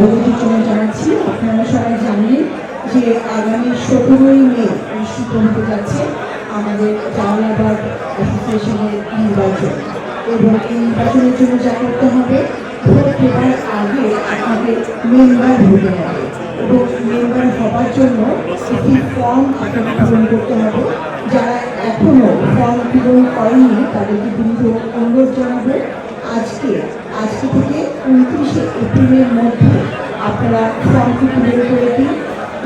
অবগতির জন্য জানাচ্ছি। আপনারা সবাই জানেন যে আগামী 17ই মে অনুষ্ঠিত হতে যাচ্ছে আমাদের জালালাবাদ অ্যাসোসিয়েশনের নির্বাচন, এবং এই নির্বাচনের জন্য যা করতে হবে, ভোট দেওয়ার আগে আপনাদের মেম্বার হতে হবে, এবং মেম্বার হবার জন্য একটি ফর্ম আপনাকে পূরণ করতে হবে। যারা এখনো ফর্ম পূরণ করেনি তাদেরকে বিনীত অনুরোধ জানাবো, আজকে থেকে 29শে এপ্রিলের মধ্যে আপনারা ফর্মটি পূরণ করে দিন,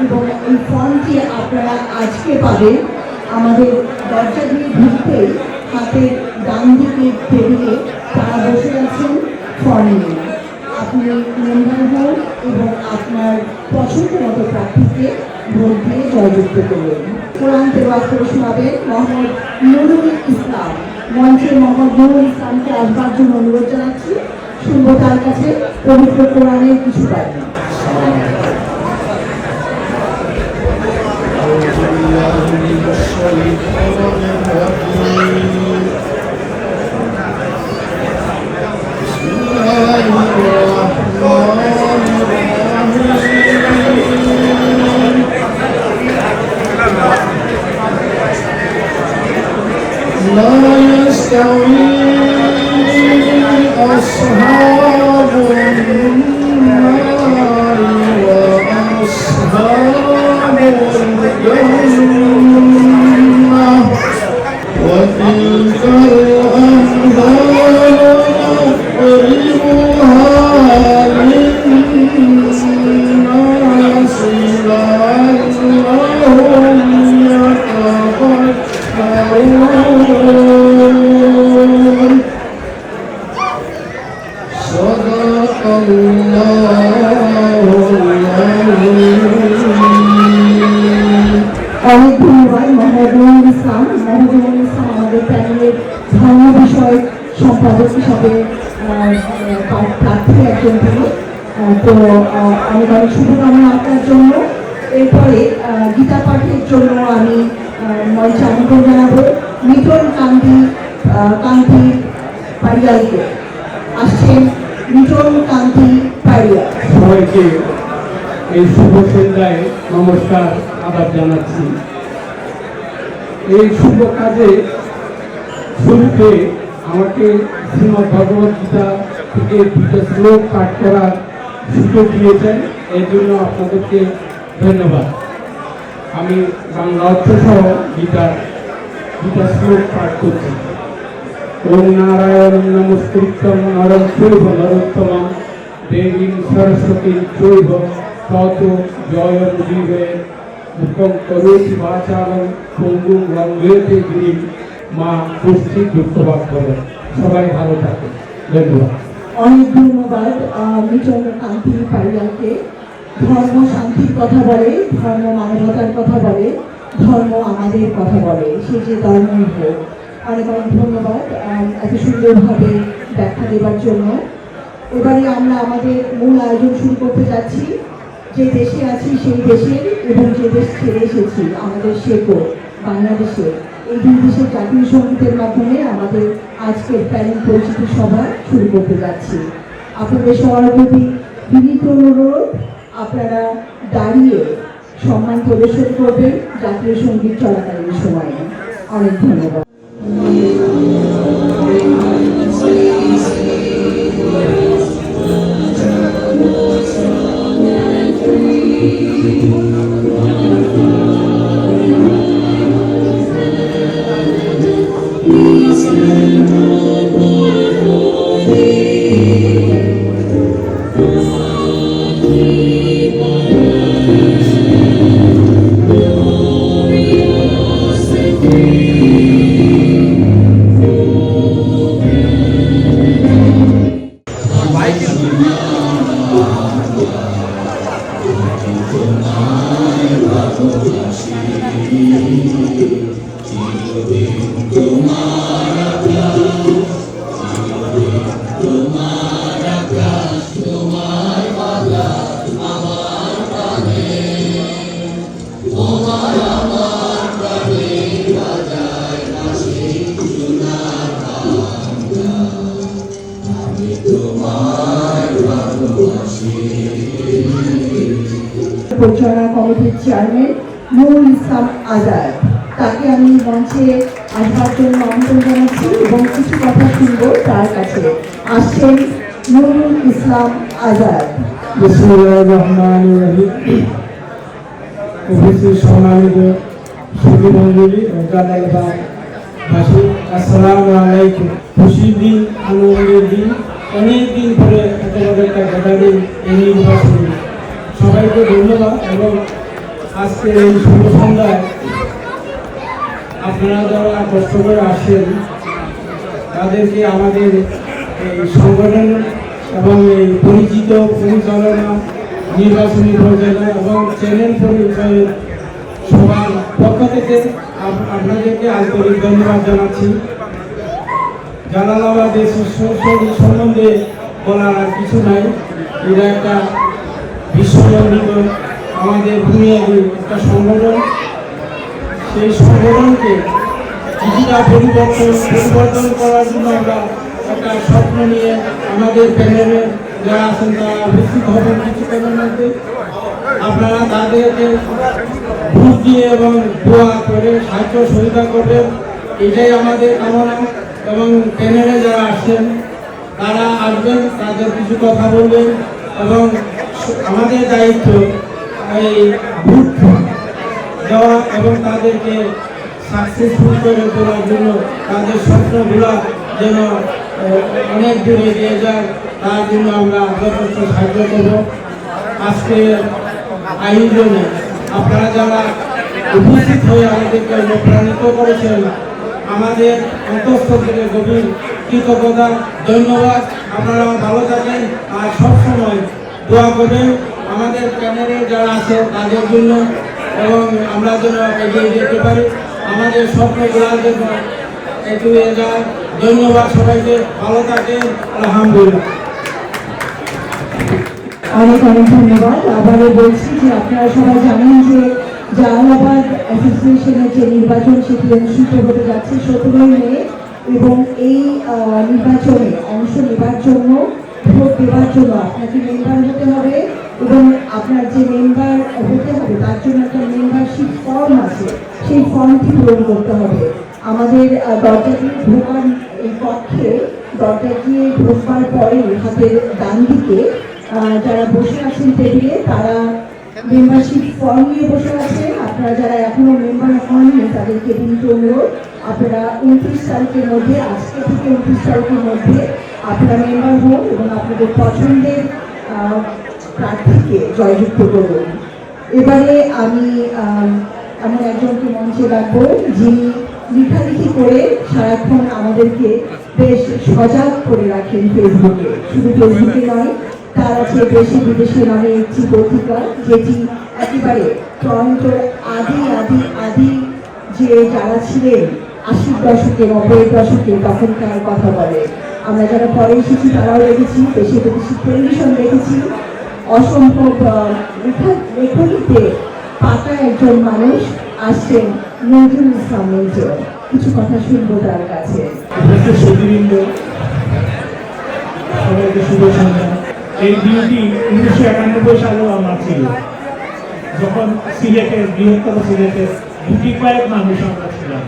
এবং এই ফর্মটি আপনারা আজকে পাবেন আমাদের দরজা দিয়ে ঢুকতেই হাতের ডান দিকে টেবিলে তারা বসে আছেন ফর্ম নিয়ে। আপনি মেম্বার হন এবং আপনার পছন্দ মতো প্রার্থীকে ভোট দিয়ে জয়যুক্ত করবেন। কোরআন তেলাওয়াত করে শোনাবেন মোহাম্মদ নুরুল ইসলাম। মঞ্চে মোহাম্মদ নুরুল ইসলামকে আসবার জন্য অনুরোধ জানাচ্ছি। শুনবো তার কাছে পবিত্র কোরআনের কিছু বাণী। لا يستوي أصحاب النار وأصحاب الجنة وتلك الأمثال نضربها للناس لعلهم يتفكرون. صدق الله অনেক ধন্যবাদ মোহাম্মদ ইসলাম। মোহাম্মদ ইসলাম আমাদের প্যানেলের ধর্ম বিষয়ক সম্পাদক হিসাবে প্রার্থী একজন তিনি। তো অনেক অনেক শুভকামনা আপনার জন্য। এরপরে গীতা পাঠের জন্য আমি মঞ্চে আমন্ত্রণ জানাবো মিটন কান্তি পারিয়ালকে। আসছেন মিটন কান্তি পারিয়াল। সবাইকে এই শুভ সন্ধ্যায় নমস্কার, আদাব জানাচ্ছি। এই শুভ কাজে শুরুতে আমাকে শ্রীমদ্ ভগবত গীতা থেকে 2টা শ্লোক পাঠ করার সুযোগ দিয়েছেন, এর জন্য আপনাদেরকে ধন্যবাদ। আমি বাংলা অর্থ সহ গীতা শ্লোক পাঠ করছি। ওম নারায়ণ নমস্কৃত্যং নরং চৈব নরোত্তমং দেবীং সরস্বতীং চৈব তত জয়মুদীরয়ে মুখং করোতি বাচালং পঙ্গুং লঙ্ঘয়তে গিরিং মা পুষ্টি দুঃখবাদ করে। সবাই ভালো থাকে, ধন্যবাদ। অনেক ধন্যবাদ মিটন কান্তি পারিয়ালকে। ধর্ম শান্তির কথা বলে, ধর্ম মানবতার কথা বলে, ধর্ম আমাদের কথা বলে, সে যে ধর্মই হোক। অনেক অনেক ধন্যবাদ এত সুন্দরভাবে ব্যাখ্যা দেওয়ার জন্য। এবারে আমরা আমাদের মূল আয়োজন শুরু করতে যাচ্ছি। যে দেশে আছি সেই দেশের এবং যে দেশ ছেড়ে এসেছি আমাদের শেকো বাংলাদেশে, এই দুই দেশের জাতীয় সঙ্গীতের মাধ্যমে আমাদের আজকের প্যানেল পরিচিতি সভা শুরু করতে যাচ্ছি। আপনাদের সবার প্রতি বিনীত অনুরোধ, আপনারা দাঁড়িয়ে সম্মান প্রদর্শন করবেন জাতীয় সঙ্গীত চলাকালীন সময়ে। অনেক ধন্যবাদ। তোমার ভালোবাসি। পরিচালনা কমিটির চেয়ারম্যান নুরুল ইসলাম আজাদ, তাকে আমি মঞ্চে আসবার জন্য আমন্ত্রণ জানাচ্ছি এবং কিছু কথা শুনবো তার কাছে। আসছেন নুরুল ইসলাম আজাদ। বিসমিল্লাহির রহমানির রহিম। উপস্থিত সম্মানিত সুধী মণ্ডলী ও জালালাবাদবাসী, আসসালামু আলাইকুম। খুশির দিন, আনন্দের দিন, অনেকদিন পরে এত বড় একটা গ্যাদারিং এই নির্বাচনী। সবাইকে ধন্যবাদ। এবং আজকে এই শুভ সন্ধ্যায় আপনারা যারা কষ্ট করে আসেন তাদেরকে আমাদের এই সংগঠন এবং এই পরিচিত পরিচালনা, নির্বাচনী পরিচালনা এবং চ্যানেল পরিচয়ের সবার পক্ষ থেকে আপনাদেরকে আন্তরিক ধন্যবাদ জানাচ্ছি। জালালাবাদের সম্বন্ধে বলার আর কিছু নাই। এটা একটা বিশ্বনন্দিত আমাদের বুনিয়াদী একটা সংগঠন। সেই সংগঠনকে কিছুটা পরিবর্তন করার জন্য আমরা একটা স্বপ্ন নিয়ে আমাদের প্যানেলে যারা আছেন তারা উপস্থিত হবেন কিছুক্ষণের মধ্যে। আপনারা তাদেরকে ভোট দিয়ে এবং দোয়া করে সাহায্য সহযোগিতা করবেন, এটাই আমাদের কামনা। এবং প্যানেলে যারা আসছেন তারা আসবেন, তাদের কিছু কথা বলবেন এবং আমাদের দায়িত্ব এই ভোট দেওয়া এবং তাদেরকে সাকসেসফুল করে তোলার জন্য তাদের স্বপ্নগুলো যেন অনেক দূরে এগিয়ে যায় তার জন্য আমরা যথেষ্ট সাহায্য করব। আজকে আয়োজনে আপনারা যারা উপস্থিত হয়ে আমাদেরকে অনুপ্রাণিত করেছেন, আমাদের অন্তঃস্থল থেকে গভীর কৃতজ্ঞতা, ধন্যবাদ। আপনারা ভালো থাকেন আর সবসময় দোয়া করবেন আমাদের প্যানেলে যারা আছে তাদের জন্য এবং আমরা যেন এগিয়ে যেতে পারি, আমাদের স্বপ্নগুলো যেন এগিয়ে যায়। ধন্যবাদ সবাইকে, ভালো থাকেন। আলহামদুলিল্লাহ। অনেক অনেক ধন্যবাদ। আবারও বলছি যে আপনারা সবাই জানেন যে জালালাবাদ অ্যাসোসিয়েশনের যে নির্বাচন সেটি অনুষ্ঠিত হতে যাচ্ছে 17 মে এবং এই নির্বাচনে অংশ নেবার জন্য, ভোট দেওয়ার জন্য আপনাকে মেম্বার হতে হবে এবং আপনার যে মেম্বার হতে হবে তার জন্য একটা মেম্বারশিপ ফর্ম আছে, সেই ফর্মটি পূরণ করতে হবে। আমাদের দরজা দিয়ে ঢোকার এই পক্ষে দরজা দিয়ে ঢোকবার পরে হাতের ডান দিকে যারা বসে আছেন টেবিলে তারা মেম্বারশিপ ফর্ম নিয়ে বসে আছে। আপনারা যারা এখনো মেম্বার হননি তাদেরকে কিন্তু অনুরোধ, আপনারা 29 তারিখের মধ্যে, আজকে থেকে 29 তারিখের মধ্যে আপনারা মেম্বার হন এবং আপনাদের পছন্দের প্রার্থীকে জয়যুক্ত করুন। এবারে আমি এমন একজনকে মঞ্চে রাখবো যিনি লেখালেখি করে সারাক্ষণ আমাদেরকে বেশ সজাগ করে রাখেন ফেসবুকে। শুধু ফেসবুকে নয়, তার আছে দেশে বিদেশে নামে একটি পত্রিকা যেটি একেবারে টরন্টোর আদি যে যারা ছিলেন 80 দশকে 90 দশকে তখনকার কথা বলে। আমরা যারা পরে এসেছি তারাও দেখেছি, দেশে বিদেশি টেলিভিশন দেখেছি। অসম্ভব লেখনীতে পাকা একজন মানুষ আসছেন নজরুল ইসলাম মঞ্চে। কিছু কথা শুনবো তার কাছে। সবাইকে শুভ সন্ধ্যা। এই দিনটি 1991 সালেও আমার ছিল, যখন সিলেটের বৃহত্তর সিলেটের দুটি কয়েক মানুষ আমরা ছিলাম।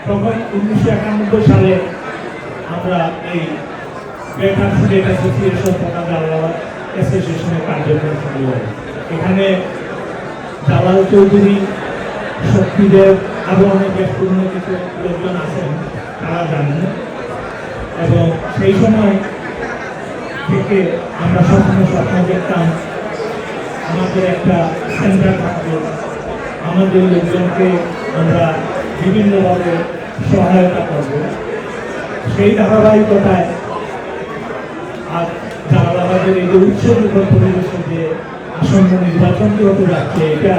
তখন 1991 সালে আমরা এই বেকার সিলেট অ্যাসোসিয়েশন তথা জালালাবাদ অ্যাসোসিয়েশনের কার্যক্রম শুরু হয়। এখানে জালাল চৌধুরী, শক্তিদেব আরও অনেক পুরনো কিছু লোকজন আছেন, তারা জানেন। এবং সেই সময় থেকে আমরা সবসময় স্বপ্ন দেখতাম আমাদের একটা সেন্টার থাকবে, আমাদের লোকজনকে আমরা বিভিন্নভাবে সহায়তা করব। সেই ধারাবাহিকতায় আজ জালালাবাদের এই যে উৎসবমুখর পরিবেশে যে আসন্ন নির্বাচনটি হতে যাচ্ছে, এটা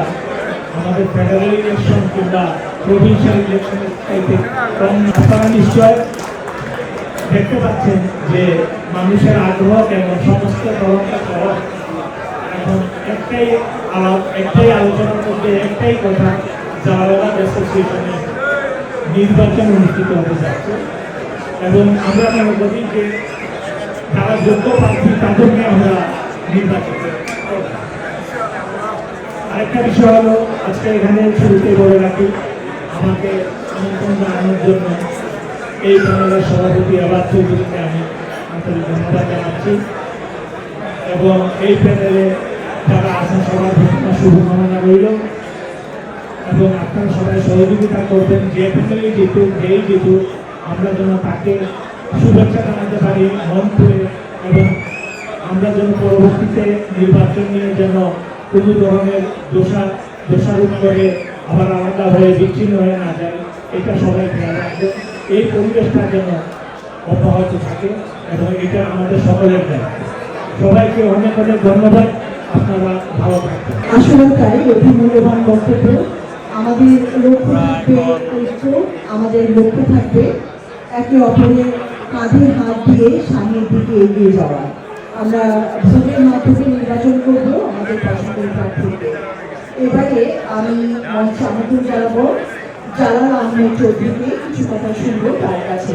আমাদের ফেডারেল ইলেকশন কিংবা প্রভিন্সিয়াল ইলেকশনের চাইতে কম। আপনারা নিশ্চয় দেখতে পাচ্ছেন যে মানুষের আগ্রহ কেমন, সমস্ত দলটা সহ এখন একটাই আলোচনার মধ্যে একটাই কথা, জালালাবাদ অ্যাসোসিয়েশনের নির্বাচন অনুষ্ঠিত হতে যাচ্ছে। এবং আমরা মনে করি যে যারা যোগ্য প্রার্থী তাদেরকে আমরা নির্বাচিত করব। আরেকটা বিষয় হলো আজকে এখানে শুরুতে বলে রাখি আমাকে আমন্ত্রণ জানানোর জন্য এই প্যানেলের সভাপতি আবার চৌধুরীকে আমি আন্তরিক ধন্যবাদ জানাচ্ছি এবং এই প্যানেলে যারা আছেন সবার শুভকামনা রইল এবং আপনারা সবাই সহযোগিতা করবেন যে প্যানেলেই জিতুক যেই জিতুক আমরা যেন তাকে শুভেচ্ছা জানাতে পারি মন করে এবং আমরা যেন পরবর্তীতে নির্বাচন নিয়ে যেন কোনো ধরনের দোষারোপ করে আবার আলাদা হয়ে বিচ্ছিন্ন হয়ে না যায় এটা সবাই খেয়াল রাখবে এই পরিবেশটা যেন অব্যাহত থাকে এবং এটা আমাদের সকলের দায়িত্ব সবাইকে অনেক অনেক ধন্যবাদ আপনারা ভালো থাকবেন আসলে তাই অতি মূল্যবান বক্তব্য আমাদের লক্ষ্য থাকবে ঐক্য আমাদের লক্ষ্য থাকবে একে অপরের কাঁধে হাত দিয়ে সামনের দিকে এগিয়ে যাওয়া আমরা ভোটের মাধ্যমে নির্বাচন করব আমাদের পছন্দের প্রার্থীকে এবারে আমি মঞ্চে আমন্ত্রণ জানাবো জালাল আহমেদ চৌধুরীকে কিছু কথা শুনবো তার কাছে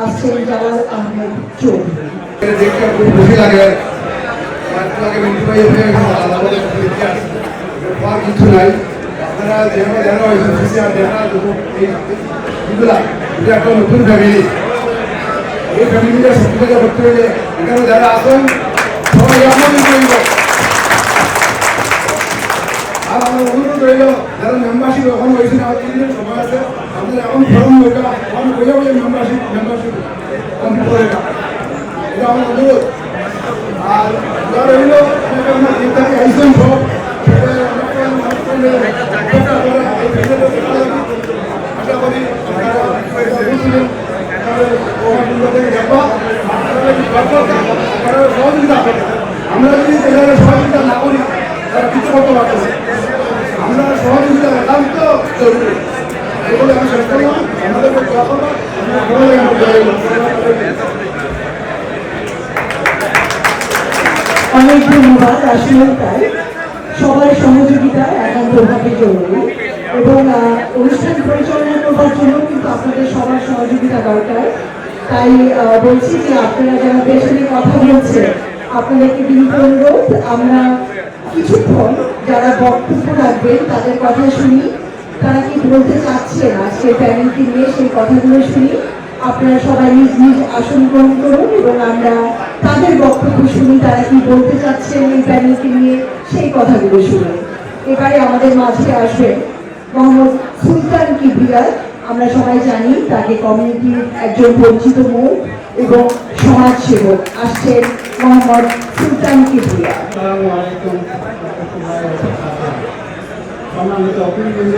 আসছেন জালাল আহমেদ চৌধুরী দেখতে খুব খুশি লাগে মিন্টু ভাই আর কিছু নাই আপনারা যেভাবে জানা হয়েছে খুশি আর দেখা এইগুলা এটা একটা নতুন ফ্যামিলি এই ফ্যামিলিটা সত্যি থেকে করতে হলে এখানে যারা আসেন সবাই এমন রইল আর আমার অনুরোধ রইল যারা মেম্বারশিপ এখন হয়েছে না 3 দিন সময় আছে আমাদের এখন ফর্ম ওইটা আমি বোঝা বোঝা মেম্বারশিপ কমপ্লিট করে এটা আমার অনুরোধ আর যারা রইল আমার যেটাকে আইসেন সব আশা করি আমরা যদি সহযোগিতা না করি তারা কিছু করতে পারতো আমরা সহযোগিতা একান্ত জরুরি এগুলো আমি শেষ করলাম আমাদেরকে দোয়া করবো অনেক ধন্যবাদ আসলে তাই সবার সহযোগিতা একান্তভাবে জরুরি এবং অনুষ্ঠান পরিচালনা করবার জন্য কিন্তু আপনাদের সবার সহযোগিতা দরকার তাই বলছি যে আপনারা যারা পেছনে কথা বলছেন আপনাদেরকে বিনীত অনুরোধ আমরা কিছুক্ষণ যারা বক্তব্য রাখবেন তাদের কথা শুনি তারা কি বলতে চাচ্ছেন আজকে প্যানেলকে নিয়ে সেই কথাগুলো শুনি আপনারা সবাই নিজ নিজ আসন গ্রহণ করুন এবং আমরা তাদের বক্তব্য শুনি তারা কি বলতে চাচ্ছেন এই প্যানেলকে নিয়ে সেই কথাগুলো শুনি এবারে আমাদের মাঝে আসবেন মোহাম্মদ সুলতান কিবরিয়া আমরা সবাই জানি তাকে কমিউনিটির একজন পরিচিত মুখ এবং সমাজসেবক আসছেন মোহাম্মদ সুলতান কিবরিয়া। আসসালামু আলাইকুম সম্মানিত অতিথিবৃন্দ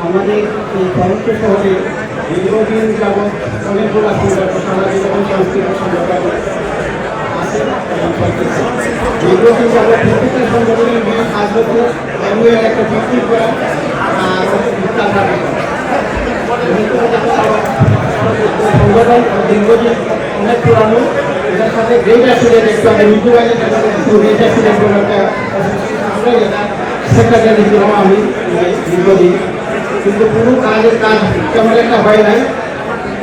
আমাদের এই টরন্টো শহরে দীর্ঘদিন যাবৎ অনেকগুলো সংগঠন সামাজিক এবং সাংস্কৃতিক সংগঠন আছে এবং চলতেছে দীর্ঘদিন যাবৎ প্রত্যেকটা সংগঠনের মেন কাজ হচ্ছে অ্যানুয়াল একটা বিক্রি করা আর সংগঠন দীর্ঘদিন অনেক পুরানো এটার সাথে গ্রেট অ্যাসিডেন্ট একটু আমি মিন্টু ভাইয়ের গ্রেট অ্যাসিডেন্ট কোনো একটা সেক্রেটারি ছিলাম আমি দীর্ঘদিন কিন্তু কোনো কাজ তেমন একটা হয় নাই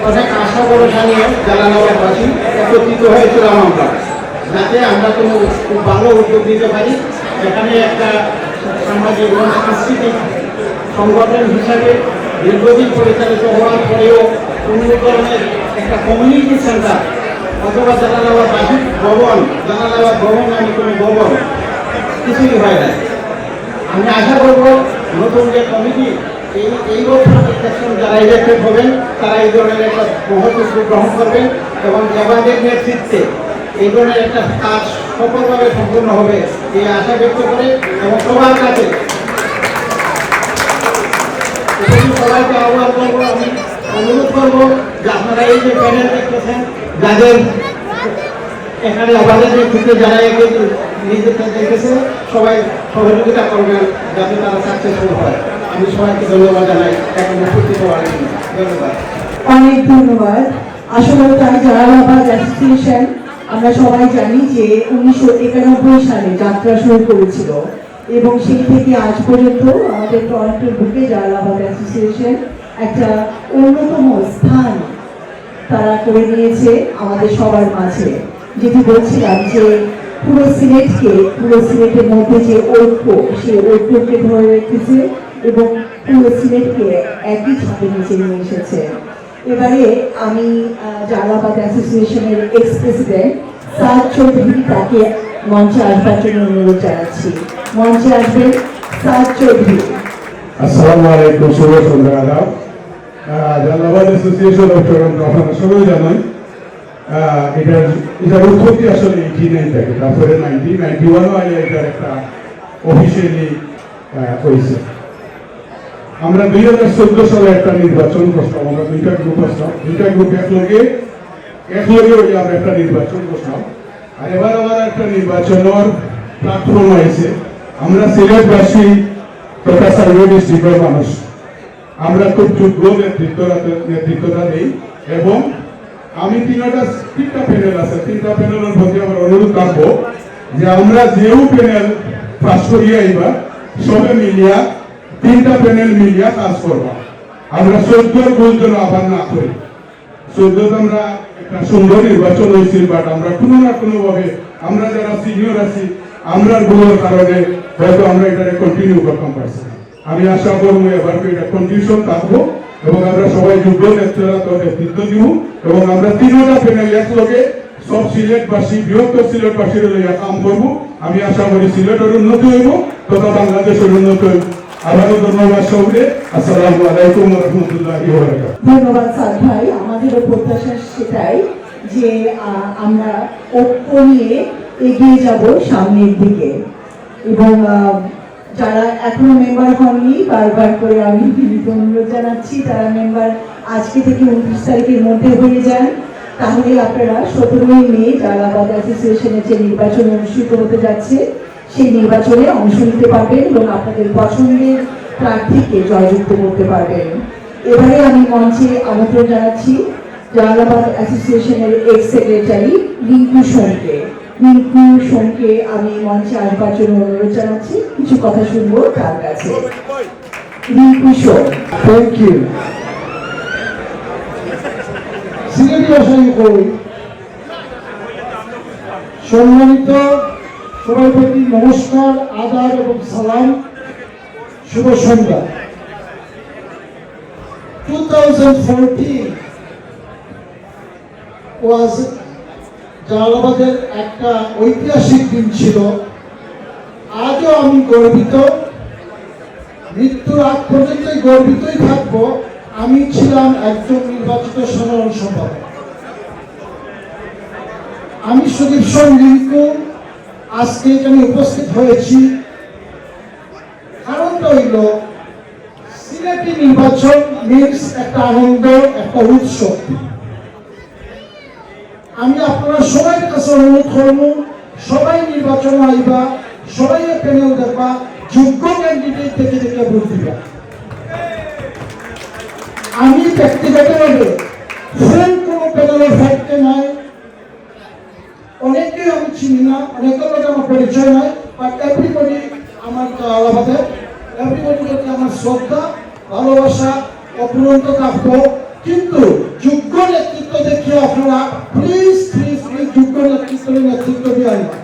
অনেক আশা ভরসা নিয়ে জালালাবাদবাসী একত্রিত হয়েছিলাম আমরা যাতে আমরা কোনো খুব ভালো উদ্যোগ নিতে পারি এখানে একটা সামাজিক এবং সাংস্কৃতিক সংগঠন হিসাবে দীর্ঘদিন পরিচালিত হওয়ার পরেও কোনো ধরনের একটা কমিউনিটি সেন্টার অথবা জালালাবাদবাসী জালালাবাদ ভবন নামে কোনো ভবন কিছুই হয় না আমি আশা করব নতুন যে কমিটি এই বছর ইলেকশন যারা ইলেক্টেড হবেন তারা এই ধরনের একটা মহৎ উদ্যোগ গ্রহণ করবেন এবং আমাদের নেতৃত্বে এই ধরনের একটা কাজ সফলভাবে সম্পূর্ণ হবে এই আশা ব্যক্ত করে এবং সবার কাছে সবাইকে আহ্বান করবো আমি অনুরোধ করবো যে আপনারা এই যে প্যানেল দেখতেছেন যাদের এখানে আমাদের নেতৃত্বে যারা নিজেদের দেখেছে সবাই সহযোগিতা করবেন যাতে তারা সাকসেসফুল হয় আমি সবাইকে ধন্যবাদ জানাই এখন উপস্থিত হওয়ার জন্য ধন্যবাদ অনেক ধন্যবাদ আসলে তাই জালালাবাদ অ্যাসোসিয়েশন আমরা সবাই জানি যে 1991 সালে যাত্রা শুরু করেছিল এবং সেই থেকে আজ পর্যন্ত আমাদের টরন্টোর বুকে জালালাবাদ অ্যাসোসিয়েশন একটা অন্যতম স্থান তারা করে নিয়েছে আমাদের সবার মাঝে যেটি বলছিলাম যে পুরো সিলেটের মধ্যে যে ঐক্য, সেই ঐক্যকে ধরে রেখেছে এবং পুরো সিলেটকে একই ছাদের নিচে নিয়ে এসেছে। এবারে আমি জালালাবাদ অ্যাসোসিয়েশনের এক্স প্রেসিডেন্ট সাদ চৌধুরী, তাকে মঞ্চে আসবার জন্য অনুরোধ জানাচ্ছি। মঞ্চে আসবেন সাদ চৌধুরী। আসসালামু আলাইকুম, শুভ সন্ধ্যা। আদাব। জালালাবাদ অ্যাসোসিয়েশন অফ টরন্টো আপনারা সবাই জানেন এটার উৎপত্তি আসলে 89 থেকে, তারপরে 1991 আগে এটার একটা অফিসিয়ালি হয়েছে। আমরা 2014 সালে একটা নির্বাচন করতাম, আমরা দুইটা গ্রুপ আসলাম, দুইটা গ্রুপ একলগে হয়ে আমরা একটা নির্বাচন করলাম। আর এবার আমার একটা নির্বাচনের প্ল্যাটফর্ম হয়েছে, আমরা সিলেটবাসী তথা সার্ভে ডিস্ট্রিক্টের মানুষ, আমরা খুব যোগ্য নেতৃত্বটা দিই এবং আমি তিনটা প্যানেল আছে, তিনটা প্যানেলের প্রতি আমার অনুরোধ রাখবো যে আমরা যেও প্যানেল পাস করিয়া আইবা সবে মিলিয়া তিনটা প্যানেল মিলিয়া কাজ করবা। আমরা 14 ভুল যেন আবার না করি। 14 আমরা একটা সুন্দর নির্বাচন হয়েছিল, বাট আমরা কোনো না কোনো ভাবে আমরা যারা সিনিয়র আছি আমরা ভুলের কারণে হয়তো আমরা এটা কন্টিনিউ করতাম পারছি না। আমি আশা করবো এবার এটা কন্টিনিউশন থাকবো এবং আমরা সবাই যোগ্য নেতৃত্ব দিব এবং আমরা তিনটা প্যানেল একলগে সব সিলেটবাসী, বৃহত্তর সিলেটবাসীর লইয়া কাম করবো। আমি আশা করি সিলেটের উন্নতি হইব তথা বাংলাদেশের উন্নতি হইব। আবারও ধন্যবাদ সবাইকে। আসসালামু আলাইকুম ওয়া রাহমাতুল্লাহি ওয়া বারাকাতুহু। ধন্যবাদ সাদ ভাই। আমাদেরও প্রত্যাশা সেটাই যে আমরা ঐক্য নিয়ে এগিয়ে যাব সামনের দিকে এবং যারা এখনো মেম্বার হননি বারবার করে আমি বিনীত অনুরোধ জানাচ্ছি তারা মেম্বার আজকে থেকে 29 তারিখের মধ্যে হয়ে যান। তাহলে আপনারা 17 মে জালালাবাদ অ্যাসোসিয়েশনের যে নির্বাচন অনুষ্ঠিত হতে যাচ্ছে সেই নির্বাচনে অংশ নিতে পারবেন এবং আপনাদের পছন্দের প্রার্থীকে জয়যুক্ত করতে পারবেন। এবারে আমি মঞ্চে আমন্ত্রণ জানাচ্ছি জালালাবাদ অ্যাসোসিয়েশনের এক্স সেক্রেটারি রিঙ্কু সোমকে আমি মঞ্চে আসবার জন্য অনুরোধ জানাচ্ছি। কিছু কথা শুনবো তার কাছে। রিঙ্কু সোম। Thank you. সিলেটি ভাষায় কই, সম্মানিত সবার প্রতি নমস্কার, আদাব এবং সালাম, শুভ সন্ধ্যা। 2014 was জালালাবাদের একটা ঐতিহাসিক দিন ছিল। আজও আমি গর্বিত, মৃত্যুর আগ পর্যন্তই গর্বিতই থাকবো। আমি ছিলাম একজন নির্বাচিত সাধারণ সম্পাদক। আমি সুদীপ সোম রিঙ্কু আজকে এখানে উপস্থিত হয়েছি, কারণটা হইল সিলেটি নির্বাচন মিনস একটা আনন্দ, একটা উৎসব। আমি আপনারা সবাই কাছে অনুরোধ করব, সবাই নির্বাচন আইবা, সবাই প্যানেল দেখবা, যোগ্য ক্যান্ডিডেট দেখে দেখে ভোট দিবা। আমি ব্যক্তিগতভাবে ফুল কোনো প্যানেলের ফ্যাক্টে নাই, অনেকেই আমি চিনি না, অনেকের মধ্যে আমার পরিচয় নাই, বাট এভরিবডি আমার জালালাবাদের, এভরিবডি প্রতি আমার শ্রদ্ধা, ভালোবাসা অপূরন্ত থাকবো। কিন্তু যোগ্য নেতৃত্ব দেখিয়ে আপনারা প্লিজ যোগ্য নেতৃত্ব দিয়ে আনবা।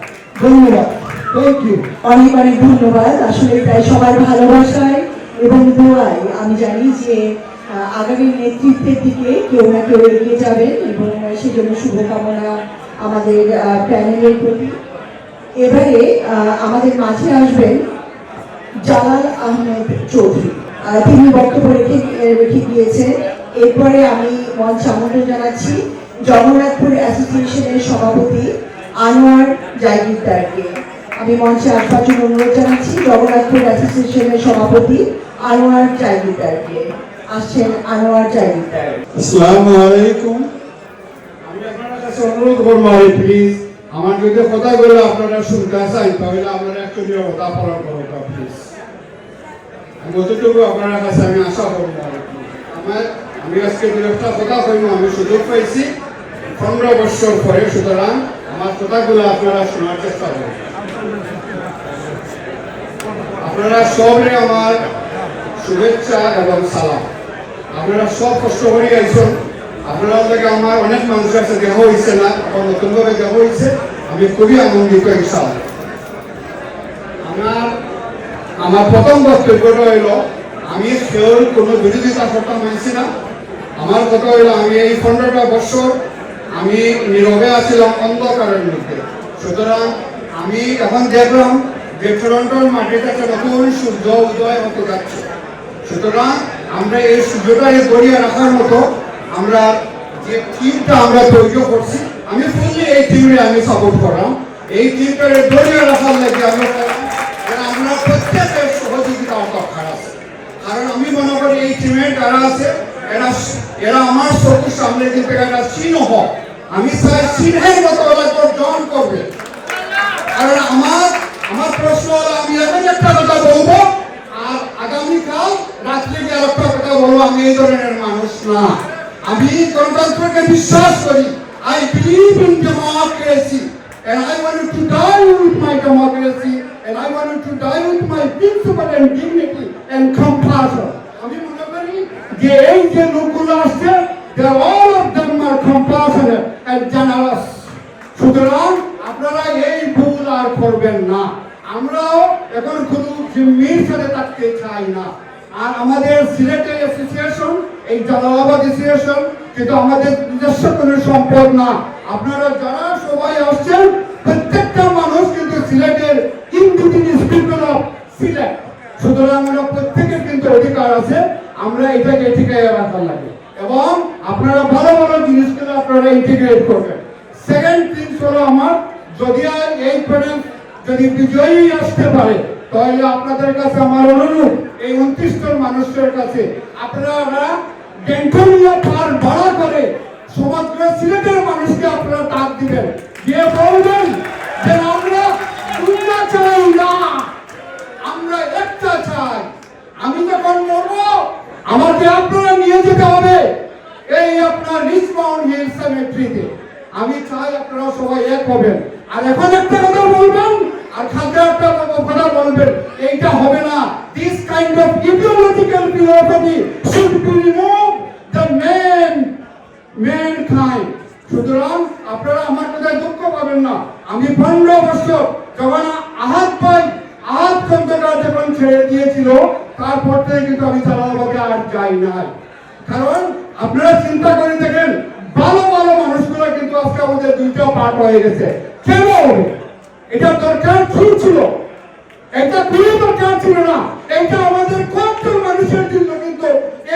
ধন্যবাদ, থ্যাংক ইউ। অনেক অনেক ধন্যবাদ। আসলে তাই সবার ভালোবাসায় এবং দোয়ায় আমি জানি যে আগামী নেতৃত্বের দিকে কেউ না কেউ এগিয়ে যাবেন এবং সেজন্য শুভকামনা আমাদের প্যানেলের প্রতি। এবারে আমাদের মাঝে আসবেন জালাল আহমেদ চৌধুরী, তিনি বক্তব্য রেখে গিয়েছেন। এরপরে আমি মঞ্চে আমন্ত্রণ জানাচ্ছি জগন্নাথপুর অ্যাসোসিয়েশনের সভাপতি আনোয়ার জায়গিরদারকে। আমি মঞ্চে আসবার জন্য অনুরোধ জানাচ্ছি জগন্নাথপুর অ্যাসোসিয়েশনের সভাপতি আনোয়ার জায়গিরদারকে। আসছেন আনোয়ার জায়গিরদার। আসসালামু আলাইকুম। আমি আপনার কাছে অনুরোধ করবো প্লিজ আমার যদি কথাগুলো আপনারা শুনতে চাই তাহলে আপনারা একটু কথা পালন করুন প্লিজ। আমি যতটুকু আপনার কাছে আমি আশা করবো। আমি আজকে দু একটা কথা কইব, আমি সুযোগ পাইছি 15 বছর পরে, সুতরাং আমার কথাগুলো আপনারা শোনার চেষ্টা করুন। আপনারা সবরে আমার শুভেচ্ছা এবং সালাম। আপনারা সব কষ্ট করে গেছেন, আপনারা থেকে আমার অনেক মানুষ আছে, দেহ হয়েছে না, নতুনভাবে দেহ হয়েছে। আমি খুবই আনন্দিত ইনশাআল্লাহ। আমার প্রথম বক্তব্যটা হইল, আমি কেউ কোনো বিরোধিতা করতে মানছি না। আমার কথা হইল, আমি এই 15টা বছর আমি নীরবে আছিলাম অন্ধকারের মধ্যে। সুতরাং আমি এখন দেখলাম যে টরন্টোর মাটিতে একটা নতুন সূর্য উদয় হতে যাচ্ছে। সুতরাং আমরা এই সূর্যটাকে গড়িয়ে রাখার মতো আমরা যে টিমটা আমরা তৈরি করছি, আমি ফুললি এই টিমে আমি সাপোর্ট করলাম। এই টিমটাকে গড়িয়ে রাখার লাগে আমরা প্রত্যেকের সহযোগিতা দরকার আছে। কারণ আমি মনে করি এই টিমে যারা আছে এরা আমার চোখের সামনে কিন্তু একটা চিহ্ন হোক। আমি চাই চিহ্নের মতো ওরা অর্জন করবে। কারণ আমার প্রশ্ন হলো, আমি এখন একটা কথা বলবো আর আগামীকাল রাত্রে গিয়ে একটা কথা বলবো। আমি এই ধরনের মানুষ না। আমি গণতন্ত্রকে বিশ্বাস করি। I believe in democracy and I wanted to die with my democracy and I wanted to die with my principle and dignity and compassion. আমি মনে করি যে এই যে লোকগুলো আসছে, all of them are compassionate and generous. সুতরাং আপনারা এই ভুল আর করবেন না। আমরাও এখন কোনো জিম্মির সাথে থাকতে চাই না। আর আমাদের সিলেটের অ্যাসোসিয়েশন, এই জালালাবাদ অ্যাসোসিয়েশন কিন্তু আমাদের নিজস্ব কোনো সম্পদ না। আপনারা যারা সবাই আসছেন, প্রত্যেকটা মানুষ কিন্তু সিলেটের ইন্ডিজিনিয়াস পিপল অফ সিলেট। সুতরাং আমরা প্রত্যেকের কিন্তু অধিকার আছে, আমরা এটাকে টিকিয়ে রাখার লাগে এবং আপনারা ভালো ভালো জিনিসগুলো আপনারা ইন্টিগ্রেট করবেন। সেকেন্ড থিংস হলো আমার, যদি এই প্যানেল যদি বিজয়ী আসতে পারে, তাহলে আপনাদের কাছে আমার অনুরোধ, এই 29 জন মানুষের কাছে আপনারা ডেন্টোনিয়া পার ভাড়া করে সমগ্র সিলেটের মানুষকে আপনারা ডাক দিবেন, দিয়ে বলবেন যে আমরা দুইটা চাই না, আমরা একটা চাই। আমি যখন মরবো আমাকে আপনারা নিয়ে যেতে হবে এই আপনার রিচমাউন্ট হিল সেমেট্রিতে। আমি চাই আপনারা সবাই এক হবেন। আর এখন একটা কথা বলবেন আর খাদ্য একটা কথা বলবেন, এইটা হবে না। This kind of ideological philosophy should be removed the mankind. সুতরাং আপনারা আমার কথায় দুঃখ পাবেন না। আমি 15 বছর যখন আহাত খন্দকার যখন ছেড়ে দিয়েছিল, তারপর থেকে কিন্তু আমি জালালাবাদে আর যাই নাই। কারণ আপনারা চিন্তা করে দেখেন, ভালো ভালো মানুষগুলো কিন্তু আজকে আমাদের দুইটা পার্ট হয়ে গেছে। কেন হবে? এটা দরকার কি ছিল? এটা কোনো দরকার ছিল না। এটা আমাদের কত মানুষের জন্য কিন্তু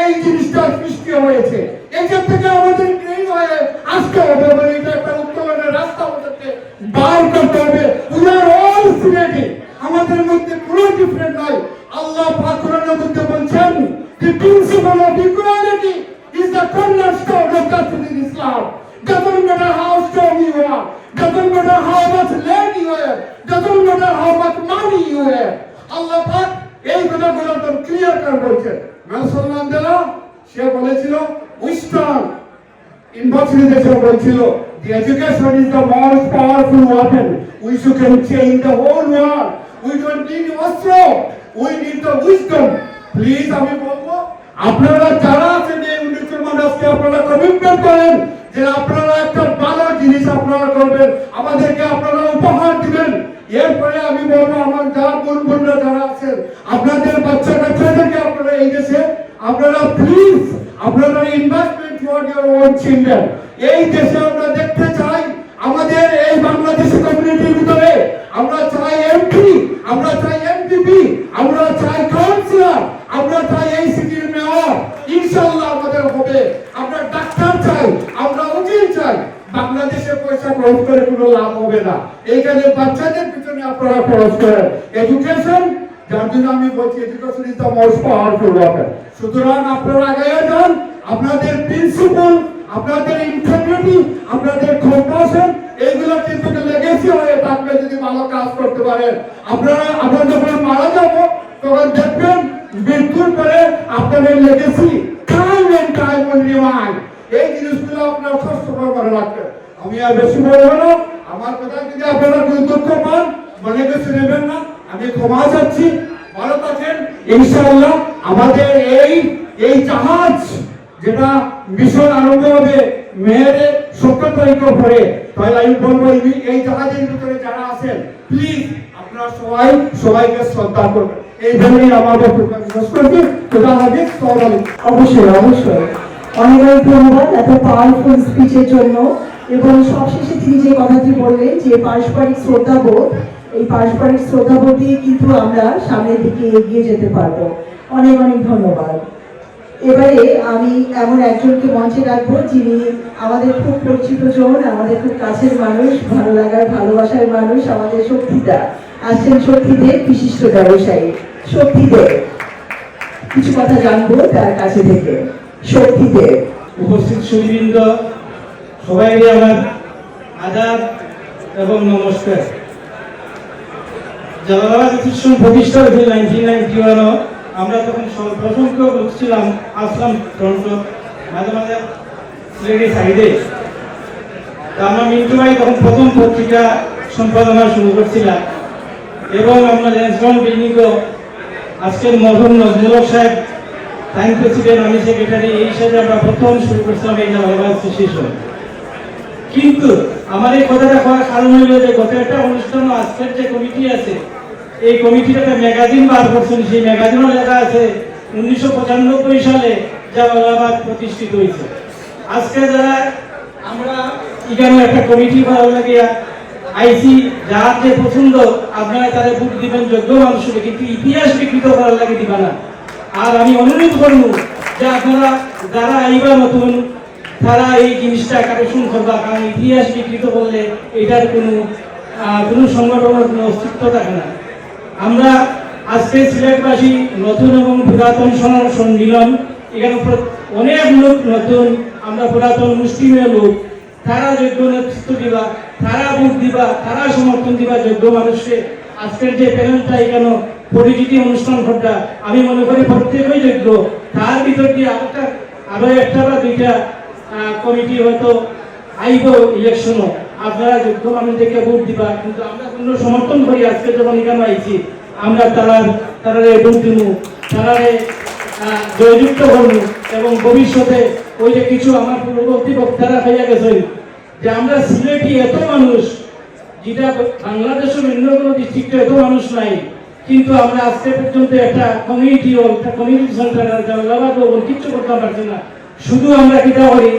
এই জিনিসটা সৃষ্টি হয়েছে। এটা থেকে আমাদের ট্রেন হয়ে আসতে হবে, এটা একটা উত্তরণের রাস্তা আমাদেরকে বার করতে হবে। We are all Sinati. আমাদের মধ্যে কোনো ডিফারেন্ট নাই। আল্লাহ পাক কোরআনের মধ্যে বলছেন, the principle of equality is the cornerstone of Catholic Islam. Doesn't matter how strong you are, doesn't matter how much land you have, doesn't matter how much money you have. Allah পাক এই কথাগুলো একদম clear করে বলছেন। Nelson Mandela সে বলেছিল, western ইউনিভার্সিটিতে সে বলছিল, the education is the most powerful weapon which you can change the whole world. We don't need অস্ত্র, we need the wisdom. Please আমি বলবো, আপনারা যারা আছেন এই 19 মানুষকে আপনারা কমিটমেন্ট করেন যে আপনারা একটা ভালো জিনিস আপনারা করবেন, আমাদেরকে আপনারা উপহার দিবেন। এরপরে আমি বলবো, আমার যারা বোনরা যারা আছেন, আপনাদের বাচ্চা কাচ্চাদেরকে আপনারা এই দেশে আপনারা প্লিজ আপনারা investment for your own children. এই দেশে আমরা দেখতে চাই আমাদের এই বাংলাদেশি কমিউনিটির ভিতরে আমরা চাই এমপি, আমরা চাই এমপিপি, আমরা চাই কাউন্সিলর, আমরা চাই এই সিটির মেয়র। ইনশাআল্লাহ আমাদের হবে। আমরা ডাক্তার চাই, আমরা উকিল চাই। বাংলাদেশে পয়সা খরচ করে কোনো লাভ হবে না। এইখানে বাচ্চাদের পিছনে আপনারা খরচ করেন। এডুকেশন, যার জন্য আমি বলছি education is the most powerful weapon. সুতরাং আপনারা আগে যান, আপনাদের প্রিন্সিপাল, আপনাদের ইন্টিগ্রিটি, আপনাদের কম্পাশন, এইগুলো কিন্তু লেগেসি হয়ে থাকবে যদি ভালো কাজ করতে পারেন। আমরা যখন মারা যাবো তখন দেখবেন মৃত্যুর পরে আপনাদের legacy time and time will remind. এই জিনিসগুলো আপনারা সবসময় মনে রাখবেন। আমি আর বেশি বলবো না। আমার কথা যদি আপনারা কোনো দুঃখ পান, মনে কিছু নেবেন না, আমি ক্ষমা চাচ্ছি। ভালো থাকেন ইনশাআল্লাহ। আমাদের এই জাহাজ যেটা মিশন আরম্ভ হবে মেয়ের 17 তারিখের পরে, তাহলে আমি বলবো এই জাহাজের ভিতরে যারা আছেন প্লিজ আপনারা সবাইকে শ্রদ্ধা করবেন। এই ভেবেই আমার বক্তব্য শেষ করছি। খোদা হাফেজ। অবশ্যই অবশ্যই অনেক অনেক ধন্যবাদ এত পাওয়ারফুল স্পিচের জন্য। এবং সবশেষে তিনি যে কথাটি বললেন যে পারস্পরিক শ্রদ্ধাবোধ, এই পারস্পরিক শ্রদ্ধাবোধ দিয়ে কিন্তু আমরা সামনের দিকে এগিয়ে যেতে পারবো। অনেক অনেক ধন্যবাদ। এবারে আমি এমন একজনকে মঞ্চে রাখবো যিনি আমাদের খুব পরিচিত জন, আমাদের খুব কাছের মানুষ, ভালো লাগার ভালোবাসার মানুষ, আমাদের শক্তিদা আসছেন। শক্তিদেব বিশিষ্ট ব্যবসায়ী। শক্তিদেব কিছু কথা জানবো তার কাছে থেকে। শক্তিদেব। উপস্থিত সুধীবৃন্দ সবাইকে আমার আদাব এবং নমস্কার। জালালাবাদ ইনস্টিটিউশন প্রতিষ্ঠা হয়েছিল 1991। আমরা তখন অসংখ্য লোক ছিলাম, আসলাম টরন্টো, মাঝে মাঝে সিলেটের সাইডে। আমার মিন্টু ভাই তখন প্রথম পত্রিকা সম্পাদনা শুরু করছিলাম এবং আমরা ল্যান্সডাউন বিল্ডিংও আজকের মরহুম নজরুল সাহেব টাইম প্রেসিডেন্ট, আমি সেক্রেটারি, এই হিসাবে আমরা প্রথম শুরু করছিলাম এই জালালাবাদ অ্যাসোসিয়েশন। কিন্তু আমার এই কথাটা করার কারণ হইল যে গত একটা অনুষ্ঠান আজকের যে কমিটি আছে, এই কমিটির একটা ম্যাগাজিন বার করছেন। সেই ম্যাগাজিনও লেখা আছে 1995 সালে জালালাবাদ প্রতিষ্ঠিত হয়েছে। আজকে যারা আমরা এখানে একটা কমিটি ভালো লাগিয়া আইসি, যার যে পছন্দ আপনারা তারা ভোট দিবেন যোগ্য মানুষকে, কিন্তু ইতিহাস বিকৃত করার লাগে দিবা না। আর আমি অনুরোধ করব যে আপনারা যারা আইবা নতুন তারা এই জিনিসটা কারেকশন করবা, কারণ ইতিহাস বিকৃত করলে এটার কোনো সংগঠনের কোনো অস্তিত্ব থাকে না। আমরা আজকে সিলেটবাসী নতুন এবং পুরাতন সম্মিলন, এখানে অনেক লোক নতুন, আমরা পুরাতন মুসলিমের লোক, তারা যোগ্য নেতৃত্ব দিবা, তারা ভোট দিবা, তারা সমর্থন দিবা যোগ্য মানুষকে। আজকের যে প্যানেলটা এখানে পরিচিতি অনুষ্ঠান ঘটা, আমি মনে করি প্রত্যেকই যোগ্য। তার ভিতর দিয়ে আরো একটা বা দুইটা কমিটি হয়তো আইব ইলেকশনও, আপনারা যোগ্য মানুষদেরকে ভোট দিবা। কিন্তু আমরা কোনো সমর্থন করি, আজকে যখন এখানে আইছি আমরা তারারে ভোট দিব, তারারে জয়যুক্ত করব। এবং ভবিষ্যতে ওই যে কিছু আমার পূর্ববর্তী বক্তারা হইয়া গেছেন যে আমরা সিলেটি এত মানুষ, যেটা বাংলাদেশের অন্য কোনো ডিস্ট্রিক্টে এত মানুষ নাই, কিন্তু আমরা আজকে পর্যন্ত একটা কমিউনিটি হল, একটা কমিউনিটি সেন্টার জালালাবাদ ভবন কিচ্ছু করতে পারছি না। শুধু আমরা কিটা করি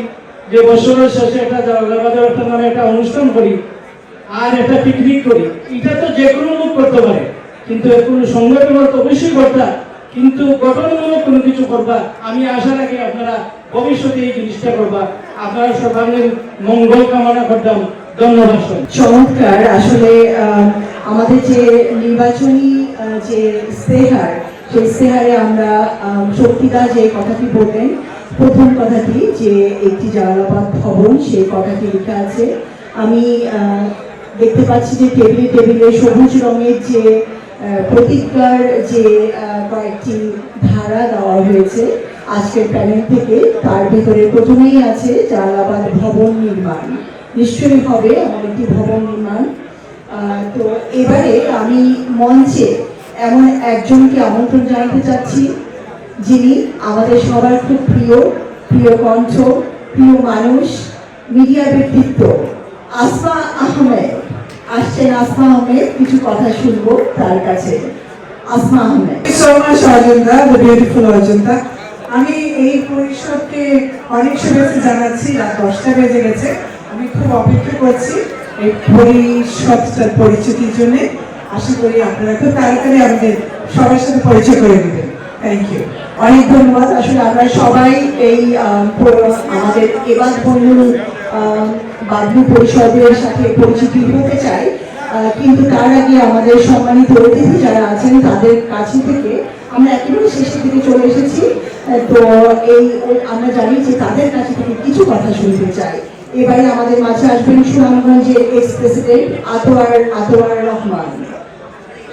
যে বছরের শেষে একটা জালালাবাদের একটা নামে একটা অনুষ্ঠান করি আর একটা পিকনিক করি। এটা তো যে কোনো লোক করতে পারে, কিন্তু কোনো সংগঠন তো অবশ্যই করতা, কিন্তু গঠনমূলক কোনো কিছু করবা। আমি আশা রাখি আপনারা ভবিষ্যতে এই জিনিসটা করবা। আপনারা সর্বাঙ্গীন মঙ্গল কামনা করতাম। ধন্যবাদ। চমৎকার। আসলে আমাদের যে নির্বাচনী যে ইস্তেহার, সেই ইস্তেহারে আমরা শক্তিদা যে কথাটি বললেন, প্রথম কথাটি যে একটি জালালাবাদ ভবন, সেই কথাটি লেখা আছে। আমি দেখতে পাচ্ছি যে টেবিলে টেবিলে সবুজ রঙের যে প্রতিজ্ঞার যে কয়েকটি ধারা দেওয়া হয়েছে আজকের প্যানেল থেকে, তার ভিতরে প্রথমেই আছে জালালাবাদ ভবন নির্মাণ। নিশ্চয়ই হবে এমন একটি ভবন নির্মাণ। তো এবারে আমি মঞ্চে এমন একজনকে আমন্ত্রণ জানাতে চাচ্ছি যিনি আমাদের সবার খুব প্রিয় কণ্ঠ, প্রিয় মানুষ, মিডিয়া ব্যক্তিত্ব আসমা আহমেদ আসছেন। আসমা আহমেদ, কিছু কথা শুনবো তার কাছে। Asma Ahmed. So much Ajanta, the beautiful Ajanta. আমি এই পরিষদকে অনেক শুভেচ্ছা জানাচ্ছি। রাত 10টা বেজে গেছে, আমি খুব অপেক্ষা করছি এই পরিষদটার পরিচিতির জন্য। আশা করি আপনারা খুব তাড়াতাড়ি আমাদের সবার সাথে পরিচয় করে দেবেন। Thank you. অনেক ধন্যবাদ। আসলে আমরা সবাই এই আমাদের এবার বাদলু পরিষদের সাথে পরিচিতি হতে চাই, কিন্তু তার আগে আমাদের সম্মানিত অতিথি যারা আছেন তাদের কাছে থেকে আমরা একেবারে শেষের দিকে চলে এসেছি। তো আমরা জানি যে তাদের কাছে থেকে কিছু কথা শুনতে চাই। এবারে আমাদের মাঝে আসবেন সুনামগঞ্জের এক্স প্রেসিডেন্ট আতোয়ার রহমান।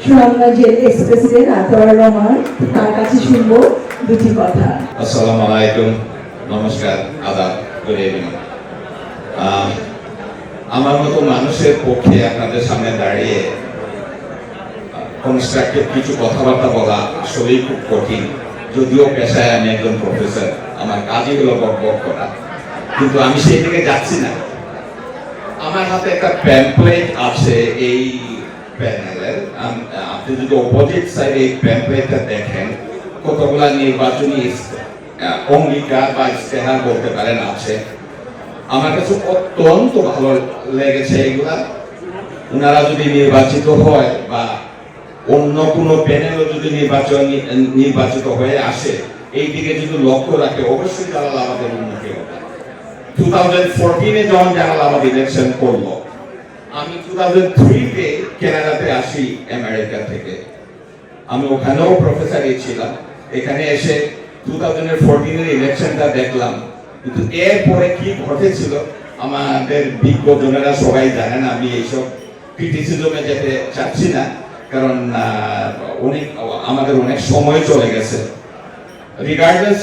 সুনামগঞ্জের এক্স প্রেসিডেন্ট আতোয়ার রহমান, তার কাছে শুনবো দুটি কথা। আসসালামু আলাইকুম, নমস্কার, আদাব, গুড ইভিনিং। আমার মতো মানুষের পক্ষে আপনাদের সামনে দাঁড়িয়ে কনস্ট্রাকটিভ কিছু কথাবার্তা বলা আসলেই খুব কঠিন। যদিও পেশায় আমি একজন প্রফেসর, আমার কাজই হলো বকবক করা, কিন্তু আমি সেই দিকে যাচ্ছি না। আমার হাতে একটা প্যাম্পলেট আছে এই প্যানেলের। আপনি যদি অপোজিট সাইডে এই প্যাম্পলেটটা দেখেন, কতগুলা নির্বাচনী অঙ্গীকার বা ইস্তেহার বলতে পারেন আছে। আমার কাছে অত্যন্ত ভালো লেগেছে এগুলা। ওনারা যদি নির্বাচিত হয় বা অন্য কোনো প্যানেলও যদি নির্বাচিত হয়ে আসে, এই দিকে যদি লক্ষ্য রাখে, অবশ্যই জালালাবাদের উন্নতি হবে। 2014-এ যখন জালালাবাদ ইলেকশন করলো, আমি 2003-তে কানাডাতে আসি আমেরিকা থেকে। আমি ওখানেও প্রফেসর ছিলাম। এখানে এসে 2014-এর ইলেকশনটা দেখলাম, কিন্তু এরপরে কি ঘটেছিল আমাদের বিজ্ঞজনেরা সবাই জানেন। আমি এইসব ক্রিটিসিজমে যেতে চাচ্ছি না, কারণ আমাদের অনেক সময় চলে গেছে। রিগার্ডলেস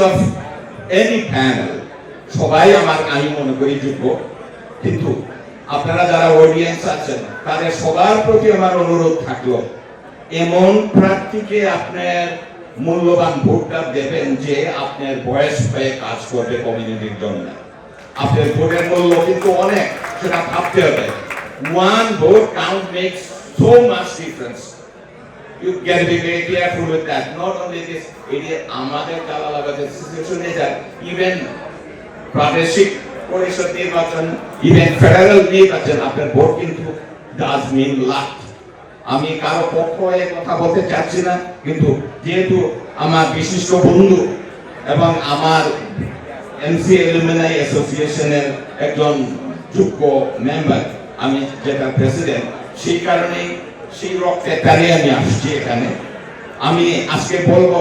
অফ এনি প্যানেল, সবাই আমি মনে করি যোগ্য। কিন্তু আপনারা যারা অডিয়েন্স আছেন, তাদের সবার প্রতি আমার অনুরোধ থাকলো, এমন প্রার্থীকে আপনার মূল্যবান ভোটটা দেবেন যে আপনার বয়স হয়ে কাজ করবে কমিউনিটির জন্য। আপনার ভোটের মূল্য কিন্তু অনেক, সেটা ভাবতে হবে। One vote count makes so much difference. You get to be very careful with that. Not only this, আমাদের জালালাবাদের সিচুয়েশনে that even প্রাদেশিক পরিষদ নির্বাচন, even ফেডারেল নির্বাচন, আপনার ভোট কিন্তু does mean lot. আমি কারো পক্ষ হয়ে কথা বলতে চাচ্ছি না, কিন্তু যেহেতু আমার বিশিষ্ট বন্ধু এবং আমার এমসি এলুমিনাই অ্যাসোসিয়েশনের একজন যোগ্য মেম্বার, আমি যেটা প্রেসিডেন্ট, সেই কারণে সেই রক্তে তারিয়ে আমি আসছি এখানে। আমি আজকে বলবো,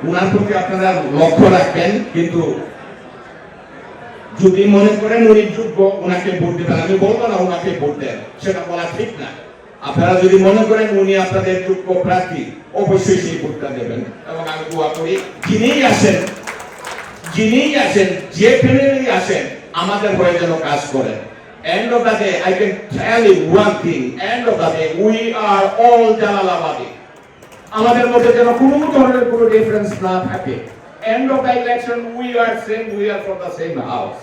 উনার প্রতি আপনারা লক্ষ্য রাখবেন, কিন্তু যদি মনে করেন উনি যোগ্য, উনাকে ভোট দেবেন। আমি বলবো না উনাকে ভোট দেন, সেটা বলা ঠিক না। আপনারা যদি মনে করেন উনি আপনাদের যোগ্য প্রার্থী, অবশ্যই সেই ভোটটা দেবেন। এবং আমি দোয়া করি, যিনিই আসেন, যে প্যানেলেই আসেন, আমাদের হয়ে যেন কাজ করেন। End of the day, I can tell you one thing. End of the day, we are all Jalalabadi. আমাদের মধ্যে যেন কোনো ধরনের কোনো ডিফারেন্স না থাকে। End of the election, we are from the same house.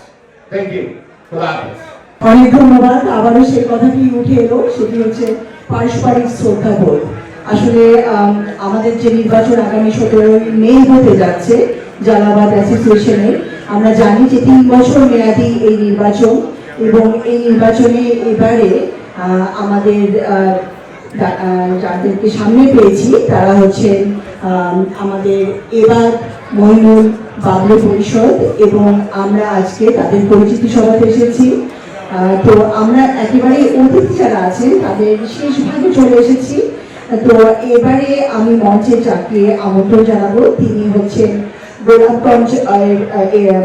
Thank you. খোদা হাফেজ। অনেক ধন্যবাদ। আবারও সেই কথাটি উঠে এলো, সেটি হচ্ছে পারস্পরিক শ্রদ্ধাবোধ। আসলে আমাদের যে নির্বাচন আগামী 17 মে হতে যাচ্ছে জালালাবাদ অ্যাসোসিয়েশনে, আমরা জানি যে 3 বছর মেয়াদী এই নির্বাচন, এবং এই নির্বাচনে এবারে আমাদের যাদেরকে সামনে পেয়েছি তারা হচ্ছেন আমাদের এবার মহিনুল বাবলু পরিষদ, এবং আমরা আজকে তাদের পরিচিতি সভাতে এসেছি। তো আমরা একেবারে অতিথি যারা আছেন তাদের শেষ ভাগে চলে এসেছি। তো এবারে আমি মঞ্চে যাকে আমন্ত্রণ জানাবো, তিনি হচ্ছেন গোলাপগঞ্জ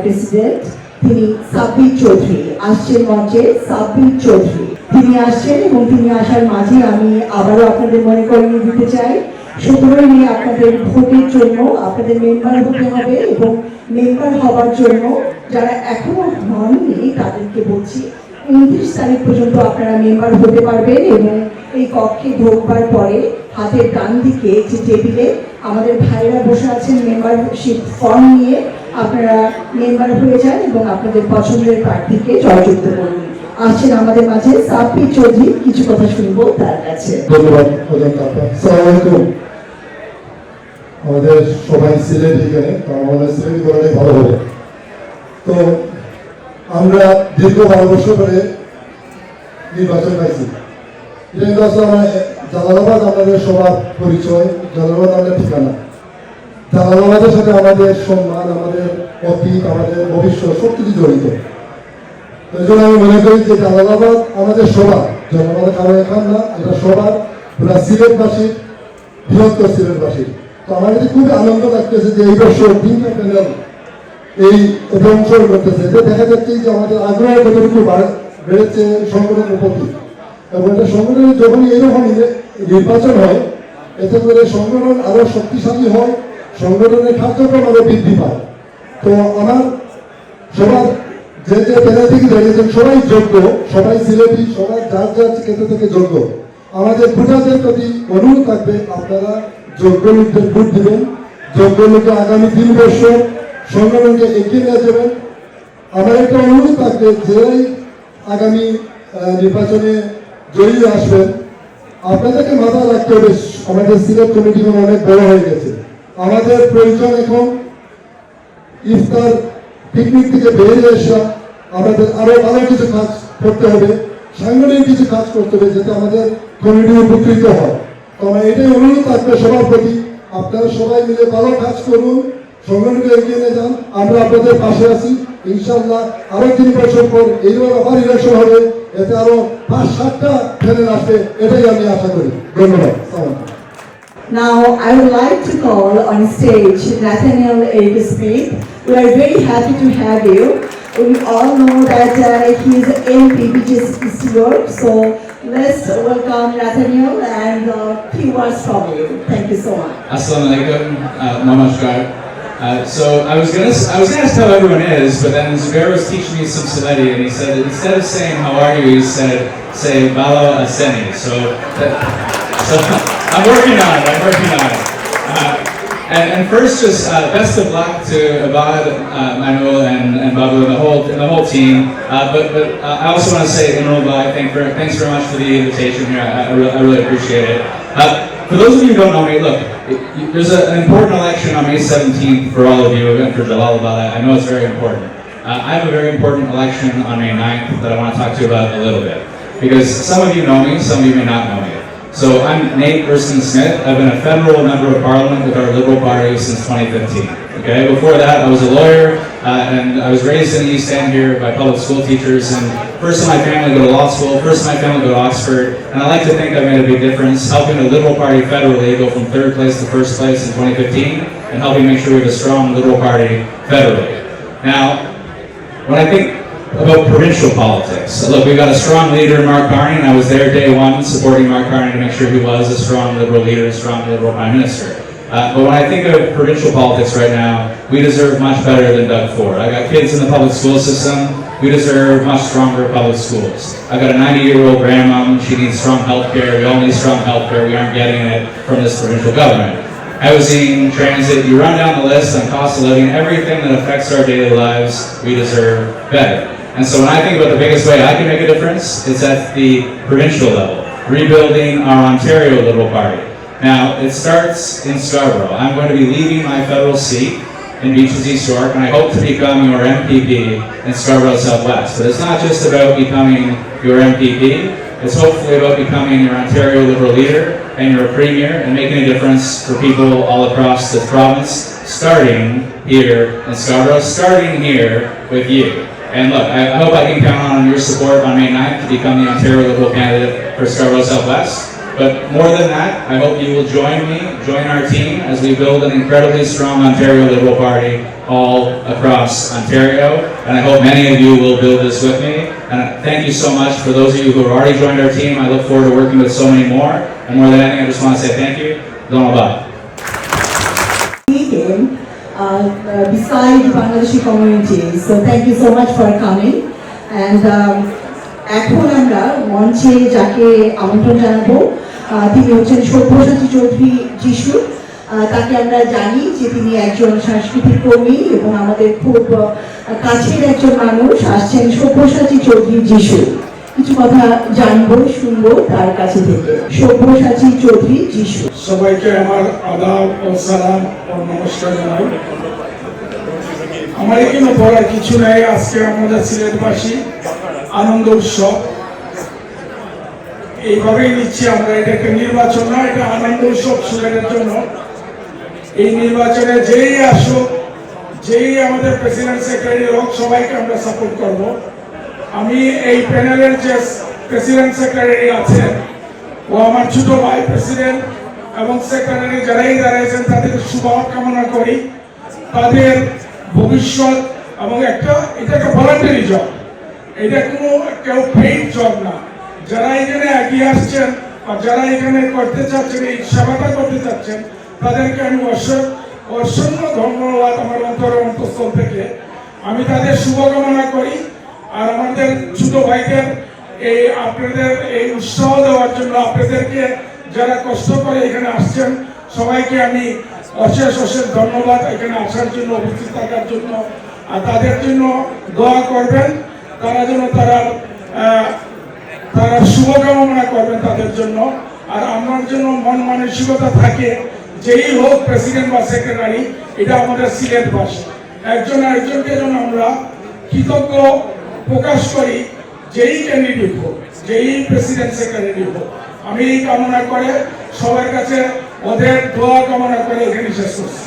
প্রেসিডেন্ট, তিনি সাব্বির চৌধুরী আসছেন মঞ্চে। সাব্বির চৌধুরী তিনি আসছেন, এবং তিনি আসার মাঝে আমি আবারও আপনাদের মনে করিয়ে দিতে চাই, 17 মে আপনাদের ভোটের জন্য আপনাদের মেম্বার হতে হবে, এবং মেম্বার হওয়ার জন্য যারা এখনো হননি তাদেরকে বলছি 29 তারিখ পর্যন্ত আপনারা মেম্বার হতে পারবেন। এবং এই কক্ষে ঢোকবার পরে হাতের ডান দিকে যে টেবিলে আমাদের ভাইরা বসে আছেন মেম্বারশিপ ফর্ম নিয়ে, আপনারা মেম্বার হয়ে যান এবং আপনাদের পছন্দের প্রার্থীকে জয়যুক্ত করুন। আসছেন আমাদের মাঝে সাব্বির চৌধুরী, কিছু কথা শুনবো তার কাছে। ধন্যবাদ। আসসালামু আলাইকুম। আমাদের সবাই সিলেট এখানে, আমাদের সিলেট করলে ভালো হবে। তো আমরা দীর্ঘ 12 বছর ধরে নির্বাচন পাইছি। এটা কিন্তু আসলে জালালাবাদ আমাদের সবার পরিচয়, জালালাবাদ আমাদের ঠিকানা। জালালাবাদের সাথে আমাদের সম্মান, আমাদের অতীত, আমাদের ভবিষ্যৎ সব কিছু জড়িত। এই জন্য আমি মনে করি যে জালালাবাদ আমাদের সবার, জালালাবাদ কারো এখান না, এটা সবার, পুরা সিলেটবাসী, বৃহত্তর সিলেটবাসী। তো আমার কাছে খুবই আনন্দ লাগতেছে যে এই বছর 3টা প্যানেল এই অংশগ্রহণ করতেছে। এতে দেখা যাচ্ছে যে আমাদের আগ্রহ কতটুকু বেড়েছে সংগঠনের প্রতি, এবং এটা সংগঠনের যখনই এরকম নির্বাচন হয়, এতে করে সংগঠন আরো শক্তিশালী হয়, সংগঠনের কার্যক্রম আরো বৃদ্ধি পায়। তো আমার সবার যে প্যানেল থেকে দাঁড়িয়েছেন সবাই যোগ্য, সবাই সিলেটি, সবাই যার যার ক্ষেত্র থেকে যোগ্য। আমাদের ভোটারদের প্রতি অনুরোধ থাকবে, আপনারা যোগ্য লোকদের ভোট দিবেন। যোগ্য লোককে আগামী 3 বছর সংগঠনকে এগিয়ে নিয়ে যাবেন। আমার একটা অনুরোধ থাকবে যেই আগামী নির্বাচনে জয়ী আসবেন আপনাদেরকে মাথায় রাখতে হবে আমাদের সিলেট কমিটি অনেক বড় হয়ে গেছে আমাদের প্রয়োজন এখন ইফতার পিকনিক থেকে বেরিয়ে আসা আমাদের আরো ভালো কিছু কাজ করতে হবে সাংগঠনিক কিছু কাজ করতে হবে যাতে আমাদের কমিটি উপকৃত হয় তো আমার এটাই অনুরোধ থাকবে সবার প্রতি আপনারা সবাই মিলে ভালো কাজ করুন সংগঠনকে এগিয়ে নিয়ে যান আমরা আপনাদের পাশে আছি ইনশাআল্লাহ আরো 3 বছর পর এইবার আবার ইলেকশন হবে এতে আরো 5-7টা প্যানেল আসবে এটাই আমি আশা করি ধন্যবাদ। Now, I would like to call on stage Nathaniel Eric Smith. We are very happy to have you. We all know that he is MPPG's steward, so let's welcome Nathaniel and few words from you. Thank you so much. Assalamu alaikum, namaskar. So I was gonna ask how everyone is, but then Zubair was teaching me some Sileti, and he said that instead of saying how are you, he said say Balo Aseni. So I'm working on it. And first, just best of luck to Abad, Manuel, and Babu and the whole team. But I also want to say, Imrullah, thanks very much for the invitation here. I really appreciate it. For those of you who don't know me, look, there's an important election on May 17th for all of you, and for Jalalabad. I know it's very important. I have a very important election on May 9th that I want to talk to you about a little bit. Because some of you know me, some of you may not know me. So I'm Nate Erskine Smith. I've been a federal member of parliament with our Liberal Party since 2015. Okay, before that I was a lawyer and I was raised in the East End here by public school teachers, and first in my family go to law school, first in my family go to Oxford, and I like to think I've made a big difference helping the Liberal Party federally go from 3rd place to 1st place in 2015 and helping make sure we have a strong Liberal Party federally. Now, when I think about provincial politics. So look, we've got a strong leader, Mark Carney, and I was there day one supporting Mark Carney to make sure he was a strong Liberal leader, a strong Liberal Prime Minister. But when I think of provincial politics right now, we deserve much better than Doug Ford. I got kids in the public school system. We deserve much stronger public schools. I've got a 90-year-old grandmom. She needs strong health care. We all need strong health care. We aren't getting it from this provincial government. Housing, transit, you run down the list on cost of living, everything that affects our daily lives, we deserve better. And so when I think about the biggest way I can make a difference, it's at the provincial level, rebuilding our Ontario Liberal Party. Now, it starts in Scarborough. I'm going to be leaving my federal seat in Beaches East York, and I hope to become your MPP in Scarborough Southwest. But it's not just about becoming your MPP, it's hopefully about becoming your Ontario Liberal leader and your premier and making a difference for people all across the province, starting here in Scarborough, starting here with you. And look, I hope I can count on your support on May 9th to become the Ontario Liberal candidate for Scarborough Southwest. But more than that, I hope you will join me, join our team as we build an incredibly strong Ontario Liberal Party all across Ontario. And I hope many of you will build this with me. And thank you so much for those of you who have already joined our team. I look forward to working with so many more. And more than anything, I just want to say thank you. Dhanyabad. Beside Bangladeshi community. So thank you so much for coming. And এখন আমরা মঞ্চে যাকে আমন্ত্রণ জানাবো তিনি হচ্ছেন সব্যসাচী চৌধুরী যিশু। তাকে আমরা জানি যে তিনি একজন সাংস্কৃতিক কর্মী এবং আমাদের খুব কাছের একজন মানুষ। আসছেন সব্যসাচী চৌধুরী যিশু। কিছু কথা জানবো শুনবো তার কাছে থেকে। সব্যসাচী চৌধুরী যিশু। সবাইকে আমার আদাব ও সালাম ও নমস্কার জানাই। আমার এখানে বলার কিছু নাই। আজকে আমাদের সিলেটবাসী আনন্দ উৎসব এইভাবেই নিচ্ছি আমরা। এটা একটা নির্বাচন না, এটা আনন্দ উৎসব সিলেটের জন্য। এই নির্বাচনে যেই আসুক, যেই আমাদের প্রেসিডেন্ট সেক্রেটারি হোক, সবাইকে আমরা সাপোর্ট করব। আমি এই প্যানেলের যে প্রেসিডেন্ট সেক্রেটারি আছেন ও আমার ছোট ভাই, প্রেসিডেন্ট এবং সেক্রেটারি যারাই দাঁড়িয়েছেন তাদের শুভ কামনা করি। তাদের ভবিষ্যৎ এবং এটা একটা ভলান্টারি জব, এটা কোনো কেউ পেইড জব না। যারা এখানে এগিয়ে আসছেন বা যারা এখানে করতে চাচ্ছেন, এই সেবাটা করতে চাচ্ছেন, তাদেরকে আমি অসংখ্য ধন্যবাদ আমার অন্তঃস্থল থেকে। আমি তাদের শুভকামনা করি। আর আমাদের ছোট ভাইদের এই আপনাদের এই উৎসাহ দেওয়ার জন্য, আপনাদেরকে যারা কষ্ট করে এখানে আসছেন, সবাইকে আমি অশেষ ধন্যবাদ এখানে আসার জন্য, উপস্থিত থাকার জন্য। আর তাদের জন্য দোয়া করবেন, তারা যেন তারা শুভকামনা করবেন তাদের জন্য। আর আমার জন্য মন মানসিকতা থাকে, যেই হোক প্রেসিডেন্ট বা সেক্রেটারি, এটা আমাদের সিলেট ভাষা, একজন একজনকে যেন আমরা কৃতজ্ঞ প্রকাশ করি, যেই ক্যান্ডিডেট হোক, যেই প্রেসিডেন্ট সেক্রেটারি হোক। আমি এই কামনা করে সবার কাছে ওদের দোয়া কামনা করে এখানে শেষ করছি।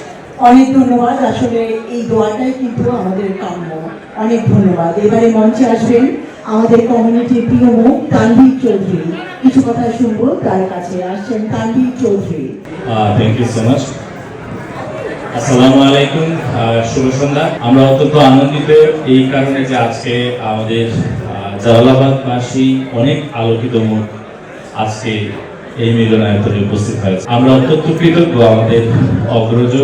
অনেক ধন্যবাদ। আসলে এই দোয়াটাই কিন্তু আমাদের কাম্য। অনেক ধন্যবাদ। এবারে মঞ্চে আসবেন আমাদের কমিউনিটির প্রিয় মুখ তানভীর চৌধুরী। কিছু কথা শুনবো তার কাছে। আসছেন Tanvir Chowdhury. Thank you so much. আসসালামু আলাইকুম, শুভ সন্ধ্যা। আমরা অত্যন্ত আনন্দিত এই কারণে যে আজকে আমাদের জালালাবাদবাসী অনেক আলোকিত মুখ আজকে এই মিলনায়তনে উপস্থিত হয়েছে। আমরা অত্যন্ত কৃতজ্ঞ আমাদের অগ্রজ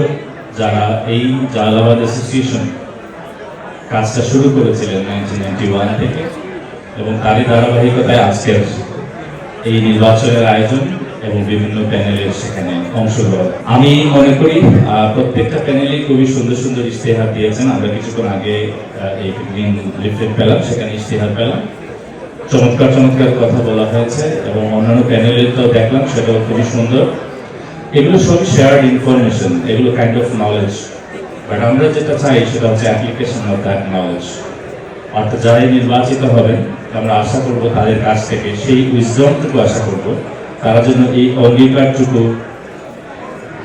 যারা এই জালালাবাদ অ্যাসোসিয়েশন কাজটা শুরু করেছিলেন 1991 থেকে, এবং তারই ধারাবাহিকতায় আজকের এই নির্বাচনের আয়োজন এবং বিভিন্ন প্যানেলের সেখানে অংশগ্রহণ। আমি মনে করি প্রত্যেকটা প্যানেলই খুবই সুন্দর সুন্দর ইশতেহার দিয়েছেন। আমরা কিছুক্ষণ আগে এই গ্রিন লিফলেট পেলাম, সেখানে ইশতেহার পেলাম, চমৎকার চমৎকার কথা বলা হয়েছে, এবং অন্যান্য প্যানেলেরটাও দেখলাম, সেটাও খুবই সুন্দর। এগুলো সবই শেয়ার্ড ইনফরমেশন, এগুলো কাইন্ড অফ নলেজ, বাট আমরা যেটা চাই সেটা হচ্ছে অ্যাপ্লিকেশন অফ দ্যাট নলেজ। অর্থাৎ যারাই নির্বাচিত হবেন, আমরা আশা করব তাদের কাছ থেকে সেই উইজডমটুকু আশা করব তারা যেন এই অঙ্গীকারটুকু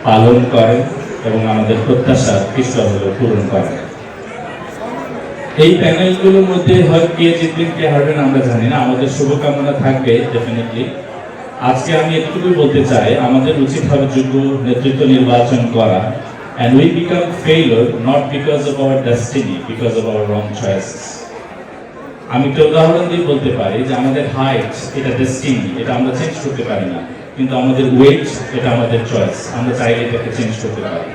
পালন করেন এবং আমাদের প্রত্যাশা কিছুটা হলেও পূরণ করেন। এই প্যানেলগুলোর মধ্যে হয় কে জিতবেন কে হারবেন আমরা জানি না, আমাদের শুভকামনা থাকবে ডেফিনেটলি। আজকে আমি এটুকুই বলতে চাই, আমাদের উচিত হবে যোগ্য নেতৃত্ব নির্বাচন করা, and we become failure not because of our destiny, because of our wrong choices. আমি একটা উদাহরণ দিয়ে বলতে পারি যে আমাদের হাইট এটা ডেস্টিনি, এটা আমরা চেঞ্জ করতে পারি না, কিন্তু আমাদের ওয়েট এটা আমাদের চয়েস, আমরা চাইলে এটাকে চেঞ্জ করতে পারি।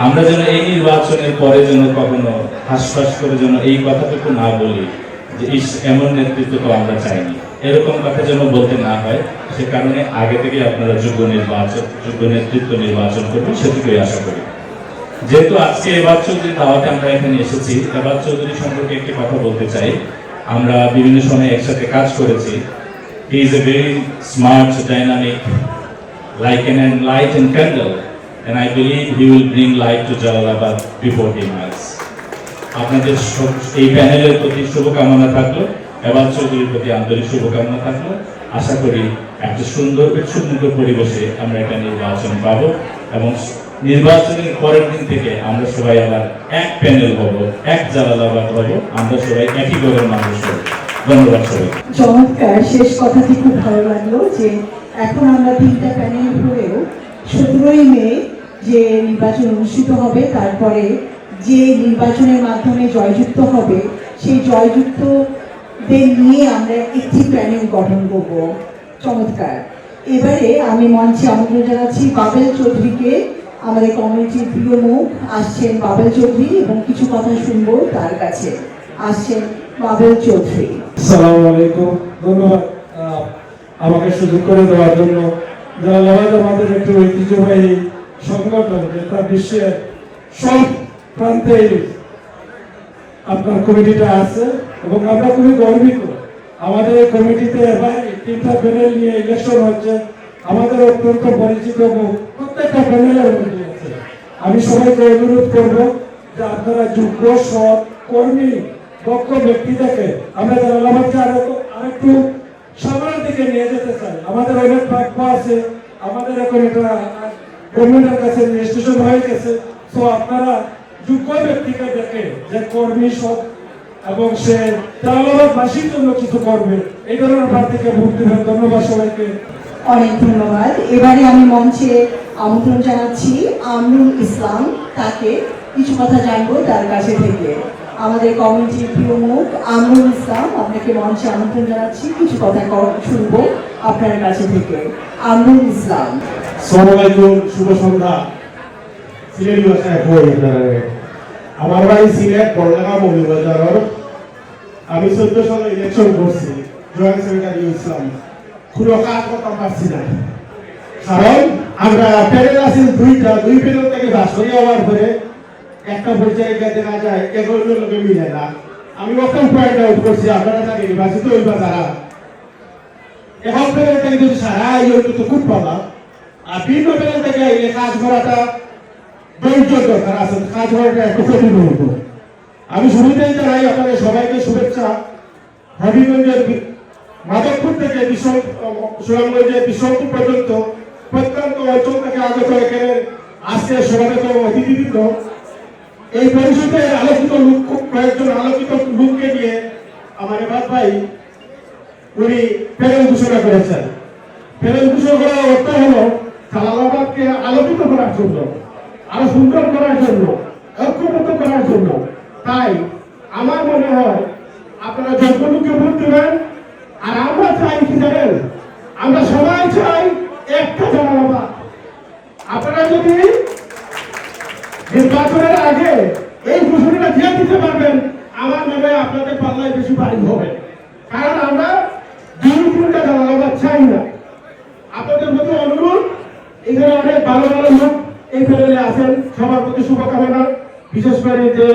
আমরা যেন এই নির্বাচনের পরে যেন কখনো হাসফাস করে যেন এই কথাটুকু না বলি যে এমন নেতৃত্ব তো আমরা চাইনি, এরকম কথা যেন বলতে না হয়। সে কারণে আগে থেকে আপনারা যোগ্য নেতৃত্ব নির্বাচন করবেন, সেটুকুই আশা করি। যেহেতু আজকে এবার চৌধুরী দাওয়াতে আমরা এখানে এসেছি, এবার চৌধুরী সম্পর্কে একটি কথা বলতে চাই। আমরা বিভিন্ন সময় একসাথে কাজ করেছি। He is a very smart, dynamic, like an enlightened candle, and I believe he will bring light to Jalalabad before he melts. আপনাদের এই প্যানেলের প্রতি শুভকামনা থাকলো, এবার চৌধুরীর প্রতি আন্তরিক শুভকামনা থাকলো। আশা করি একটা সুন্দর উৎসবমুখর পরিবেশে আমরা একটা নির্বাচন পাবো, এবং নির্বাচনের পরের দিন থেকে আমরা সবাই আবার এক প্যানেল হব, এক জালালাবাদ হব, আমরা সবাই একই ঘরের মানুষ হব। ধন্যবাদ সবাই। চমৎকার শেষ কথাটি খুব ভালো লাগলো যে এখন আমরা তিনটা প্যানেল হয়েও 17ই মে যে নির্বাচন অনুষ্ঠিত হবে, তারপরে যে নির্বাচনের মাধ্যমে জয়যুক্ত হবে, সেই জয়যুক্তদের নিয়ে আমরা একটি প্যানেল গঠন করব। চমৎকার। এবারে আমি মঞ্চে আমন্ত্রণ জানাচ্ছি বাবেল চৌধুরীকে, আমাদের কমিউনিটির প্রিয় মুখ। আসছেন বাবেল চৌধুরী এবং কিছু কথা শুনবো তার কাছে। আসছেন বাবেল চৌধুরী। আসসালামু আলাইকুম, ধন্যবাদ আমাকে সুযোগ করে দেওয়ার জন্য। জালালাবাদ আমাদের একটি ঐতিহ্যবাহী সংগঠন, যেটা বিশ্বের সব প্রান্তে আপনার কমিটিটা আছে, এবং আমরা খুবই গর্বিত। আমাদের এই কমিটিতে এবার 3টা প্যানেল নিয়ে ইলেকশন হচ্ছে। আমাদের অত্যন্ত পরিচিত মুখ প্রত্যেকটা প্যানেলের মধ্যে আছে। আমি সবাইকে অনুরোধ করব যে আপনারা যোগ্য, সৎ, কর্মী, দক্ষ ব্যক্তি দেখে আমরা জালালাবাদকে আরেকটু সামনের দিকে নিয়ে যেতে চাই। আমাদের অনেক প্রাপ্য আছে, আমাদের এখন এটা গভর্নমেন্টের কাছে রেজিস্ট্রেশন হয়ে গেছে। তো আপনারা যোগ্য ব্যক্তিকে দেখে যে কর্মী, সৎ, এবং সে জালালাবাদবাসীর জন্য কিছু করবে, এই ধরনের প্রার্থীকে ভোট দেবেন। ধন্যবাদ সবাইকে। অনেক ধন্যবাদ। এবারে আমি মঞ্চে আমন্ত্রণ জানাচ্ছি আমরুল ইসলাম, তাকে কিছু কথা জানবো তার কাছে থেকে। আমাদের কমিউনিটির প্রিয় মুখ আমরুল ইসলাম, আপনাকে মঞ্চে আমন্ত্রণ জানাচ্ছি, কিছু কথা শুনবো আপনার কাছে থেকে। আমরুল ইসলাম। আসসালামু আলাইকুম, শুভ সন্ধ্যা। সিলেট ভাষায় কই আমার বাড়ি সিলেট বড়লাগা মৌলবাজার। আমি 14 সালে ইলেকশন করছি, জয়েন্ট সেক্রেটারি ইসলাম। কোনো কাজ করতাম পারছি না, কারণ আমরা প্যানেল আছি দুই প্যানেল থেকে বাস করে হওয়ার পরে একটা পর্যায়ে দেখা যায় এগুলো লোকে মিলে না। আমি ওখান পয়েন্ট আউট করছি, আপনারা তাকে নির্বাচিত হইবা তারা এখন প্যানেল থেকে যদি সারা হইতো তো খুব ভালো। আর ভিন্ন প্যানেল থেকে আইলে কাজ করাটা ধৈর্য দরকার আছে, কাজ করাটা একটু কঠিন হতো। আমি শুরুতেই জানাই আপনাদের সবাইকে শুভেচ্ছা। হবিগঞ্জের মাধবপুর থেকে সুনামগঞ্জের বিশ্বপুর পর্যন্ত প্রত্যন্ত অঞ্চল থেকে আগত এখানে আজকে সমাবেত অতিথিবৃন্দ, এই পরিষদের আলোচিত লোক, কয়েকজন আলোচিত লোককে নিয়ে আমার এবার ভাই উনি প্যানেল ঘোষণা করেছেন। প্যানেল ঘোষণা করার অর্থ হলো জালালাবাদকে আলোকিত করার জন্য, আরো সুন্দর করার জন্য, ঐক্যবদ্ধ করার জন্য। তাই আমার মনে হয় আপনারা যতটুকু ভোট দেবেন, আর আমরা চাই কি জানেন, আমরা সবাই চাই একটা জালালাবাদ। আপনারা যদি নির্বাচনের আগে এই ঘোষণাটা দিয়ে দিতে পারবেন, আমার মনে হয় আপনাদের পাল্লায় বেশি ভারী হবে। কারণ আমরা দুই-তিনটা জালালাবাদ চাই না। আপনাদের প্রতি অনুরোধ, এখানে অনেক ভালো ভালো লোক এই প্যানেলে আছেন, সবার প্রতি শুভকামনা। বিশেষ করে যে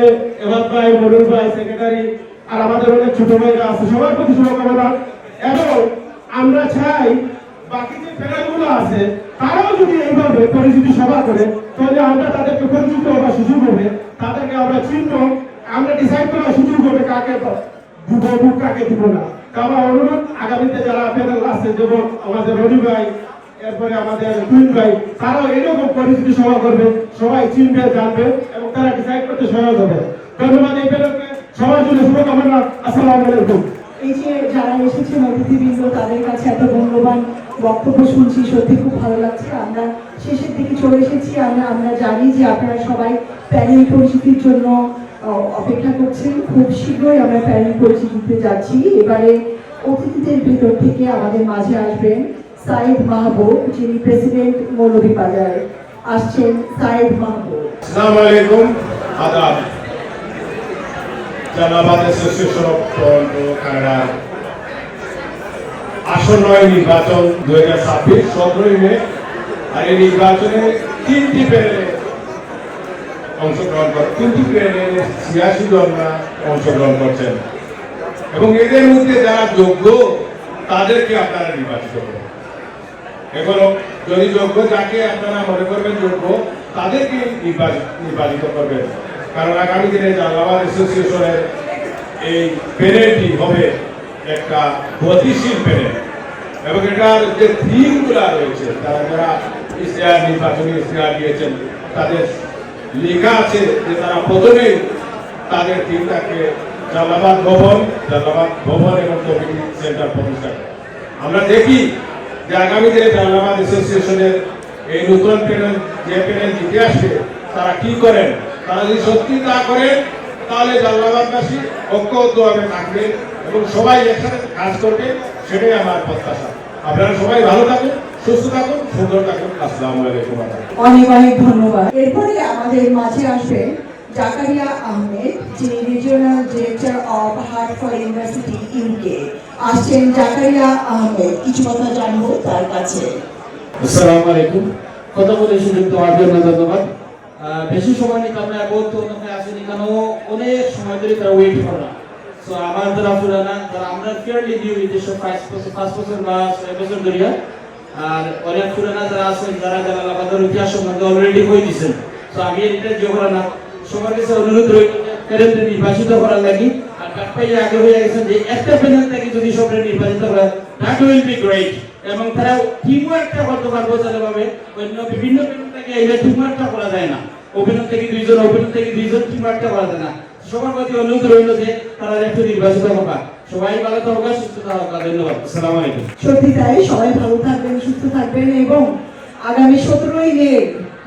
এবার ভাই, মনুর ভাই, সেক্রেটারি, আর আমাদের অনেক ছোট ভাইরা আছে, সবার প্রতি শুভকামনা। এবং আমরা চাই বাকি যে প্যানেলগুলো আছে তারাও যদি এইভাবে পরিচিতি সভা করে, তাহলে আমরা তাদেরকে পরিচিত হওয়ার সুযোগ হবে, তাদেরকে আমরা চিনব, আমরা ডিসাইড করার সুযোগ হবে কাকে দিব, কাকে দিব না। আমার অনুরোধ, আগামীতে যারা প্যানেল আছে, যেমন আমাদের রনি ভাই, এরপরে আমাদের দুই ভাই, তারাও এরকম পরিচিতি সভা করবে, সবাই চিনবে, জানবে এবং তারা ডিসাইড করতে সহায়ক হবে। ধন্যবাদ এই প্যানেলকে, সবার জন্য শুভকামনা। আসসালামু আলাইকুম। এই যে যারা এসেছেন অতিথিবৃন্দ, তাদের কাছে এত মূল্যবান বক্তব্য শুনছি, সত্যি খুব ভালো লাগছে। আমরা শেষের দিকে চলে এসেছি। আমরা জানি যে আপনারা সবাই প্যানেল পরিচিতির জন্য অপেক্ষা করছেন। খুব শীঘ্রই আমরা প্যানেল পরিচিতিতে যাচ্ছি। এবারে অতিথিদের ভিতর থেকে আমাদের মাঝে আসবেন সাইদ মাহবুব, যিনি প্রেসিডেন্ট মৌলভীবাজার। আসছেন সাইদ মাহবুব। আসসালামু আলাইকুম, আদাব। Jalalabad association of Toronto Canada আসন্ন নির্বাচন 2026 17 মে। আর এই নির্বাচনে তিনটি প্যানেলে অংশগ্রহণ করে, তিনটি প্যানেলে 86 জনরা অংশগ্রহণ করছেন এবং এদের মধ্যে যারা যোগ্য তাদেরকে আপনারা নির্বাচিত করেন। এগুলো যদি যোগ্য যাকে আপনারা মনে করবেন যোগ্য, তাদেরকে নির্বাচিত করবেন। কারণ আগামী দিনে জালালাবাদ অ্যাসোসিয়েশনের এই প্যানেলটি হবে একটা গতিশীল প্যানেল এবং এটার যে থিমগুলো রয়েছে, তারা যারা ইশতেহার, নির্বাচনী ইশতেহার দিয়েছেন, তাদের লেখা আছে যে তারা প্রথমেই তাদের থিমটাকে জালালাবাদ ভবন এবং কমিউনিটি সেন্টার প্রতিষ্ঠা করে। আমরা দেখি যে আগামী দিনে জালালাবাদ অ্যাসোসিয়েশনের এই নতুন প্যানেল, যে প্যানেল জিতে আসবে, তারা কি করেন। তারা যদি সত্যি তা করেন, তাহলে জালালাবাদবাসী ঐক্যবদ্ধভাবে থাকবে এবং সবাই একসাথে কাজ করবে, সেটাই আমার প্রত্যাশা। আপনারা সবাই ভালো থাকুন, সুস্থ থাকুন, সুন্দর থাকুন। আসসালামু আলাইকুম। অনেক অনেক ধন্যবাদ। এরপরে আমাদের মাঝে আসবেন জাকারিয়া আহমেদ, যিনি regional director of Hartford university UK. আসছেন জাকারিয়া আহমেদ, কিছু কথা জানবো তার কাছে। আসসালামু আলাইকুম। কথা বলে সুযোগ দেওয়ার জন্য ধন্যবাদ। বেশি সময় নিয়ে আমরা বহুত অনেকে আসেনি, কেন অনেক সময় ধরে তারা ওয়েট করে না। সো আমার যারা পুরানা, যারা আমরা ফেয়ারলি নিউ দেশে 5 বছর বা 6 বছর ধরে, আর অনেক পুরানা যারা আছেন, যারা জালালাবাদের ইতিহাস সম্বন্ধে অলরেডি বই দিচ্ছেন। সো আমি এটা যোগ না, সবার কাছে অনুরোধ রইল প্যানেল নির্বাচিত করার লাগি। আর কাপাই আগে হয়ে গেছেন যে একটা প্যানেল থেকে যদি সবাই নির্বাচিত করে, দ্যাট উইল বি গ্রেট। এবং তারা টিমওয়ার্কটা করতে পারবো ভাবে, অন্য বিভিন্ন প্যানেল থেকে এই টিমওয়ার্কটা করা যায় না। ওপেনার থেকে 2 জন, ওপেনার থেকে 2 জন, টিমওয়ার্কটা করা যায় না। সবার প্রতি অনুরোধ রইল যে তারা একটু নির্বাচিত হবে। সবাই ভালো থাকবে, সুস্থ থাকবে। ধন্যবাদ। আসসালামু আলাইকুম। সত্যি তাই, সবাই ভালো থাকবেন, সুস্থ থাকবেন এবং আগামী 17ই মে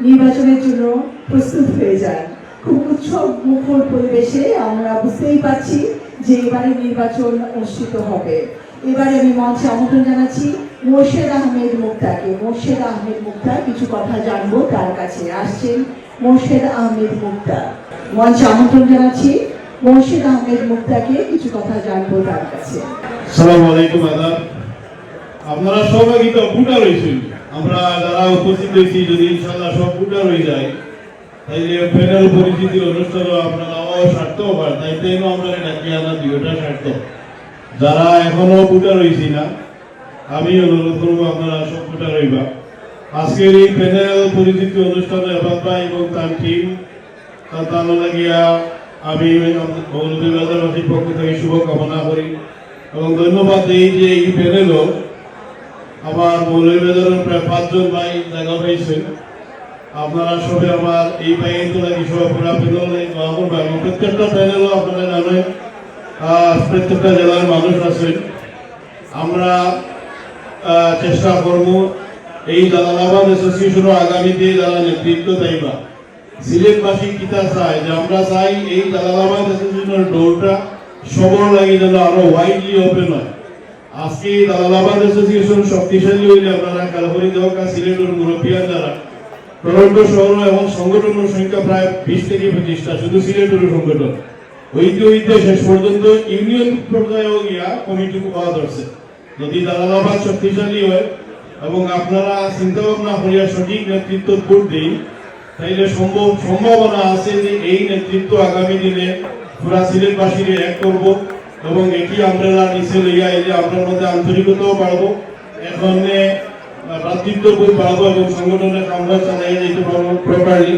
নির্বাচনের জন্য প্রস্তুত হয়ে যান। খুব উৎসব মুখর পরিবেশে আমরা বুঝতেই পারছি যে এবারে নির্বাচন অনুষ্ঠিত হবে। এবারে আমি মঞ্চে আমন্ত্রণ জানাচ্ছি মোর্শেদ আহমেদ মুক্তাকে। মোর্শেদ আহমেদ মুক্তা, কিছু কথা জানবো তার কাছে। আসছেন মোর্শেদ আহমেদ মুক্তা। মঞ্চে আমন্ত্রণ জানাচ্ছি মোর্শেদ আহমেদ মুক্তাকে, কিছু কথা জানবো তার কাছে। আসসালামু আলাইকুম, আদাব। আপনারা সবাই কিন্তু ভোটার হয়েছেন। আমরা যারা উপস্থিত হয়েছি, যদি ইনশাআল্লাহ সব ভোটার হয়ে যায়, তাই যে প্যানেল পরিচিতি অনুষ্ঠানও আপনারাও স্বার্থ হয় তাই তাইও আমরা ডাকি আনা দুইটা স্বার্থ যারা এখনো পুটা রয়েছি না আমি অনুরোধ করবো আপনারা সব পুটা রইবা আজকের এই প্যানেল পরিচিতি অনুষ্ঠানে এবার ভাই এবং তার টিম তার লাগিয়া আমি মৌলভীবাজারবাসীর পক্ষ থেকে শুভকামনা করি এবং ধন্যবাদ দিই যে এই প্যানেলও আমার মৌলভীবাজারের প্রায় 5 জন ভাই জায়গা পাইছেন আপনারা সবাই আমার এই ভাইয়ের তো লাগি সব পুরা প্যানেল এবং প্রত্যেকটা প্যানেলও আপনারা জানেন প্রত্যেকটা জেলার মানুষ আছেন আমরা চেষ্টা করব এই জালালাবাদ অ্যাসোসিয়েশনের আগামীতে যারা নেতৃত্ব দেয়বা সিলেটবাসী কিতা চায় যে আমরা চাই এই জালালাবাদ অ্যাসোসিয়েশনের ডোরটা সবর লাগে যেন আরো ওয়াইডলি ওপেন হয় আজকে জালালাবাদ অ্যাসোসিয়েশন শক্তিশালী হইলে আপনারা কালহরি দেওয়া সিলেটের মুরব্বিয়ান যারা টরন্টো শহর এবং সংগঠনের সংখ্যা প্রায় 20 থেকে 25টা শুধু সিলেটের সংগঠন হইতে শেষ পর্যন্ত ইউনিয়ন পর্যায়েও গিয়া কমিটি পাওয়া যাচ্ছে যদি জালালাবাদ শক্তিশালী হয় এবং আপনারা চিন্তা ভাবনা করিয়া সঠিক নেতৃত্ব ভোট দিন তাইলে সম্ভাবনা আছে যে এই নেতৃত্ব আগামী দিনে পুরা সিলেটবাসীর এক করব এবং এটি আমরা নিচে লইয়া এলে আপনার মধ্যে আন্তরিকতাও বাড়বো এখন ভ্রাতৃত্ববোধ বাড়বো এবং সংগঠনের কামরা চালাই যেতে পারবো প্রপারলি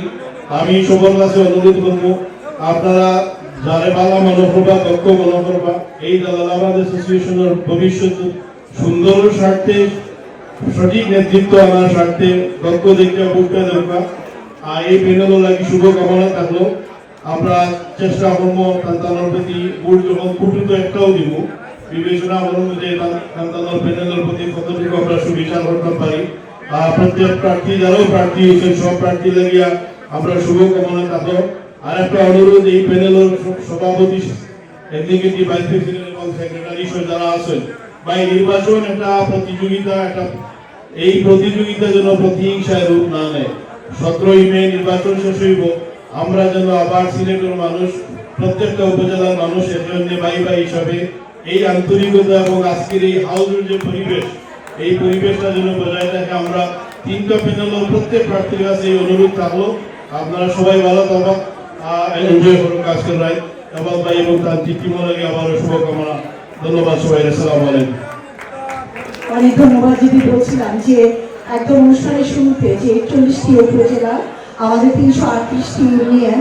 আমি সবার কাছে অনুরোধ করবো আপনারা যারা বালা মনে করবা দক্ষ মনে করবা এই জালালাবাদ অ্যাসোসিয়েশনের ভবিষ্যৎ সুন্দর স্বার্থে সঠিক নেতৃত্ব আনার স্বার্থে দক্ষ দেখতে ভোটটা দরকার আর এই প্যানেলও লাগি শুভকামনা থাকলো আমরা চেষ্টা করবো সন্তানের প্রতি ভোট যখন ফুটুতো একটাও দিব বিবেচনা করবো যে সন্তানের প্যানেলের প্রতি কতটুকু আমরা সুবিচার করতে পারি আর প্রত্যেক প্রার্থী যারাও প্রার্থী হয়েছেন সব প্রার্থী লাগিয়া আমরা শুভকামনা থাকলো আর একটা অনুরোধ এই প্যানেলের সভাপতি এক্সিকিউটিভ ভাইস প্রেসিডেন্ট এবং সেক্রেটারি যারা আছেন বা এই নির্বাচন একটা প্রতিযোগিতা একটা এই প্রতিযোগিতা যেন প্রতিহিংসায় রূপ না নেয় 17 মে নির্বাচন শেষ হইব আমরা যেন আবার সিলেটের মানুষ প্রত্যেকটা উপজেলার মানুষ এর জন্য ভাই ভাই হিসাবে এই আন্তরিকতা এবং আজকের এই হাউজের যে পরিবেশ এই পরিবেশটা যেন বজায় থাকে আমরা 3টা প্যানেলের প্রত্যেক প্রার্থীর কাছে এই অনুরোধ থাকলো আপনারা সবাই ভালো থাকবেন এনজয় করুন কাজ করাই এবং ভাই এবং তার টিমও লাগে আবারও শুভকামনা ধন্যবাদ সবাই আসসালামু আলাইকুম অনেক ধন্যবাদ যদি বলছিলাম যে একদম অনুষ্ঠানের শুরুতে যে 41টি উপজেলা আমাদের 338টি ইউনিয়ন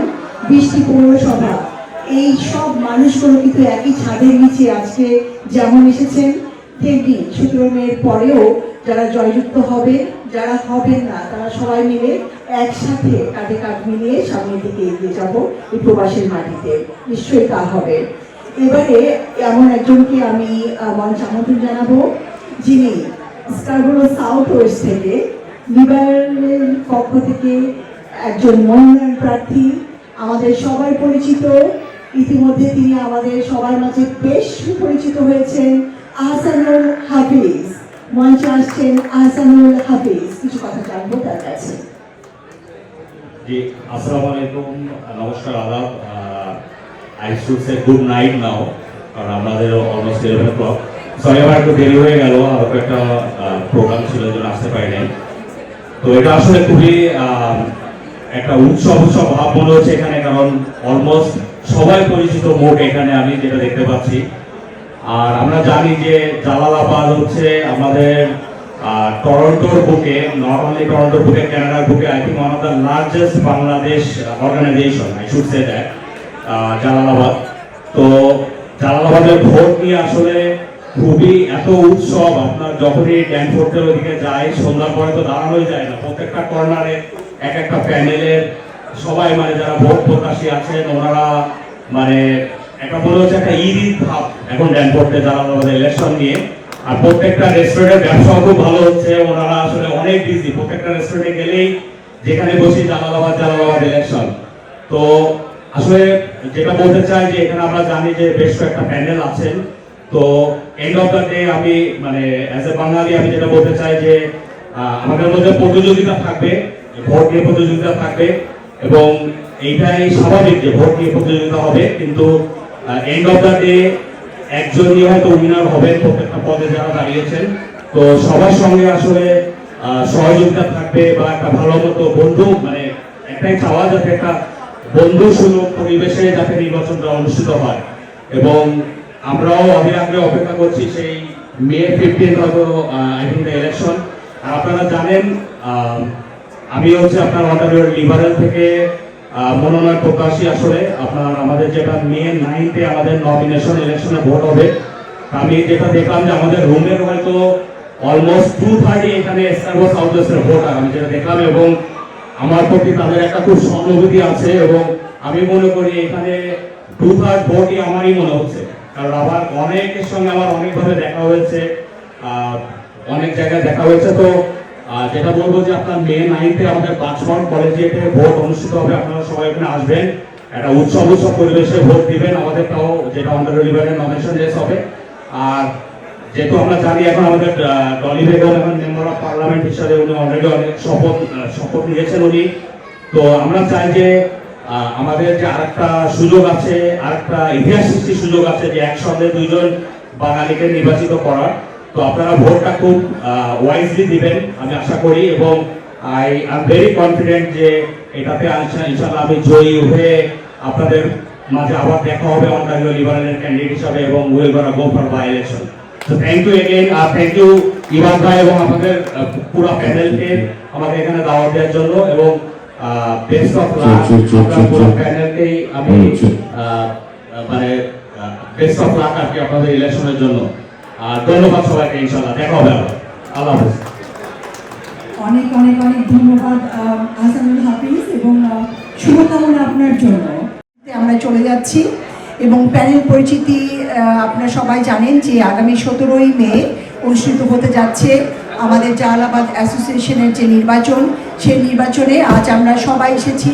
20টি পৌরসভা এই সব মানুষগুলো কিন্তু একই ছাদের নিচে আজকে যেমন এসেছেন তেমনি 17 মের পরেও যারা জয়যুক্ত হবে যারা হবেন না তারা সবাই মিলে একসাথে কাঁধে কাঁধ মিলিয়ে সামনের দিকে এগিয়ে যাব এই প্রবাসের মাটিতে নিশ্চয়ই তা হবে এবারে এমন একজনকে আমি মঞ্চ আমন্ত্রণ জানাবো যিনি স্কারবোরো সাউথ ওয়েস্ট থেকে লিবারেলের পক্ষ থেকে একজন মনোনয়ন প্রার্থী আমাদের সবাই পরিচিত ইতিমধ্যে তিনি আমাদের সবার মাঝে বেশ সুপরিচিত হয়েছেন আহসানুল হাফিজ মঞ্চে আসছেন আহসানুল হাফিজ কিছু কথা জানবো তার কাছে जी अस्सलाम वालेकुम नमस्कार आदाब I should say good night now और আমাদের অলমোস্ট 11 o'clock সরি আমার একটু দেরি হয়ে গেল আর একটা প্রোগ্রাম ছিল জন্য আসতে পারি নাই তো এটা আসলে খুবই একটা উৎসব ভাব মনে হচ্ছে এখানে কারণ অলমোস্ট সবাই পরিচিত মুখ এখানে আমি যেটা দেখতে পাচ্ছি আর আমরা জানি যে জালালাবাদ হচ্ছে আমাদের টরন্টোর বুকে নট অনলি টরন্টোর বুকে কানাডার বুকে I think one of the largest Bangladesh organisation I should say that Jalalabad তো জালালাবাদের ভোট নিয়ে আসলে খুবই এত উৎসব আপনার যখনই ড্যানফোর্টের ওদিকে যায় সন্ধ্যার পরে তো দাঁড়ানোই যায় না প্রত্যেকটা কর্নারে এক একটা প্যানেলের সবাই মানে যারা ভোট প্রত্যাশী আছেন ওনারা মানে একটা মনে হচ্ছে একটা ঈদ ভাব এখন ড্যানফোর্টে জালালাবাদের ইলেকশন নিয়ে আর প্রত্যেকটা রেস্টুরেন্টের ব্যবসাও খুব ভালো হচ্ছে ওনারা আসলে অনেক বিজি প্রত্যেকটা রেস্টুরেন্টে গেলেই যেখানে বসি জালালাবাদ ইলেকশন তো আসলে যেটা বলতে চাই যে এখানে আমরা জানি যে বেশ কয়েকটা প্যানেল আছেন তো এন্ড অফ দ্য ডে আমি মানে অ্যাজ এ বাঙালি আমি যেটা বলতে চাই যে আমাদের মধ্যে প্রতিযোগিতা থাকবে ভোট নিয়ে প্রতিযোগিতা থাকবে এবং এইটাই স্বাভাবিক যে ভোট নিয়ে প্রতিযোগিতা হবে কিন্তু এন্ড অফ দ্য ডে একজনই হয়তো উইনার হবে প্রত্যেকটা পদে যারা দাঁড়িয়েছেন তো সবার সঙ্গে আসলে সহযোগিতা থাকবে বা একটা ভালো মতো বন্ধু মানে একটাই চাওয়া যাতে একটা বন্ধু সুলভ পরিবেশে যাতে নির্বাচনটা অনুষ্ঠিত হয়, এবং আমরাও অবিরাগ্রে অপেক্ষা করছি সেই মে 15 আই থিঙ্ক ইলেকশন। আর আপনারা জানেন আমি হচ্ছে আপনার অন্টারিও লিবারেল থেকে মনোনয়ন প্রত্যাশী। আসলে আপনার আমাদের যেটা মে 9-এ আমাদের নমিনেশন ইলেকশনে ভোট হবে, আমি যেটা দেখলাম যে আমাদের রুমের হয়তো অলমোস্ট 230 এখানে স্টারবক্স সাউথ ওয়েস্টের ভোটার আমি যেটা দেখলাম, এবং আমার প্রতি তাদের একটা খুব সহানুভূতি আছে, এবং আমি মনে করি এখানে 2/3 ভোটই আমারই মনে হচ্ছে, কারণ আবার অনেকের সঙ্গে আমার অনেকভাবে দেখা হয়েছে, অনেক জায়গায় দেখা হয়েছে। তো যেটা বলবো যে আপনার মে 9-এ আমাদের বাচবাউন্ড কলেজিয়েটে ভোট অনুষ্ঠিত হবে, আপনারা সবাই এখানে আসবেন, একটা উৎসব পরিবেশে ভোট দিবেন। আমাদেরটাও যেটা অন্টারিও লিবারেল নমিনেশন রেস হবে। আর যেহেতু আমরা জানি এখন আমাদের ডলি বেগম এখন মেম্বার অফ পার্লামেন্ট হিসাবে উনি অলরেডি অনেক শপথ নিয়েছেন উনি। তো আমরা চাই যে আমাদের যে আরেকটা সুযোগ আছে, আরেকটা ইতিহাস সৃষ্টির সুযোগ আছে যে একসঙ্গে 2জন বাঙালিকে নির্বাচিত করার। তো আপনারা ভোটটা খুব ওয়াইজলি দিবেন আমি আশা করি, এবং আই এম ভেরি কনফিডেন্ট যে এটাতে ইনশাআল্লাহ আমি জয়ী হয়ে আপনাদের মাঝে আবার দেখা হবে অন্টারিও লিবারেলের ক্যান্ডিডেট হিসাবে, এবং will gonna go for by election. তো থ্যাংক ইউ এগেইন, আর থ্যাংক ইউ ইভান ভাই এবং আমাদের পুরো প্যানেলকে আমাকে এখানে দাওয়াত দেওয়ার জন্য, এবং বেস্ট অফ লাক আপনার পুরো প্যানেলকেই আমি মানে বেস্ট অফ লাক আর কি আপনাদের ইলেকশনের জন্য। আর ধন্যবাদ সবাইকে, ইনশাআল্লাহ দেখা হবে আবার। আল্লাহ হাফেজ। অনেক অনেক অনেক ধন্যবাদ আহসানুল হাফিজ, এবং শুভকামনা আপনার জন্য। আমরা চলে যাচ্ছি, এবং প্যানেল পরিচিতি আপনারা সবাই জানেন যে আগামী 17ই মে অনুষ্ঠিত হতে যাচ্ছে আমাদের জালালাবাদ অ্যাসোসিয়েশনের যে নির্বাচন, সেই নির্বাচনে আজ আমরা সবাই এসেছি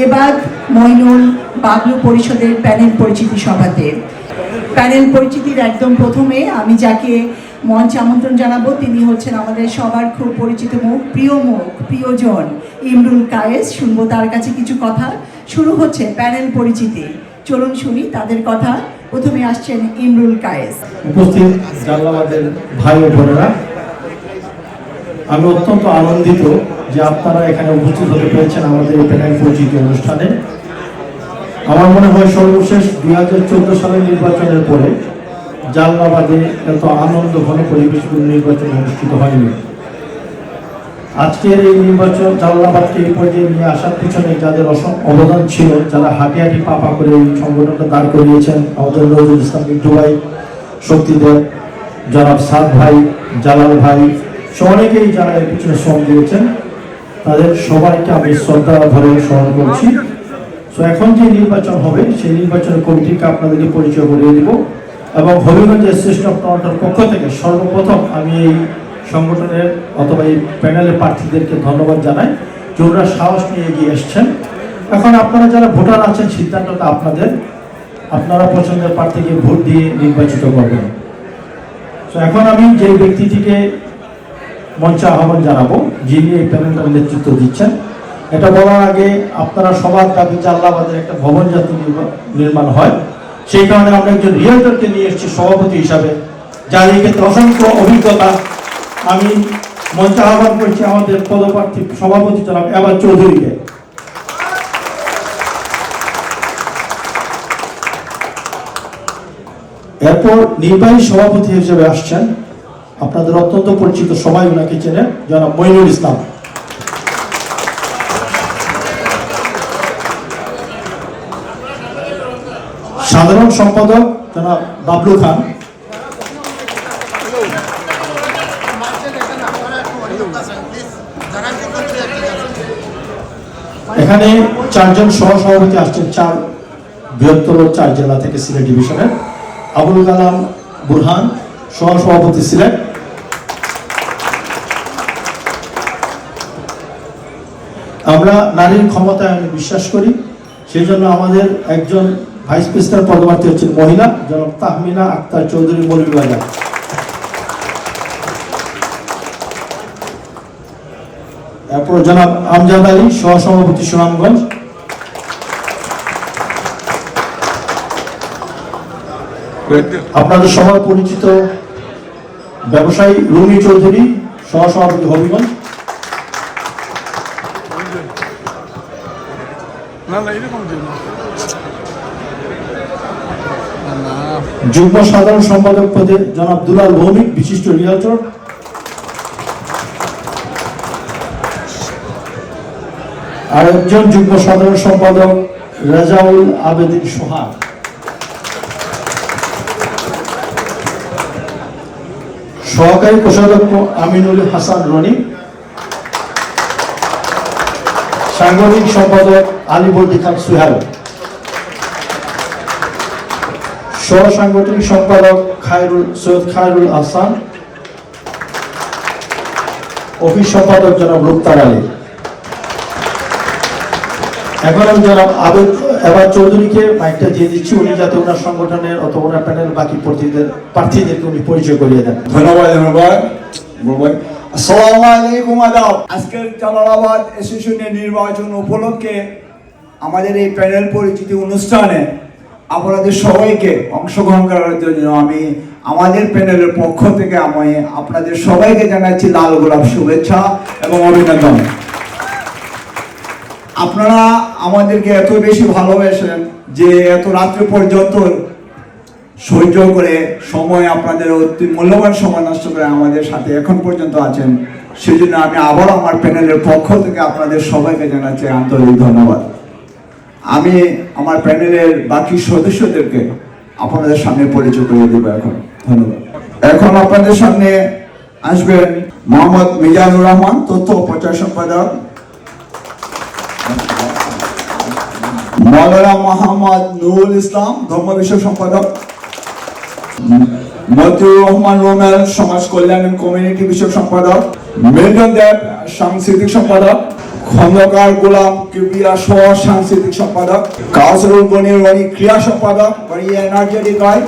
এবাদ মইনুল বাবলু পরিষদের প্যানেল পরিচিতি সভাতে। প্যানেল পরিচিতির একদম প্রথমে আমি যাকে মঞ্চে আমন্ত্রণ জানাবো তিনি হচ্ছেন আমাদের সবার খুব পরিচিত মুখ, প্রিয়জন ইমরুল কায়েস। শুনবো তার কাছে কিছু কথা। শুরু হচ্ছে প্যানেল পরিচিতি, চলুন শুনি তাদের কথা। প্রথমে আসছেন ইমরুল কায়েস। উপস্থিত জালালাবাদের ভাই ও বোনেরা, আমি অত্যন্ত আনন্দিত যে আপনারা এখানে উপস্থিত হতে পেরেছেন আমাদের এই প্যানেল পরিচিতি অনুষ্ঠানে। আমার মনে হয় সর্বশেষ 2014 সালের নির্বাচনের পরে জালালাবাদে এত আনন্দ ঘন পরিবেশ নির্বাচন অনুষ্ঠিত হয়নি। আজকের এই নির্বাচন জালালাবাদকে এই পর্যায়ে নিয়ে আসার পিছনে যাদের অবদান ছিল, যারা হাঁটি হাঁটি পা করে এই সংগঠনটা দাঁড় করিয়েছেন, আমাদের নজরুল ইসলাম মিন্টু ভাই, শক্তিদেব, জনাব সাদ ভাই, জালাল ভাই, অনেকেই যারা এর পিছনে শ্রম দিয়েছেন, তাদের সবাইকে আমি শ্রদ্ধা ভরে স্মরণ করছি। তো এখন যে নির্বাচন হবে সেই নির্বাচনের কমিটিকে আপনাদেরকে পরিচয় করিয়ে দিব, এবং হবিগঞ্জ অ্যাসোসিয়েশন অফ টরন্টোর পক্ষ থেকে সর্বপ্রথম আমি এই সংগঠনের অথবা এই প্যানেলের প্রার্থীদেরকে ধন্যবাদ জানাই যে ওরা সাহস নিয়ে এগিয়ে এসছেন। এখন আপনারা যারা ভোটার আছেন, সিদ্ধান্তটা আপনাদের, আপনারা পছন্দের প্রার্থীকে ভোট দিয়ে নির্বাচিত করবেন। তো এখন আমি যে ব্যক্তিটিকে মঞ্চে আহ্বান জানাবো, যিনি এই প্যানেলটার নেতৃত্ব দিচ্ছেন, এটা বলার আগে আপনারা সবার দাবি জালালাবাদের একটা ভবন যাতে নির্মাণ হয়, সেই কারণে আমরা একজন রিয়েলটরকে নিয়ে এসেছি সভাপতি হিসাবে, যার এই ক্ষেত্রে অসংখ্য অভিজ্ঞতা। আমি মঞ্চে আহ্বান করছি আমাদের পদপ্রার্থী সভাপতি জনাব এবার চৌধুরীকে। এরপর নির্বাহী সভাপতি হিসেবে আসছেন আপনাদের অত্যন্ত পরিচিত, সবাই ওনাকে চেনেন, জনাব মইনুল ইসলাম। সাধারণ সম্পাদক জনাব বাবলু খান। এখানে 4 জন সহসভাপতি আসছেন, 4 বৃহত্তর 4 জেলা থেকে সিলেট ডিভিশনের। আবুল কালাম বুরহান সহসভাপতি সিলেট। আমরা নারীর ক্ষমতায় আমি বিশ্বাস করি, সেই জন্য আমাদের একজন ভাইস প্রেসিডেন্ট পদপ্রার্থী হচ্ছেন মহিলা, জনাব তাহমিনা আক্তার চৌধুরী মৌলভীবাজার। এরপর জনাব আমজাদ আলী সহসভাপতি সুনামগঞ্জ। আপনাদের সবার পরিচিত ব্যবসায়ী রুমি চৌধুরী সহসভাপতি হবিগঞ্জ। যুগ্ম সাধারণ সম্পাদক পদে জনাব দুলাল ভৌমিক, বিশিষ্ট রিয়েলটর। আরেকজন যুগ্ম সাধারণ সম্পাদক রাজাউল আবেদিন সোহাগ। সহকারী কোষাধ্যক্ষ আমিনুল হাসান রনি। সাংগঠনিক সম্পাদক আলিবর্দী খান সুহাল। সহ সাংগঠনিক সম্পাদক সৈয়দ খায়রুল আহসান। অফিস সম্পাদক জনাব মুক্তার আলী। এখন আমি জনাব এবার চৌধুরীকে মাইকটা দিয়ে দিচ্ছি, উনি যাতে ওনার সংগঠনের অথবা ওনার প্যানেল বাকি প্রার্থীদেরকে উনি পরিচয় করিয়ে দেন। ধন্যবাদ। আসসালামু আলাইকুম, আদাব। আজকের জালালাবাদ অ্যাসোসিয়েশনের নির্বাচন উপলক্ষে আমাদের এই প্যানেল পরিচিতি অনুষ্ঠানে আপনাদের সবাইকে অংশগ্রহণ করার জন্য আমি আমাদের প্যানেলের পক্ষ থেকে আমি আপনাদের সবাইকে জানাচ্ছি লাল গোলাপ শুভেচ্ছা এবং অভিনন্দন। আপনারা আমাদেরকে এত বেশি ভালোবাসেন যে এত রাত্রি পর্যন্ত সহ্য করে সময়, আপনাদের অতি মূল্যবান সময় নষ্ট করে আমাদের সাথে এখন পর্যন্ত আছেন, সেজন্য আমি আবার আমার প্যানেলের পক্ষ থেকে আপনাদের সবাইকে জানাচ্ছি আন্তরিক ধন্যবাদ। আমি আমার প্যানেলের বাকি সদস্যদেরকে আপনাদের সামনে পরিচয় করে দেবো এখন। ধন্যবাদ। এখন আপনাদের সামনে আসবেন মোহাম্মদ মিজানুর রহমান, তথ্য ও প্রচার সম্পাদক। মৌলানা মোহাম্মদ নুরুল ইসলাম, ধর্ম বিষয়ক সম্পাদক। মতিউর রহমান রোমেল, সমাজ কল্যাণ এবং কমিউনিটি বিষয়ক সম্পাদক। মিল্টন দেব, সাংস্কৃতিক সম্পাদক। খন্দকার গোলাম কিবরিয়া, সহ সাংস্কৃতিক সম্পাদক। কাউসারুল গনি রনি, ক্রিয়া সম্পাদক, এনার্জেটিক হয়।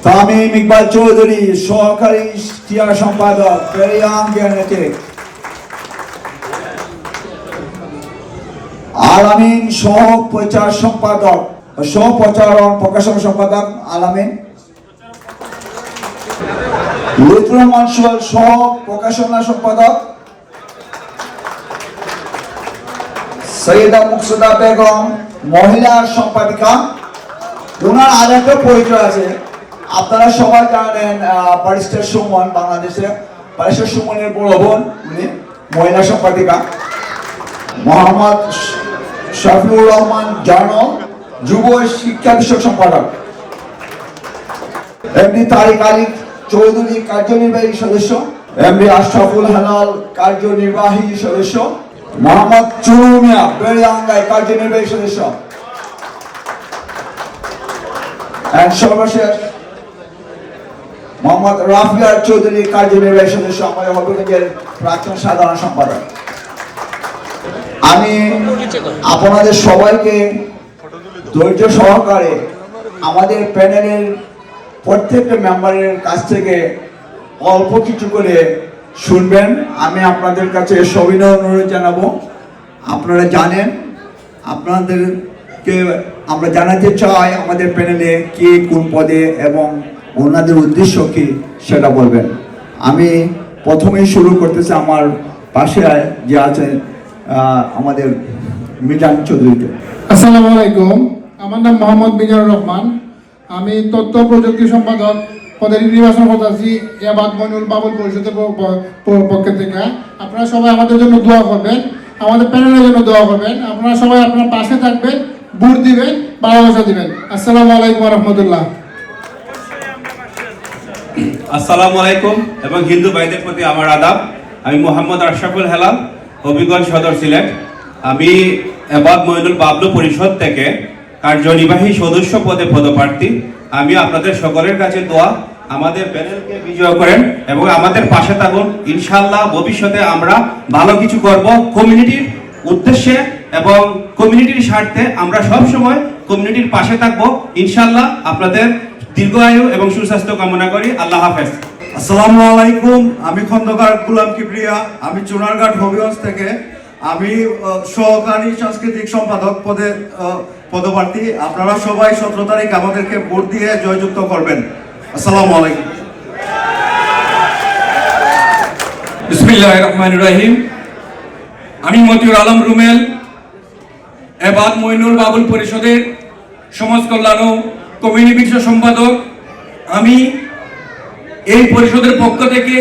তামিম ইকবাল চৌধুরী, সহকারী ক্রিয়া সম্পাদক, পেরিয়াম জেনেটিক। আলামিন, সহ প্রচার সম্পাদক, সহ প্রচারণ প্রকাশন সম্পাদক আলামিন। লুৎফুর রহমান সোহেল, সহ প্রকাশনা সম্পাদক। সৈয়দা মুকসুদা বেগম, মহিলা সম্পাদিকা। ওনার আরেকটা পরিচয় আছে, আপনারা সবাই জানেন ব্যারিস্টার সুমন, বাংলাদেশে ব্যারিস্টার সুমনের বড় বোন, উনি মহিলা সম্পাদিকা। মোহাম্মদ শফিউর রহমান জার্নাল, যুব শিক্ষা বিষয়ক সম্পাদক। এমডি তারিক আলী চৌধুরী, কার্যনির্বাহী সদস্য। এমডি আশরাফুল হালাল, কার্যনির্বাহী সদস্য। মোহাম্মদ চুরুমিয়া, বেড়িয়াঙ্গাই, কার্যনির্বাহী সদস্য। সর্বশেষ মোহাম্মদ রাফিয়ার চৌধুরী, কার্যনির্বাহী সদস্য, আমাদের হবিগঞ্জের প্রাক্তন সাধারণ সম্পাদক। আমি আপনাদের সবাইকে ধৈর্য সহকারে আমাদের প্যানেলের প্রত্যেকটা মেম্বারের কাছ থেকে অল্প কিছু করে শুনবেন। আমি আপনাদের কাছে সবিনয় অনুরোধ জানাবো। আপনারা জানেন, আপনাদেরকে আমরা জানাতে চাই আমাদের প্যানেলে কে কোন পদে এবং ওনাদের উদ্দেশ্য কি সেটা বলবেন। আমি প্রথমেই শুরু করতেছি আমার পাশে যে আছেন আমাদের মিজান চৌধুরীকে। আসসালামু আলাইকুম, আমার নাম মোহাম্মদ মিজানুর রহমান। আমি তথ্য প্রযুক্তি সম্পাদক পদে নির্বাচন করতেছি এবাদ মইনুল বাবুল পরিষদের পক্ষ থেকে। আপনারা সবাই আমাদের জন্য দোয়া করবেন, আমাদের প্যানেলের জন্য দোয়া করবেন। আপনারা সবাই আপনার পাশে থাকবেন, ভোট দিবেন, ভালোবাসা দিবেন। আসসালামু আলাইকুম রহমতুল্লাহ। আসসালামু আলাইকুম এবং হিন্দু ভাইদের প্রতি আমার আদাব। আমি মোহাম্মদ আশরাফুল হেলাল, হবিগঞ্জ সদর সিলেট। আমি এবাদ মইনুল বাবলু পরিষদ থেকে কার্যনির্বাহী সদস্য পদে পদপ্রার্থী। আমি আপনাদের সকলের কাছে দোয়া আমাদের প্যানেলকে বিজয় করেন এবং আমাদের পাশে থাকুন। ইনশাআল্লাহ ভবিষ্যতে আমরা ভালো কিছু করব কমিউনিটির উদ্দেশ্যে এবং কমিউনিটির স্বার্থে। আমরা সব সময় কমিউনিটির পাশে থাকবো ইনশাআল্লাহ। আপনাদের দীর্ঘায়ু এবং সুস্বাস্থ্য কামনা করি। আল্লাহ হাফেজ। আসসালামু আলাইকুম, আমি খন্দকার গোলাম কিবরিয়া, আমি চুনারঘাট হবিগঞ্জ থেকে। আমি সহকারী সাংস্কৃতিক সম্পাদক পদে পদপ্রার্থী। আপনারা সবাই 17 তারিখ আমাদেরকে ভোট দিয়ে জয়যুক্ত করবেন। আসসালামু আলাইকুম। বিসমিল্লাহির রহমানির রহিম। আমি মতিউর আলম রুমেল, এবাদ মইনুল বাবুল পরিষদের সমাজ কল্যাণ ও কমিউনিটি বিষয় সম্পাদক। আমি এই পরিষদের পক্ষ থেকে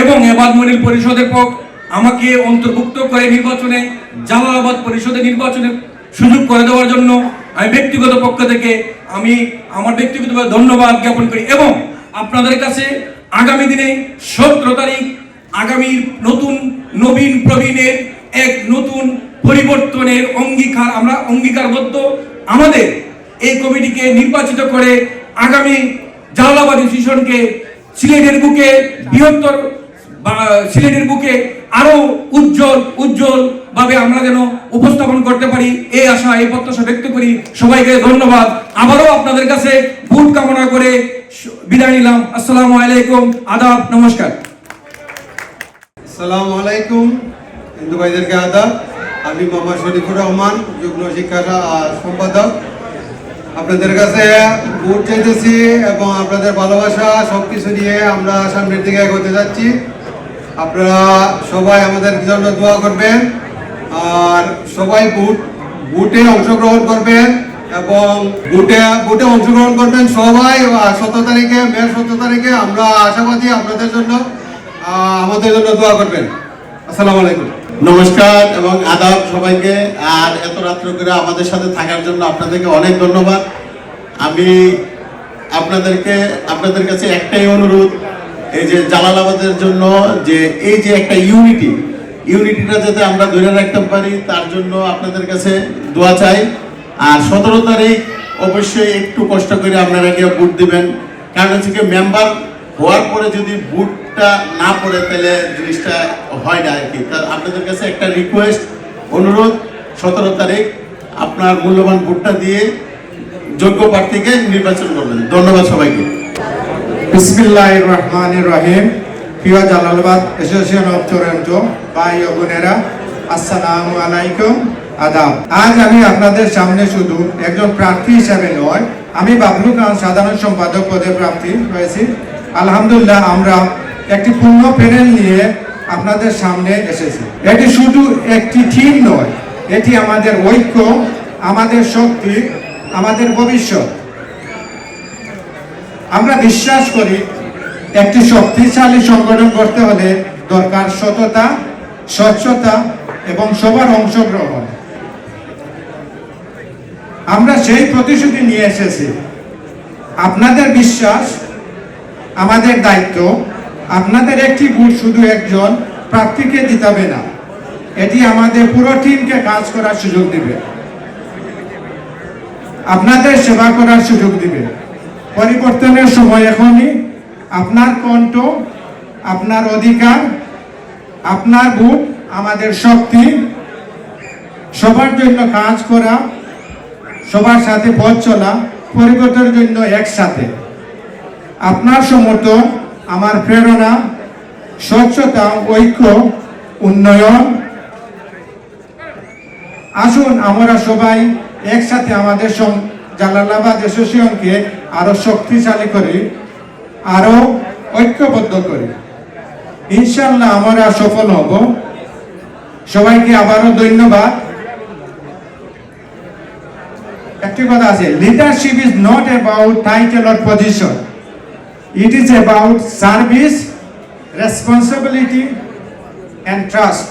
এবং এবাদ মইনুল পরিষদের আমাকে অন্তর্ভুক্ত করে নির্বাচনে জালালাবাদ পরিষদে নির্বাচনে সুযোগ করে দেওয়ার জন্য আমি ব্যক্তিগত পক্ষ থেকে আমি আমার ব্যক্তিগতভাবে ধন্যবাদ জ্ঞাপন করি এবং আপনাদের কাছে আগামী দিনে 17 তারিখ আগামীর নতুন নবীন প্রবীণের এক নতুন পরিবর্তনের আমরা অঙ্গীকারবদ্ধ। আমাদের এই কমিটিকে নির্বাচিত করে আগামী জালালাবাদ ইনস্টিটিউশনকে সিলেটের বুকে বৃহত্তর সিলেটের বুকে আরো উজ্জ্বল ভাবে আমরা যেন উপস্থাপন করতে পারি এই আশা এই প্রত্যাশা ব্যক্ত করি। সবাইকে ধন্যবাদ। আবারও আপনাদের কাছে ভোট কামনা করে বিদায় নিলাম। আসসালামু আলাইকুম, আদাব, নমস্কার। আসসালামু আলাইকুম, হিন্দু ভাইদেরকে আদাব। আমি মোহাম্মদ শরীফুর রহমান, যুগ্ম শিক্ষা সম্পাদক। আপনাদের কাছে ভোট চাইতেছি এবং আপনাদের ভালোবাসা সবকিছু নিয়ে আমরা সামনের দিকে এগোতে যাচ্ছি। আপনারা সবাই আমাদের জন্য দোয়া করবেন আর সবাই ভোটে অংশগ্রহণ করবেন এবং ভোটে অংশগ্রহণ করবেন সবাই। 17 তারিখে মেয়ের 17 তারিখে আমরা আশাবাদী আপনাদের জন্য আমাদের জন্য দোয়া করবেন। আসসালামু আলাইকুম। নমস্কার এবং আদাব সবাইকে। আর এত রাত্র করে আমাদের সাথে থাকার জন্য আপনাদেরকে অনেক ধন্যবাদ। আমি আপনাদের কাছে একটাই অনুরোধ, এই যে জালালাবাদের জন্য যে এই যে একটা ইউনিটিটা যাতে আমরা ধরে রাখতে পারি তার জন্য আপনাদের কাছে দোয়া চাই। আর 17 তারিখ অবশ্যই একটু কষ্ট করে আপনারা গিয়ে ভোট দিবেন, কারণ হচ্ছে কি মেম্বার হওয়ার পরে যদি ভোটটা না পড়ে তাহলে জিনিসটা হয় না আর কি। আপনাদের কাছে একটা রিকোয়েস্ট, অনুরোধ, 17 তারিখ আপনার মূল্যবান ভোটটা দিয়ে যোগ্য প্রার্থীকে নির্বাচন করবেন। ধন্যবাদ সবাইকে। বিসমিল্লাহির রহমানির রহিম। প্রিয় জালালাবাদ অ্যাসোসিয়েশন অফ টরন্টো ভাই ও বোনেরা, আসসালামু আলাইকুম, আদাব। আজ আমি আপনাদের সামনে শুধু একজন প্রার্থী হিসাবে নয়, আমি বাবলু খান সাধারণ সম্পাদক পদে প্রার্থী হয়েছি। আলহামদুলিল্লাহ আমরা একটি পূর্ণ প্যানেল নিয়ে আপনাদের সামনে এসেছি। এটি শুধু একটি টিম নয়, এটি আমাদের ঐক্য, আমাদের শক্তি, আমাদের ভবিষ্যৎ। আমরা বিশ্বাস করি একটি শক্তিশালী সংগঠন করতে হলে দরকার সততা, স্বচ্ছতা এবং সবার অংশগ্রহণ। আমরা সেই প্রতিশ্রুতি নিয়ে এসেছি। আপনাদের বিশ্বাস আমাদের দায়িত্ব। আপনাদের একটি ভোট শুধু একজন প্রার্থীকে জিতাবে না, এটি আমাদের পুরো টিমকে কাজ করার সুযোগ দিবে, আপনাদের সেবা করার সুযোগ দিবে। পরিবর্তনের সময় এখনই। আপনার কণ্ঠ, আপনার অধিকার, আপনার ভোট আমাদের শক্তি। সবার জন্য কাজ করা, সবার সাথে পথ চলা, পরিবর্তনের জন্য একসাথে। আপনার সমর্থন আমার প্রেরণা, স্বচ্ছতা, ঐক্য, উন্নয়ন। আসুন আমরা সবাই একসাথে আমাদের জালালাবাদ অ্যাসোসিয়েশনকে আরো শক্তিশালী করি, আরো ঐক্যবদ্ধ করি। ইনশাআল্লাহ আমরা সফল হব। সবাইকে আবারও ধন্যবাদ। একটি কথা আছে, leadership is not about title or position, it is about service, responsibility and trust.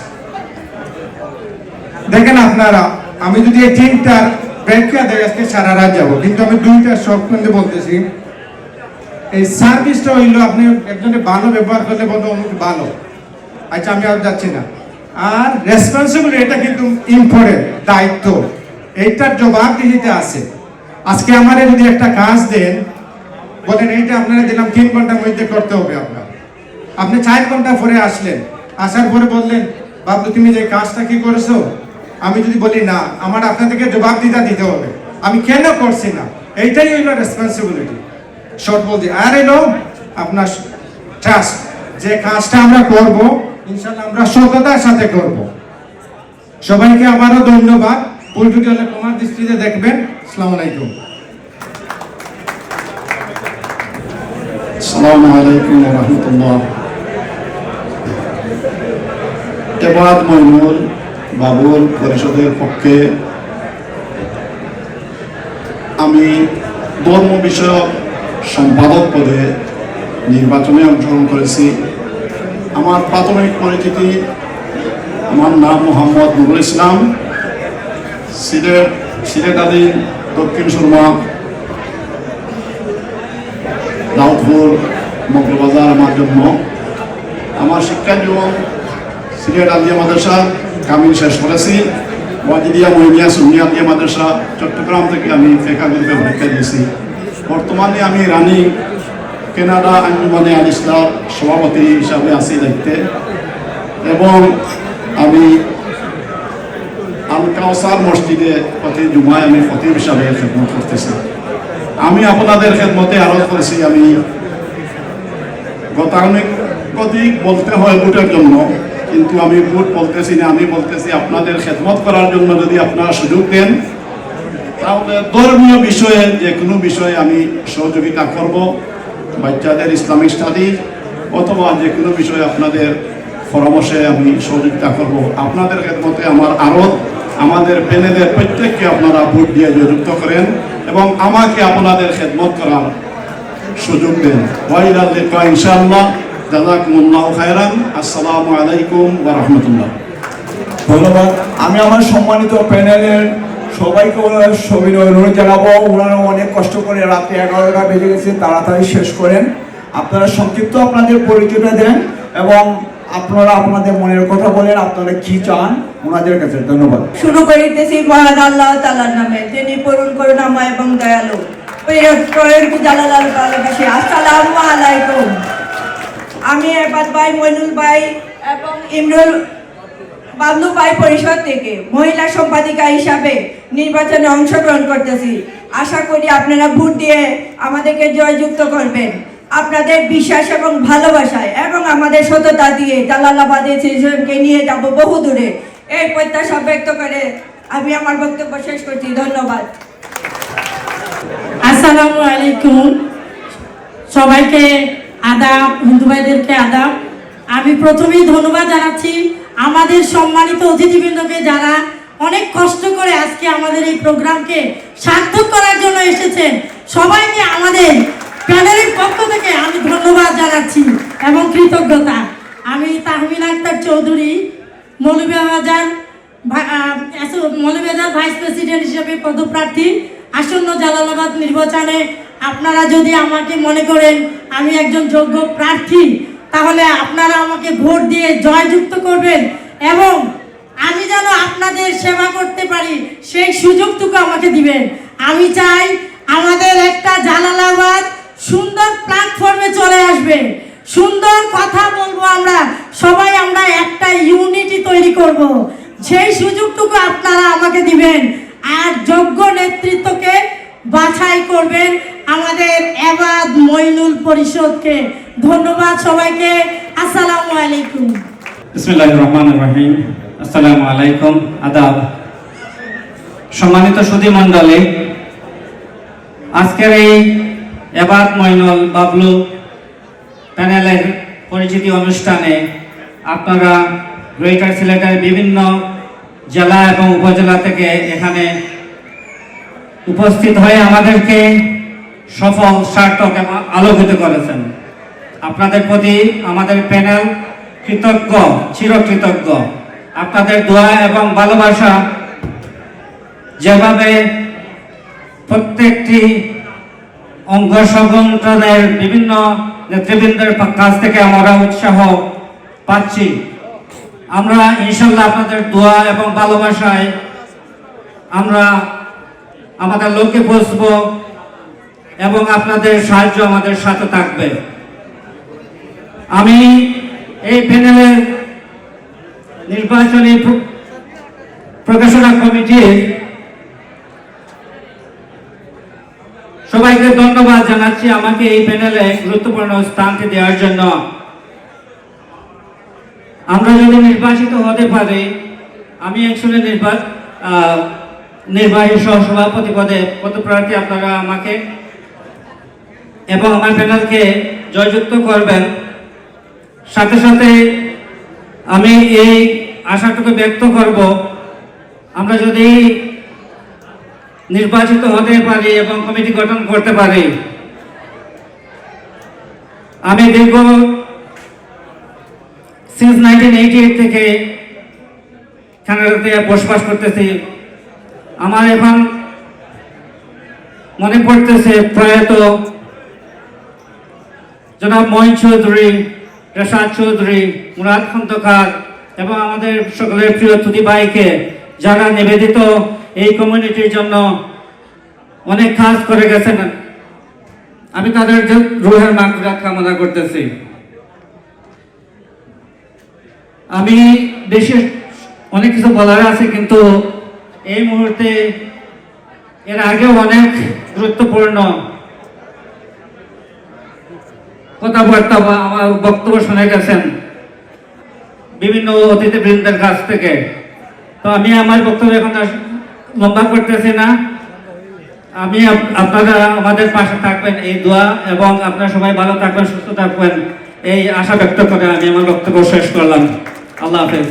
দেখেন আপনারা, আমি যদি এই তিনটার ব্যাখ্যা দেয় আজকে সারা রাত যাবো, কিন্তু আমি দুইটা শর্ট করতে বলতেছি। এই সার্ভিসটা হইলো আপনি একজনের ভালো ব্যবহার করলে বলবো অমুক ভালো, আচ্ছা আমি আর যাচ্ছি না। আর রেসপন্সিবিলিটি, এটা কিন্তু ইম্পর্টেন্ট, দায়িত্ব, এইটার জবাবদিহিতে আছে। আজকে আমারে যদি একটা কাজ দেন, বলেন এইটা আপনারা দিলাম 3 ঘন্টার মধ্যে করতে হবে আপনার, আপনি 4 ঘন্টা পরে আসলেন, আসার পরে বললেন বাবু তুমি যে কাজটা কি করেছো, আমি যদি বলি না, আমার আপনাদেরকে জবাবদিহিতা দিতে হবে আমি কেন করছি না। এইটাই হইলো রেসপন্সিবিলিটি, শর্ট বলছি। আর এলো আপনার ট্রাস্ট, যে কাজটা আমরা করব ইনশাআল্লাহ আমরা সততার সাথে করব। সবাইকে আবারও ধন্যবাদ। ভুল ত্রুটি হলে ক্ষমার দৃষ্টিতে দেখবেন। আসসালামু আলাইকুম। আসসালামু আলাইকুম ওয়া রাহমাতুল্লাহ। এবাদ মইনুল বাবুল পরিষদের পক্ষে আমি ধর্ম বিষয়ক সম্পাদক পদে নির্বাচনে অংশগ্রহণ করেছি। আমার প্রাথমিক পরিচিতি, আমার নাম মোহাম্মদ নুরুল ইসলাম, সিলেটাধীন দক্ষিণ সুরমা, দাউদপুর, মগলবাজার আমার জন্ম। আমার শিক্ষা জীবন সিলেট আলিয়া মাদ্রাসা কামিল শেষ করেছি। ওয়াজিদিয়া মহিমিয়া সুন্নিয়া আলিয়া মাদ্রাসা চট্টগ্রাম থেকে আমি ফেকা গ্রুপে পরীক্ষা দিয়েছি। বর্তমানে আমি রানী কানাডা আঞ্জুমানে আল ইসলাম সভাপতি হিসাবে আছি দায়িত্বে, এবং আমি আল কাউসার মসজিদে প্রতি জুমায় আমি খতিব হিসাবে খেদমত করতেছি। আমি আপনাদের খেদমতে আরজ করেছি, আমি গতানুগতিক বলতে হয় ভোটের জন্য, কিন্তু আমি ভোট বলতেছি না, আমি বলতেছি আপনাদের খেদমত করার জন্য যদি আপনারা সুযোগ দেন তাহলে ধর্মীয় বিষয়ে যে কোনো বিষয়ে আমি সহযোগিতা করব। বাচ্চাদের ইসলামিক স্টাডিজ অথবা যে কোনো বিষয়ে আপনাদের পরামর্শে আমি সহযোগিতা করব। আপনাদের খেদমতে আমার আরো আমাদের প্যানেলের প্রত্যেককে আপনারা ভোট দিয়ে যুক্ত করেন এবং আমাকে আপনাদের খেদমত করার সুযোগ দেন। ওয়াইলাল লিকা ইনশাআল্লাহ। জাযাকুমুল্লাহু খায়রান। আসসালামু আলাইকুম ওয়া রাহমাতুল্লাহ। ধন্যবাদ। আমি আমার সম্মানিত প্যানেলের সবাইকে সবিনয় অনুরোধ জানাবো, ওনারা অনেক কষ্ট করে রাত্রে 11টা বেজে গেছে, তাড়াতাড়ি শেষ করেন। আপনারা সংক্ষিপ্ত আপনাদের পরিচয়টা দেন এবং আপনারা আপনাদের মনের কথা বলেন, আপনারা কি চান ওনাদের কাছে। ধন্যবাদ। শুরু করিতেছি মহান আল্লাহ তাআলার নামে, যিনি পূরণ করুণাময় এবং দয়ালু। জালালাল ভালোবাসি। আসসালামু আলাইকুম। আমি এবাদ ভাই, মইনুল ভাই এবং ইমরুল বাবলু ভাই পরিষদ থেকে মহিলা সম্পাদিকা হিসাবে নির্বাচনে অংশগ্রহণ করতেছি। আশা করি আপনারা ভোট দিয়ে আমাদেরকে জয়যুক্ত করবেন। আপনাদের বিশ্বাস এবং ভালোবাসায় এবং আমাদের সততা দিয়ে জালালাবাদের সিটিজেনকে নিয়ে যাব বহু দূরে, এই প্রত্যাশা ব্যক্ত করে আমি আমার বক্তব্য শেষ করছি। ধন্যবাদ। আসসালামু আলাইকুম। সবাইকে আদাব, হিন্দু ভাইদেরকে আদাব। আমি প্রথমেই ধন্যবাদ জানাচ্ছি আমাদের সম্মানিত অতিথিবৃন্দকে, যারা অনেক কষ্ট করে আজকে আমাদের এই প্রোগ্রামকে সার্থক করার জন্য এসেছেন। সবাইকে আমাদের প্যানেলের পক্ষ থেকে আমি ধন্যবাদ জানাচ্ছি এবং কৃতজ্ঞতা। আমি তাহমিনা আক্তার চৌধুরী, মৌলভীবাজার ভাইস প্রেসিডেন্ট হিসেবে পদপ্রার্থী। আসন্ন জালালাবাদ নির্বাচনে আপনারা যদি আমাকে মনে করেন আমি একজন যোগ্য প্রার্থী, তাহলে আপনারা আমাকে ভোট দিয়ে জয়যুক্ত করবেন এবং আমি যেন আপনাদের সেবা করতে পারি সেই সুযোগটুকু আমাকে দিবেন। আমি চাই আমাদের একটা জালালাবাদ সুন্দর প্ল্যাটফর্মে চলে আসবে, সুন্দর কথা বলবো, আমরা সবাই আমরা একটা ইউনিটি তৈরি করব। সেই সুযোগটুকু আপনারা আমাকে দিবেন আর যোগ্য নেতৃত্বকে বাছাই করবেন আমাদের এবাদ মইনুল পরিষদকে। ধন্যবাদ সবাইকে। আসসালামু আলাইকুম। বিসমিল্লাহির রহমানির রহিম। আসসালামু আলাইকুম, আদাব। সম্মানিত সুধী মণ্ডলী, আজকের এই এবাদ মইনুল বাবলু প্যানেলের পরিচিতি অনুষ্ঠানে আপনারা গ্রেটার সিলেটের বিভিন্ন জেলা এবং উপজেলা থেকে এখানে উপস্থিত হয়ে আমাদেরকে সফল, সার্থক এবং আলোকিত করেছেন। আপনাদের প্রতি আমাদের প্যানেল কৃতজ্ঞ, চিরকৃতজ্ঞ। আপনাদের দোয়া এবং ভালোবাসা যেভাবে প্রত্যেকটি অঙ্গ সংগঠনের বিভিন্ন নেতৃবৃন্দের কাছ থেকে আমরা উৎসাহ পাচ্ছি, আমরা ইনশাল্লাহ আপনাদের দোয়া এবং ভালোবাসায় আমরা আমাদের লক্ষ্যে পৌঁছব এবং আপনাদের সাহায্য আমাদের সাথে থাকবে। আমি এই প্যানেলের নির্বাচনী প্রকাশনা কমিটির সবাইকে ধন্যবাদ জানাচ্ছি আমাকে এই প্যানেলে গুরুত্বপূর্ণ স্থানটি দেওয়ার জন্য। আমরা যদি নির্বাচিত হতে পারি, আমি অ্যাকচুয়ালি নির্বাহী সহসভাপতি পদে পদপ্রার্থী, আপনারা আমাকে এবং আমার প্যানেলকে জয়যুক্ত করবেন। সাথে সাথে আমি এই আশাটুকু ব্যক্ত করব, আমরা যদি নির্বাচিত হতে পারি এবং কমিটি গঠন করতে পারি। আমি দীর্ঘ সিন্স 1988 থেকে কানাডাতে বসবাস করতেছি। আমার এখন মনে পড়তেছে প্রয়াত জনাব মঈন চৌধুরী, রেশাদ চৌধুরী, মুরাদ খন্দকার এবং আমাদের সকলের প্রিয় তুতি ভাইকে, যারা নিবেদিত এই কমিউনিটির জন্য অনেক কাজ করে গেছেন। আমি তাদের রুহের মাগফিরাত কামনা করতেছি। আমি বেশি অনেক কিছু বলার আছে, কিন্তু এই মুহূর্তে এর আগেও অনেক গুরুত্বপূর্ণ কথাবার্তা বা আমার বক্তব্য শুনে গেছেন বিভিন্ন অতিথিবৃন্দের কাছ থেকে। তো আমি আমার বক্তব্য এখন লম্বা করতেছি না। আমি আপনারা আমাদের পাশে থাকবেন এই দোয়া, এবং আপনারা সবাই ভালো থাকবেন, সুস্থ থাকবেন, এই আশা ব্যক্ত করে আমি আমার বক্তব্য শেষ করলাম। আল্লাহ হাফেজ,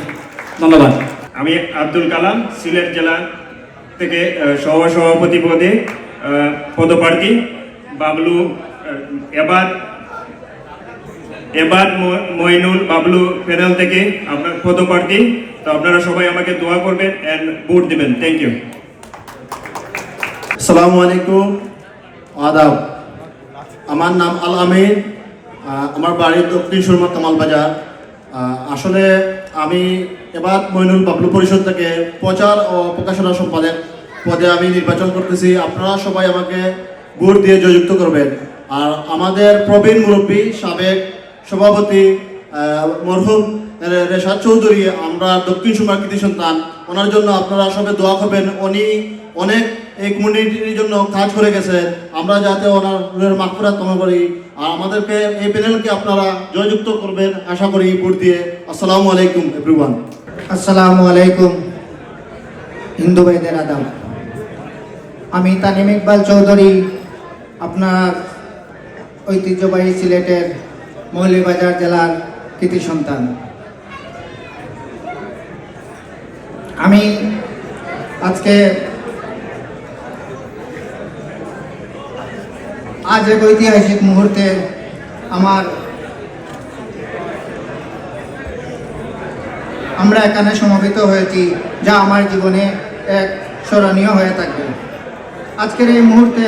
ধন্যবাদ। আমি আব্দুল কালাম, সিলেট জেলা থেকে সহসভাপতি পদে পদপ্রার্থী। বাবলু এবাদ মঈনুল বাবলু প্যানেল থেকে আপনার পদপ্রার্থী। তো আপনারা সবাই আমাকে দোয়া করবেন এন্ড ভোট দিবেন। Thank you. আসসালামু আলাইকুম, আদাব। আমার নাম আল আমিন, আমার বাড়ি দক্ষিণ সুরমা কামাল বাজার। আসলে আমি এবাদ মঈনুল বাবলু পরিষদ থেকে প্রচার ও প্রকাশনা সম্পাদক পদে আমি নির্বাচন করতেছি। আপনারা সবাই আমাকে ভোট দিয়ে জয়যুক্ত করবেন। আর আমাদের প্রবীণ মুরব্বী সাবেক সভাপতি মরহুম রেশাদ চৌধুরী, আমরা দক্ষিণ সুরমার কৃতি সন্তান, ওনার জন্য আপনারা সবাই দোয়া করবেন। উনি অনেক এই কমিউনিটির জন্য কাজ করে গেছে, আমরা যাতে ওনার মাগফিরাত কামনা করি। আর আমাদেরকে এই প্যানেলকে আপনারা জয়যুক্ত করবেন আশা করি ভোট দিয়ে। আসসালামু আলাইকুম এভরিওয়ান। আসসালামু আলাইকুম, হিন্দু ভাইদের আদাব। আমি তানিম ইকবাল চৌধুরী, আপনার ঐতিহ্যবাহী সিলেটের মৌলভীবাজার জেলার কৃতি সন্তান। আমি আজকে আজ এক ঐতিহাসিক মুহূর্তে আমরা এখানে সমবেত হয়েছি, যা আমার জীবনে এক স্মরণীয় হয়ে থাকবে। আজকের এই মুহূর্তে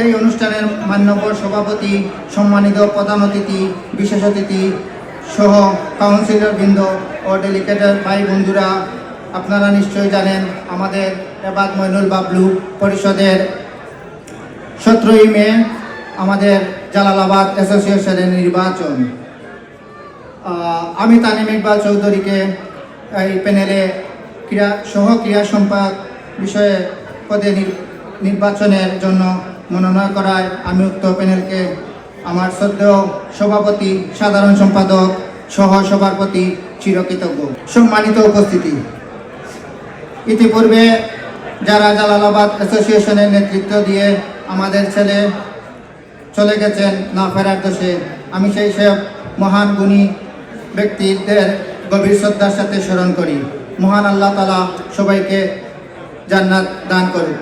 এই অনুষ্ঠানের মান্যবর সভাপতি, সম্মানিত প্রধান অতিথি, বিশেষ অতিথি সহ কাউন্সিলর বৃন্দ ও ডেলিগেটের ভাই বন্ধুরা, আপনারা নিশ্চয়ই জানেন আমাদের এবাদ মঈনুল বাবলু পরিষদের 17ই মে আমাদের জালালাবাদ অ্যাসোসিয়েশনের নির্বাচন। আমি তানিম ইকবাল চৌধুরীকে এই প্যানেলে ক্রীড়া সম্পাদক বিষয়ে পদে নির্বাচনের জন্য মনোনয়ন করায় আমি উক্ত প্যানেলকে আমার শ্রদ্ধেয় সভাপতি, সাধারণ সম্পাদক সহ সবার প্রতি চিরকৃতজ্ঞ। সম্মানিত উপস্থিতি, ইতিপূর্বে যারা জালালাবাদ অ্যাসোসিয়েশনের নেতৃত্ব দিয়ে আমাদের ছেলে চলে গেছেন না ফেরার দোষে, আমি সেই সব মহান গুণী ব্যক্তিদের গভীর শ্রদ্ধার সাথে স্মরণ করি। মহান আল্লাহ তাআলা সবাইকে জান্নাত দান করুন।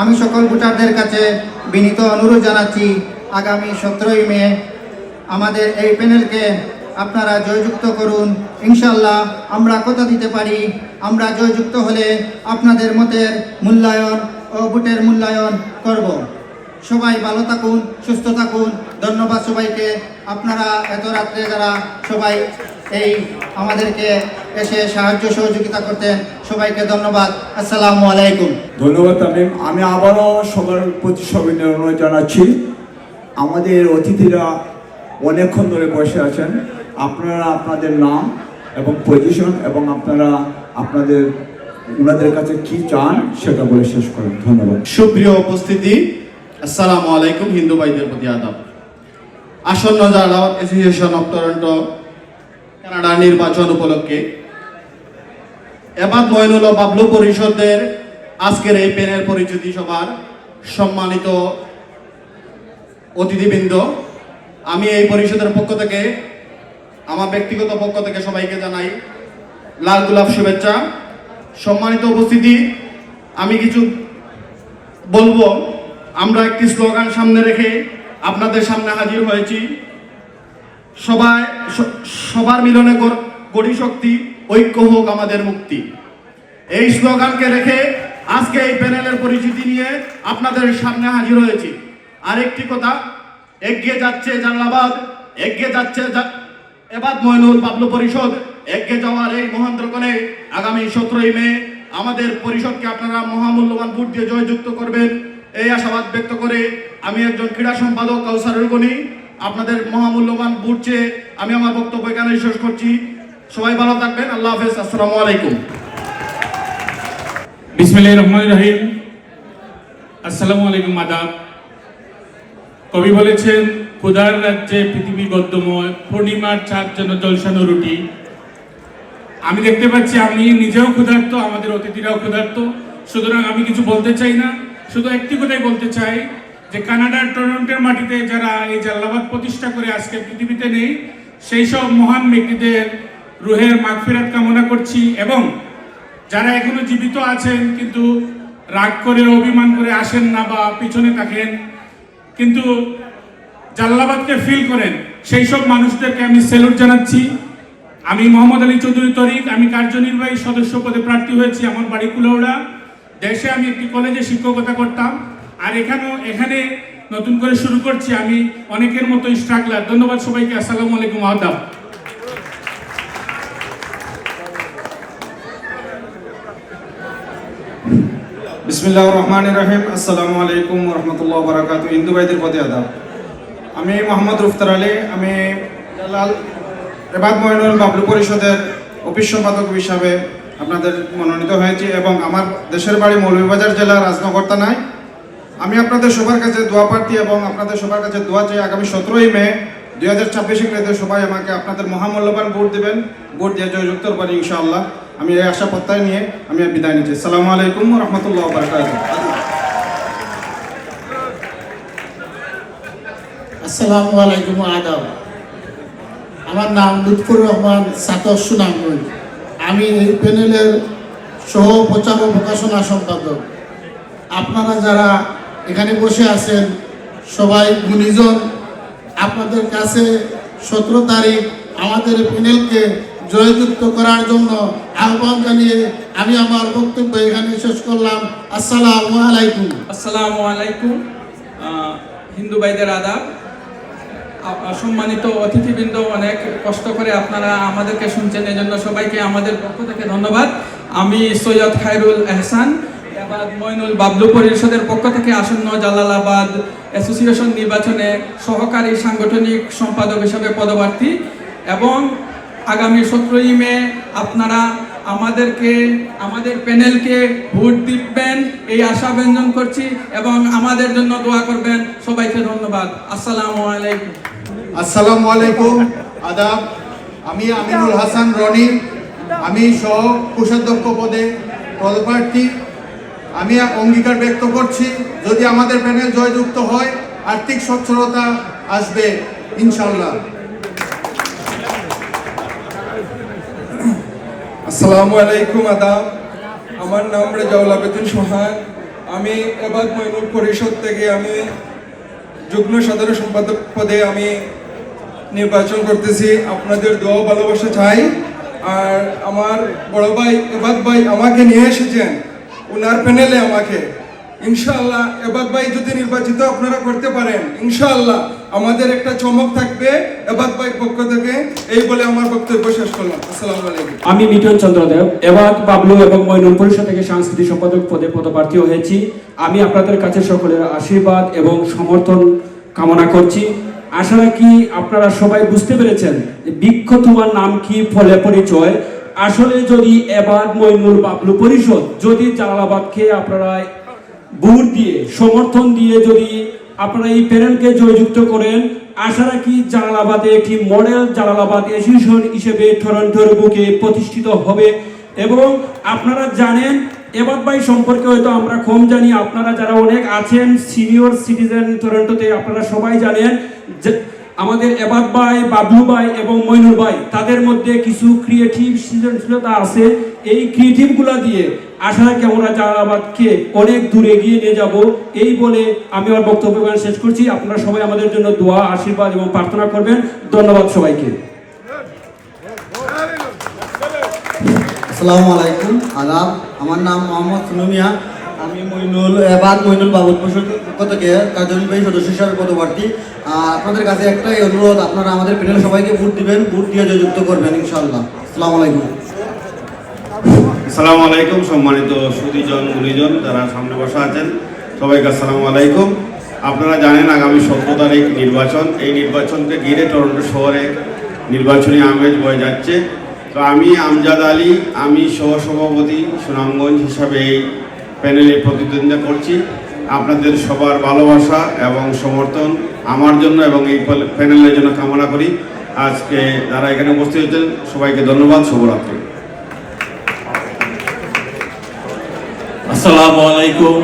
আমি সকল ভোটারদের কাছে বিনীত অনুরোধ জানাচ্ছি, আগামী 17ই মে আমাদের এই প্যানেলকে আপনারা জয়যুক্ত করুন। ইনশাআল্লাহ আমরা কথা দিতে পারি, আমরা জয়যুক্ত হলে আপনাদের মতের মূল্যায়ন ও ভোটের মূল্যায়ন করব। সবাই ভালো থাকুন, সুস্থ থাকুন। ধন্যবাদ সবাইকে। আপনারা এত রাত্রে যারা সবাই এই আমাদেরকে এসে সাহায্য সহযোগিতা করতেন, সবাইকে ধন্যবাদ। আসসালামু আলাইকুম। ধন্যবাদ তামিম। আমি আবারও সবার প্রতি সবিনয় অনুরোধ জানাচ্ছি, আমাদের অতিথিরা অনেকক্ষণ ধরে বসে আছেন, আপনারা আপনাদের নাম এবং পজিশন এবং আপনারা ওনাদের কাছে কি চান সেটা বলে শেষ করেন। ধন্যবাদ। সুপ্রিয় উপস্থিতি, আসসালামু আলাইকুম, হিন্দু ভাইদের প্রতি আদাব। আসন্ন Jalalabad association of Toronto Canada নির্বাচন উপলক্ষে এবাদ মঈনুল বাবলু পরিষদের আজকের এই প্যানেল পরিচিতি সভার সম্মানিত অতিথিবৃন্দ, আমি এই পরিষদের পক্ষ থেকে, আমার ব্যক্তিগত পক্ষ থেকে সবাইকে জানাই লাল গোলাপ শুভেচ্ছা। সম্মানিত উপস্থিতি, আমি কিছু বলবো। আমরা একটি স্লোগান সামনে রেখে আপনাদের সামনে হাজির হয়েছি। সবার মিলনে গড়ি শক্তি, ঐক্য হোক আমাদের মুক্তি। এই স্লোগানকে রেখে আজকে এই প্যানেলের পরিচিতি নিয়ে আপনাদের সামনে হাজির হয়েছি। আরেকটি কথা, এগিয়ে যাচ্ছে জালালাবাদ, এগিয়ে যাচ্ছে এবাদ মইনুল বাবলু পরিষদ। এগিয়ে যাওয়ার এই মহেন্দ্রক্ষণে আগামী 17ই মে আমাদের পরিষদকে আপনারা মহামূল্যবান ভোট দিয়ে জয়যুক্ত করবেন, এই আশাবাদ ব্যক্ত করে আমি একজন ক্রীড়া সম্পাদক কাউসারুল গনি আপনাদের মহামূল্যবান ভোট চেয়ে আমি আমার বক্তব্য এখানে শেষ করছি। সবাই ভালো থাকবেন। আল্লাহ হাফেজ। আসসালামু আলাইকুম। বিসমিল্লাহির রহমানির রহিম। আসসালামু আলাইকুম, আদাব। কবি বলেছেন, ক্ষুধার রাজ্যে পৃথিবী গদ্যময়, পূর্ণিমার চাঁদ যেন জলসানো রুটি। আমি দেখতে পাচ্ছি আমি নিজেও ক্ষুধার্ত, আমাদের অতিথিরাও ক্ষুধার্ত। সুতরাং আমি কিছু বলতে চাই না, শুধু একটি কথাই বলতে চাই যে কানাডার টরন্টোর মাটিতে যারা এই জালালাবাদ প্রতিষ্ঠা করে আজকে পৃথিবীতে নেই, সেই সব মহান ব্যক্তিদের রুহের মাগফিরাত কামনা করছি। এবং যারা এখনো জীবিত আছেন কিন্তু রাগ করে অভিমান করে আসেন না বা পিছনে থাকেন কিন্তু জালালাবাদকে ফিল করেন, সেই সব মানুষদেরকে আমি স্যালুট জানাচ্ছি। আমি মোহাম্মদ আলী চৌধুরী তরিক, আমি কার্যনির্বাহী সদস্য পদে প্রার্থী হয়েছি। আমার বাড়ি কুলাউড়া। দেশে আমি একটি কলেজে শিক্ষকতা করতাম, আর এখানে নতুন করে শুরু করছি। আমি অনেকের মতো স্ট্রাগলার। ধন্যবাদ সবাইকে। আসসালামু আলাইকুম, আদাব। বিসমিল্লাহির রহমানির রহিম। আসসালামু আলাইকুম ওয়া রাহমাতুল্লাহি ওয়া বারাকাতুহু। হিন্দু ভাইদের প্রতি আদাব। আমি মোহাম্মদ রুফতার আলী, আমি এবাদ মইনুল বাবলু পরিষদের অফিস সম্পাদক হিসাবে আপনাদের মনোনীত হয়েছি এবং আমার দেশের বাড়ি মৌলভীবাজার জেলার রাজনগর থানায়। আমি আপনাদের সবার কাছে দোয়া প্রার্থী এবং আপনাদের সবার কাছে দোয়া চাই আগামী 17ই মে 2026 ইংরেজিতে সবাই আমাকে আপনাদের মহামূল্যবান ভোট দেবেন, ভোট দিয়ে জয়যুক্ত করবেন ইনশাআল্লাহ। আমি এই আশা প্রত্যায় নিয়ে আমি বিদায় নিচ্ছি। আসসালামু আলাইকুম ওয়া রাহমাতুল্লাহি ওয়া বারাকাতুহু। আসসালামু আলাইকুম, আদাব। আমার নাম লুৎফুর রহমান, সাতর সুনামগঞ্জ। আমি এই প্যানেলের সহ প্রচার ও প্রকাশনা সম্পাদক। আপনারা যারা এখানে বসে আছেন সবাই গুণীজন, আপনাদের কাছে 17 তারিখ আমাদের প্যানেলকে জয়যুক্ত করার জন্য আহ্বান জানিয়ে আমি আমার বক্তব্য এখানে শেষ করলাম। আসসালামু আলাইকুম। আসসালামু আলাইকুম। হিন্দু ভাইদের আদাব। সম্মানিত অতিথিবৃন্দ, অনেক কষ্ট করে আপনারা আমাদেরকে শুনছেন, এজন্য সবাইকে আমাদের পক্ষ থেকে ধন্যবাদ। আমি সৈয়দ খায়রুল এহসান, এবাদ মইনুল বাবলু পরিষদের পক্ষ থেকে আসন্ন জালালাবাদ অ্যাসোসিয়েশন নির্বাচনে সহকারী সাংগঠনিক সম্পাদক হিসেবে পদপ্রার্থী। এবং আগামী 17ই মে আপনারা আমাদের প্যানেলকে ভোট দিবেন এই আশা ব্যঞ্জন করছি এবং আমাদের জন্য দোয়া করবেন। সবাইকে ধন্যবাদ। আসসালামু আলাইকুম। আসসালামু আলাইকুম, আদাব। আমি আমিনুল হাসান রনি, আমি সহ কোষাধ্যক্ষ পদে পদপ্রার্থী। আমি অঙ্গীকার ব্যক্ত করছি যদি আমাদের প্যানেল জয়যুক্ত হয় আর্থিক সচ্ছলতা আসবে ইনশাআল্লাহ। আসসালামু আলাইকুম, আদাব। আমার নাম রেজাউল আবেদিন সোহান। আমি এবাদ মইনুল পরিষদ থেকে আমি যুগ্ম সাধারণ সম্পাদক পদে আমি নির্বাচন করতেছি। আপনাদের দোয়া ভালোবাসা চাই। আর আমার বড় ভাই এবাদ ভাই আমাকে নিয়ে এসেছেন ওনার প্যানেলে আমাকে। ইনশাআল্লাহ এবাদ ভাই যদি নির্বাচিত আপনারা করতে পারেন ইনশাআল্লাহ আমাদের একটা চমক থাকবে এবাদ ভাইয়ের পক্ষ থেকে। এই বলে আমার বক্তব্য শেষ করলাম। আসসালামু আলাইকুম। আমি মিঠুন চন্দ্র দেব, এবাদ বাবলু এবং মইনুল পরিষদ থেকে সাংস্কৃতিক সম্পাদক পদে পদপ্রার্থী হয়েছি। আমি আপনাদের কাছে সকলের আশীর্বাদ এবং সমর্থন কামনা করছি। আশা রাখি আপনারা সবাই বুঝতে পেরেছেন বৃক্ষ তোমার নাম কি, ফলে পরিচয়। আসলে যদি এবাদ মইনুল বাবলু পরিষদ যদি জালালাবাদকে আপনারা ভোট দিয়ে সমর্থন দিয়ে যদি আপনারা এই প্যানেলকে জয়যুক্ত করেন, আশা রাখি জালালাবাদে একটি মডেল জালালাবাদ অ্যাসোসিয়েশন হিসেবে টরন্টোর বুকে প্রতিষ্ঠিত হবে। এবং আপনারা জানেন এবাদ ভাই সম্পর্কে হয়তো আমরা কম জানি, আপনারা যারা অনেক আছেন সিনিয়র সিটিজেন টরন্টোতে আপনারা সবাই জানেন যে আমাদের এবাদ ভাই, বাবলু ভাই এবং মইনুল ভাই তাদের মধ্যে কিছু ক্রিয়েটিভ সৃজনশীলতা আছে। এই ক্রিয়েটিভগুলা দিয়ে আশা রাখি আমরা জালালাবাদকে অনেক দূরে এগিয়ে নিয়ে যাব। এই বলে আমি আমার বক্তব্য শেষ করছি। আপনারা সবাই আমাদের জন্য দোয়া, আশীর্বাদ এবং প্রার্থনা করবেন। ধন্যবাদ সবাইকে। আসসালামু আলাইকুম, আদাব। আমার নাম মোহাম্মদ সুনুমিয়া। আমি এবাদ মইনুল বাবুল পরিষদ পক্ষ থেকে কার্যনির্বাহী সদস্য হিসাবে পদপ্রার্থী। আপনাদের কাছে একটাই অনুরোধ, আপনারা আমাদের প্যানেল সবাইকে ভোট দিবেন, ভোট দিয়ে জয়যুক্ত করবেন ইনশাআল্লাহ। আসসালামু আলাইকুম। আসসালামু আলাইকুম। সম্মানিত সুধীজন গুণীজন যারা সামনে বসা আছেন, সবাইকে আসসালামু আলাইকুম। আপনারা জানেন আগামী 17 তারিখ নির্বাচন। এই নির্বাচনকে ঘিরে টরন্টো শহরে নির্বাচনী আমেজ বয়ে যাচ্ছে। তো আমি আমজাদ আলী, আমি সহসভাপতি সুনামগঞ্জ হিসাবে এই প্যানেলে প্রতিদ্বন্দ্বিতা করছি। আপনাদের সবার ভালোবাসা এবং সমর্থন আমার জন্য এবং এই প্যানেলের জন্য কামনা করি। আজকে যারা এখানে উপস্থিত হয়েছেন সবাইকে ধন্যবাদ। শুভরাত্রি। আসসালামু আলাইকুম,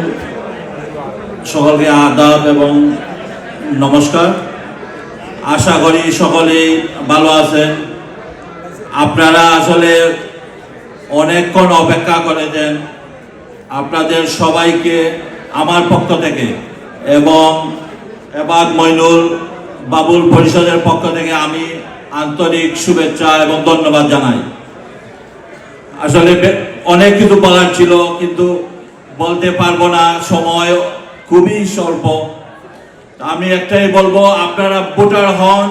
সকলকে আদাব এবং নমস্কার। আশা করি সকলেই ভালো আছেন। আপনারা আসলে অনেকক্ষণ অপেক্ষা করেছেন। আপনাদের সবাইকে আমার পক্ষ থেকে এবং এবাদ মইনুল বাবুল পরিষদের পক্ষ থেকে আমি আন্তরিক শুভেচ্ছা এবং ধন্যবাদ জানাই। আসলে অনেক কিছু বলার ছিল কিন্তু বলতে পারবো না, সময় খুবই স্বল্প। আমি একটাই বলবো, আপনারা ভোটার হন,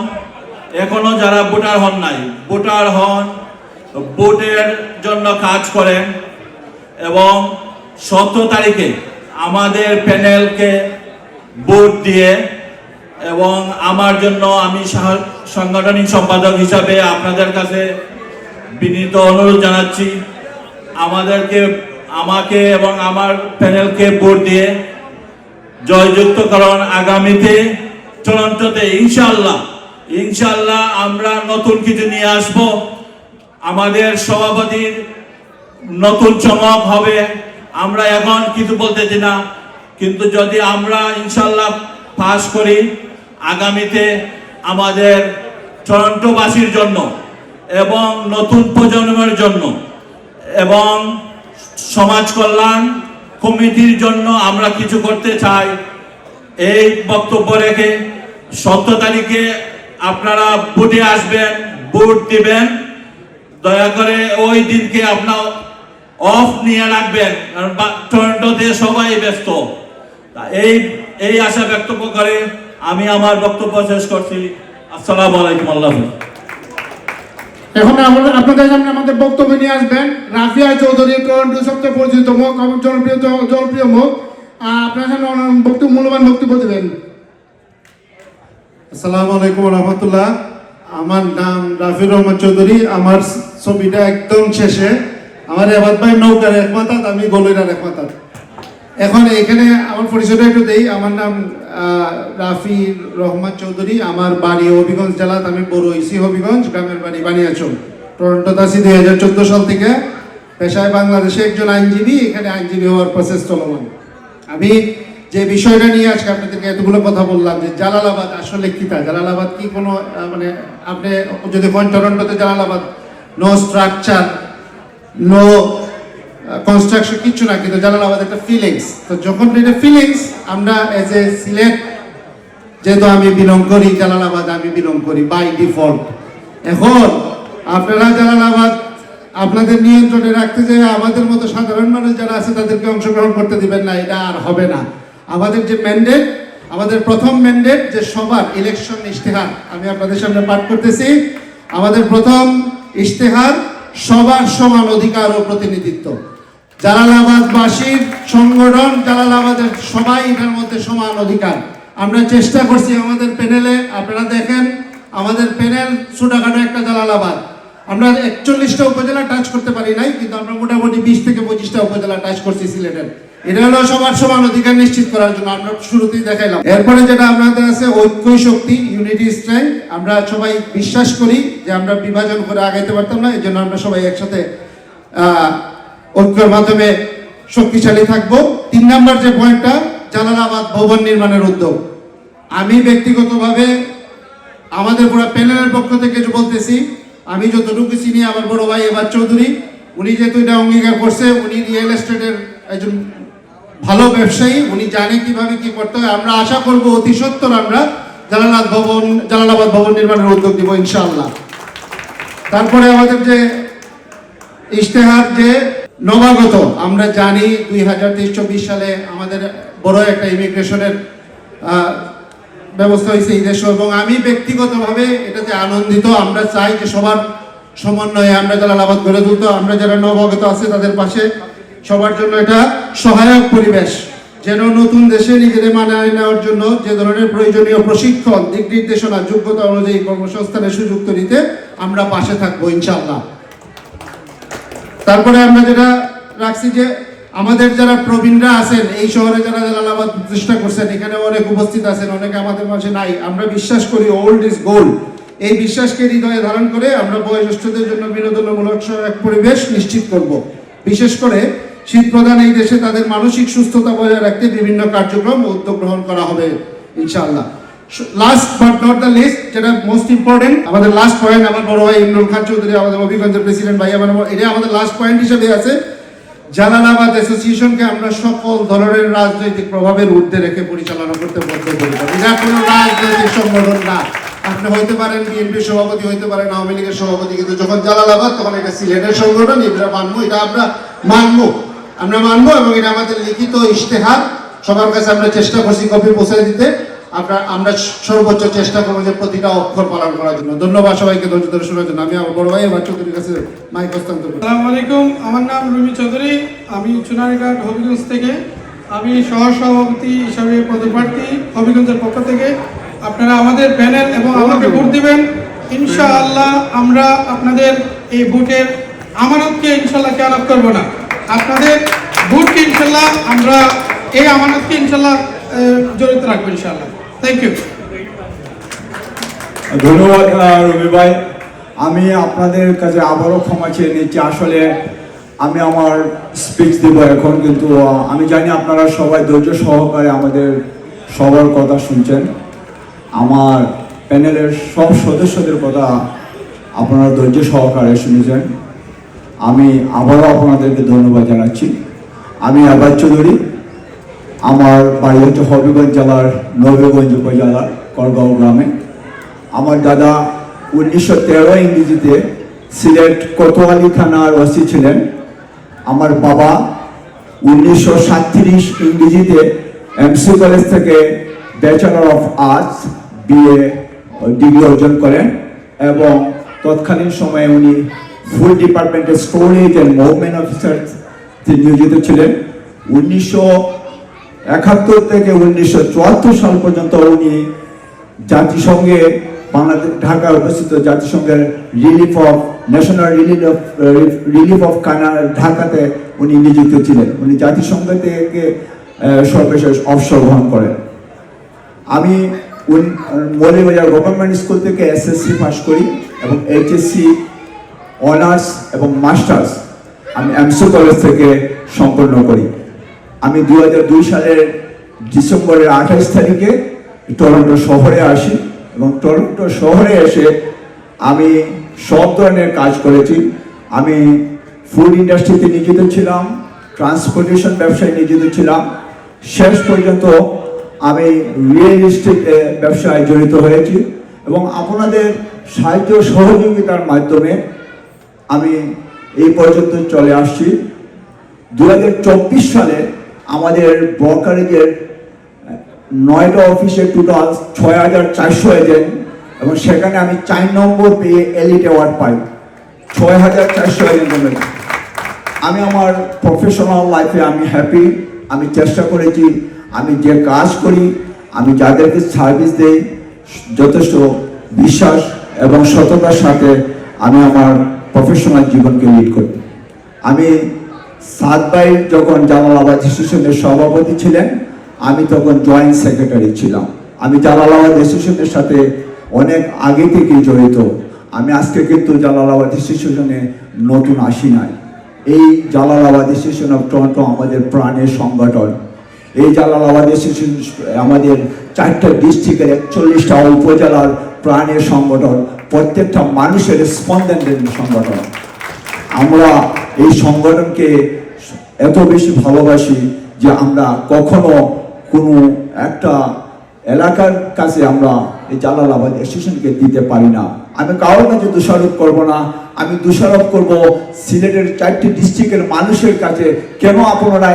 এখনো যারা ভোটার হন নাই ভোটার হন, ভোটের জন্য কাজ করেন এবং 17 তারিখে আমাদের প্যানেলকে ভোট দিয়ে এবং আমার জন্য আমি সাংগঠনিক সম্পাদক হিসাবে আপনাদের কাছে বিনীত অনুরোধ জানাচ্ছি, আমাকে এবং আমার প্যানেলকে ভোট দিয়ে জয়যুক্ত করুন। আগামীতে টরন্টোতে ইনশাআল্লাহ আমরা নতুন কিছু নিয়ে আসব। আমাদের সভাপতির নতুন চমক হবে। আমরা এখন কিছু বলতেছি না, কিন্তু যদি আমরা ইনশাআল্লাহ পাস করি, আগামীতে আমাদের টরন্টোবাসীর জন্য এবং নতুন প্রজন্মের জন্য এবং সমাজ কল্যাণ কমিটির জন্য আমরা কিছু করতে চাই। এই বক্তব্য রেখে 17 তারিখে আপনারা ভোটে আসবেন, ভোট দিবেন। দয়া করে ওই দিনকে আপনার অফ নিয়ে রাখবেন, কারণ টরন্টোতে সবাই ব্যস্ত। এই আশা ব্যক্ত করে আমি আমার বক্তব্য শেষ করছি। আসসালামু আলাইকুম। আল্লাহ হাফেজ। এখন আপনাদের সামনে আমাদের বক্তব্য নিয়ে আসবেন রাফিয়া চৌধুরী, টরন্টোর সবচেয়ে পরিচিত মুখ এবং জনপ্রিয় মুখ। আপনার সামনে মূল্যবান বক্তব্য দেবেন। আসসালামু আলাইকুম রহমতুল্লাহ। আমার নাম রাফির রহমান চৌধুরী। আমার ছবিটা একদম শেষে। আমার এবাদ ভাই নৌকার এক মাথাত, আমি গলইরার এক মাথাত। এখন এখানে আমার পরিচয়টা একটু দেই। আমার নাম রাফি রহমান চৌধুরী। আমার বাড়ি হবিগঞ্জ জেলাত, আমি বড় হইছি হবিগঞ্জ, গ্রামের বাড়ি বানিয়াচল। টরন্টোতে আছি 2014 সাল থেকে। পেশায় বাংলাদেশে একজন আইনজীবী, এখানে আইনজীবী হওয়ার প্রসেস চলমান। আমি যে বিষয়টা নিয়ে আজকে আপনাদেরকে এতগুলো কথা বললাম, যে জালালাবাদ আসলে কি, তা জালালাবাদ কি কোনো মানে আপনি যদি টরন্টোতে Jalalabad no structure, no construction, কিচ্ছু না, কিন্তু জালালাবাদ একটা ফিলিংস। তো যখন এটা ফিলিংস, আমরা এজ এ সিলেট, যেহেতু আমি বিলং করি জালালাবাদ, আমি বিলং করি বাই ডিফল্ট। এখন আপনারা জালালাবাদ আপনাদের নিয়ন্ত্রণে রাখতে যে আমাদের মতো সাধারণ মানুষ যারা আছে তাদেরকে অংশগ্রহণ করতে দিবেন না, এটা আর হবে না। আমাদের যে ম্যান্ডেট, আমাদের প্রথম ম্যান্ডেট যে সবার ইলেকশন ইশতেহার, আমি আপনাদের সামনে পাঠ করতেছি। আমাদের প্রথম ইশতেহার, সবার সমান অধিকার ও প্রতিনিধিত্ব। জালালাবাদবাসীর সংগঠন, জালালাবাদের সবাই এটার মধ্যে সমান অধিকার। আমরা চেষ্টা করছি আমাদের প্যানেলে, আপনারা দেখেন আমাদের প্যানেল ছোটখাটো একটা জালালাবাদ। আমরা 41টা উপজেলা টাচ করতে পারি নাই, কিন্তু আমরা মোটামুটি 20 থেকে 25টা উপজেলা টাচ করছি সিলেটের। এটা হলো সবার সমান অধিকার নিশ্চিত করার জন্য আমরা শুরুতেই দেখাইলাম। এরপরে যেটা আপনাদের আছে ঐক্যই শক্তি, ইউনিটি স্ট্রেংথ। আমরা সবাই বিশ্বাস করি যে আমরা বিভাজন করে আগাইতে পারতাম না, এই জন্য আমরা সবাই একসাথে ঐক্যের মাধ্যমে শক্তিশালী থাকবো। 3 নম্বর যে পয়েন্টটা, জালালাবাদ ভবন নির্মাণের উদ্যোগ। আমি ব্যক্তিগতভাবে আমাদের পুরো প্যানেলের পক্ষ থেকে বলতেছি, আমি যতটুকু চিনি আমার বড় ভাই এবার চৌধুরী, উনি যেহেতু এটা অঙ্গীকার করছে, উনি রিয়েল এস্টেটের একজন ভালো ব্যবসায়ী, উনি জানে কিভাবে কি করতে হয়। আমরা আশা করব অতি সত্বর আমরা জালালাবাদ ভবন নির্মাণের উদ্যোগ দিব ইনশাআল্লাহ। তারপরে আমাদের যে ইশতেহার যে নবাগত, আমরা জানি 2023-24 সালে আমাদের বড় একটা ইমিগ্রেশনের ব্যবস্থা হয়েছে এই দেশে, এবং আমি ব্যক্তিগতভাবে এটাতে আনন্দিত। আমরা চাই যে সবার সমন্বয়ে আমরা জালালাবাদ গড়ে তুলতে, আমরা যারা নবাগত আছে তাদের পাশে সবার জন্য এটা সহায়ক পরিবেশ, যেন নতুন দেশে নিজেদের মানায় নেওয়ার জন্য যে ধরনের প্রয়োজনীয় প্রশিক্ষণ, দিক নির্দেশনা, যোগ্যতা অনুযায়ী কর্মসংস্থানের সুযোগ তৈরিতে আমরা পাশে থাকবো ইনশাআল্লাহ। তারপরে আমরা যেটা রাখছি যে আমাদের যারা প্রবীণরা আছেন এই শহরে, যারা জালালাবাদ প্রতিষ্ঠা করছেন, এখানে অনেক উপস্থিত আছেন, অনেকে আমাদের মাঝে নাই। আমরা বিশ্বাস করি ওল্ড ইজ গোল্ড। এই বিশ্বাসকে হৃদয়ে ধারণ করে আমরা বয়োজ্যেষ্ঠদের জন্য বিনোদনমূলক এক পরিবেশ নিশ্চিত করব। বিশেষ করে শীত প্রধান এই দেশে তাদের মানসিক সুস্থতা বজায় রাখতে বিভিন্ন কার্যক্রম ও উদ্যোগ গ্রহণ করা হবে ইনশাআল্লাহ। Last but not the least, যেটা মোস্ট ইম্পর্টেন্ট, আমাদের লাস্ট পয়েন্ট, আমার বড় ভাই ইমরুল খান চৌধুরী, আমাদের অভিগঞ্জের প্রেসিডেন্ট ভাই, এটা আমাদের লাস্ট পয়েন্ট হিসেবে আছে। জালালাবাদ অ্যাসোসিয়েশনকে আমরা সকল ধরনের রাজনৈতিক প্রভাবের ঊর্ধ্বে রেখে পরিচালনা করতে বদ্ধ করি। এটা কোনো রাজনৈতিক সংগঠন না। আপনি হইতে পারেন বিএনপির সভাপতি, হইতে পারেন আওয়ামী লীগের সভাপতি, কিন্তু যখন জালালাবাদ তখন এটা সিলেটের সংগঠন, এটা মানবো, এটা আমরা মানবো এবং এটা আমাদের লিখিত ইশতেহার। সবার কাছে আমরা চেষ্টা করছি কপি পৌঁছে দিতে। আমরা সর্বোচ্চ চেষ্টা করবো যে প্রতিটা অক্ষর পালন করার জন্য। ধন্যবাদ সবাইকে ধৈর্য ধরে শোনার জন্য। আমি আমার বড় ভাই এবার চৌধুরীর কাছে মাইক হস্তান্তর করি। আসসালামু আলাইকুম, আমার নাম রুমি চৌধুরী, আমি চুনারঘাট হবিগঞ্জ থেকে। আমি সহ সভাপতি হিসাবে পদপ্রার্থী হবিগঞ্জের পক্ষ থেকে। আপনারা আমাদের প্যানেল এবং আমাকে ভোট দিবেন ইনশাআল্লাহ। আমরা আপনাদের এই ভোটের আমানতকে ইনশাআল্লাহ খেয়ানত করব না। আপনাদের ভোটকে ইনশাআল্লাহ আমরা এই আমানতকে ইনশাআল্লাহ জড়িত রাখবো ইনশাআল্লাহ। Thank you. ধন্যবাদ রবি ভাই। আমি আপনাদের কাছে আবারও ক্ষমা চেয়ে নিচ্ছি। আসলে আমি আমার স্পিচ দেব এখন, কিন্তু আমি জানি আপনারা সবাই ধৈর্য সহকারে আমাদের সবার কথা শুনছেন। আমার প্যানেলের সব সদস্যদের কথা আপনারা ধৈর্য সহকারে শুনেছেন। আমি আবারও আপনাদেরকে ধন্যবাদ জানাচ্ছি। আমি আবাদ চৌধুরী, আমার বাড়ি হচ্ছে হবিগঞ্জ জেলার নবীগঞ্জ উপজেলার করগাঁও গ্রামে। আমার দাদা 1913 ইংরেজিতে সিলেট কোতোয়ালি থানার ওসি ছিলেন। আমার বাবা 1937 ইংরেজিতে এমসি কলেজ থেকে bachelor of arts BA degree অর্জন করেন এবং তৎকালীন সময়ে উনি ফুল ডিপার্টমেন্টের স্টোরেজ অ্যান্ড মুভমেন্ট অফিসার নিয়োজিত ছিলেন। 1971 থেকে 1974 সাল পর্যন্ত উনি জাতিসংঘে বাংলাদেশ ঢাকায় অবস্থিত জাতিসংঘের ন্যাশনাল রিলিফ অফ ঢাকাতে উনি নিযুক্ত ছিলেন। উনি জাতিসংঘ থেকে সর্বশেষ অবসর গ্রহণ করেন। আমি মৌলভীবাজার গভর্নমেন্ট স্কুল থেকে এসএসসি পাস করি এবং এইচএসসি অনার্স এবং মাস্টার্স আমি এমসি কলেজ থেকে সম্পন্ন করি। আমি 2002 সালের ডিসেম্বরের 28 তারিখে টরন্টো শহরে আসি এবং টরন্টো শহরে এসে আমি সব ধরনের কাজ করেছি। আমি ফুড ইন্ডাস্ট্রিতে নিয়োজিত ছিলাম, ট্রান্সপোর্টেশন ব্যবসায় নিয়োজিত ছিলাম, শেষ পর্যন্ত আমি রিয়েল এস্টেট ব্যবসায় জড়িত হয়েছি এবং আপনাদের সাহায্য সহযোগিতার মাধ্যমে আমি এই পর্যন্ত চলে আসছি। 2024 সালে আমাদের ব্রোকারেজের 9টা অফিসে টোটাল 6400 এজেন্ট এবং সেখানে আমি 4 নম্বর পেয়ে এলিট অ্যাওয়ার্ড পাই। 6400 এজেন্ট। আমি আমার প্রফেশনাল লাইফে আমি হ্যাপি। আমি চেষ্টা করেছি আমি যে কাজ করি, আমি যাদেরকে সার্ভিস দেই, যথেষ্ট বিশ্বাস এবং সততার সাথে আমি আমার প্রফেশনাল জীবনকে লিড করি। আমি সাদ ভাই যখন জালালাবাদ অ্যাসোসিয়েশনের সভাপতি ছিলেন, আমি তখন জয়েন্ট সেক্রেটারি ছিলাম। আমি জালালাবাদ অ্যাসোসিয়েশনের সাথে অনেক আগে থেকেই জড়িত। আমি আজকে কিন্তু জালালাবাদ অ্যাসোসিয়েশনে নতুন আসি নাই। এই জালালাবাদ অ্যাসোসিয়েশন অফ টরন্টো আমাদের প্রাণের সংগঠন। এই জালালাবাদ অ্যাসোসিয়েশন আমাদের 4টা ডিস্ট্রিক্টের 41টা উপজেলার প্রাণের সংগঠন, প্রত্যেকটা মানুষের স্পন্দনের সংগঠন। আমরা এই সংগঠনকে এত বেশি ভালোবাসি যে আমরা কখনো কোনো একটা এলাকার কাছে আমরা এই জালালাবাদ স্টেশনকে দিতে পারি না। আমি কারোর কাছে দোষারোপ করব না, আমি দোষারোপ করব সিলেটের 4টি ডিস্ট্রিক্টের মানুষের কাছে। কেন আপনারা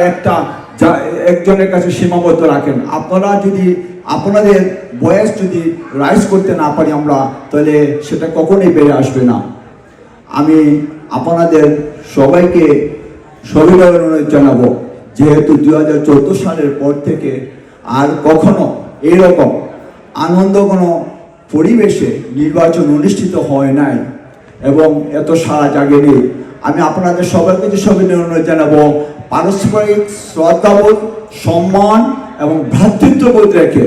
একজনের কাছে সীমাবদ্ধ রাখেন? আপনারা যদি আপনাদের বয়স যদি রাইজ করতে না পারি আমরা, তাহলে সেটা কখনোই বেড়ে আসবে না। আমি আপনাদের সবাইকে সবিনয় অনুরোধ জানাবো, যেহেতু 2014 সালের পর থেকে আর কখনো এরকম আনন্দ কোনো পরিবেশে নির্বাচন অনুষ্ঠিত হয় নাই এবং এত সারা জাগেনি। আমি আপনাদের সবার কাছে সবিনয় অনুরোধ জানাবো, পারস্পরিক শ্রদ্ধাবোধ, সম্মান এবং ভ্রাতৃত্ববোধ রেখে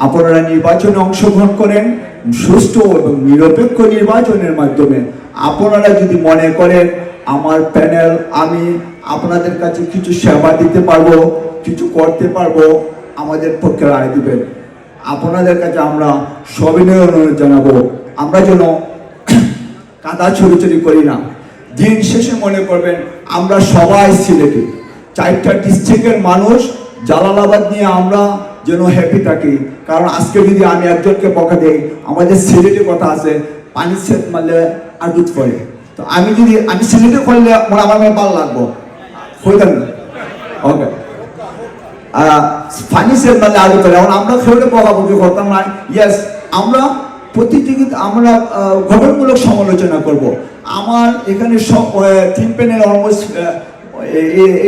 আপনারা নির্বাচনে অংশগ্রহণ করেন। সুষ্ঠু এবং নিরপেক্ষ নির্বাচনের মাধ্যমে আপনারা যদি মনে করেন আমার প্যানেল আমি আপনাদের কাছে কিছু সেবা দিতে পারবো, কিছু করতে পারবো, আমাদের পক্ষে রায় দিবেন। আপনাদের কাছে আমরা সবিনয় অনুরোধ জানাবো, আমরা যেন কাদা ছড়ি করি না। দিন শেষে মনে করবেন আমরা সবাই সিলেটি, 4টা ডিস্ট্রিক্টের মানুষ জালালাবাদ নিয়ে আমরা যেন হ্যাপি থাকি। কারণ আজকে যদি আমি একজনকে বকা দেই, আমাদের সিলেটে কথা আছে পানি সেট মারলে আর দুধ পড়ে। তো আমি সিলেটে করলে আমার ভালো লাগবো হয়ে যাবে ওকে পানি সেট মারলে আর দুধ পড়ে। এখন আমরা খেলে বকাবকি করতাম না। ইয়েস, আমরা প্রতিযোগিতা আমরা গঠনমূলক সমালোচনা করব। আমার এখানে সব 3 প্যানেল অলমোস্ট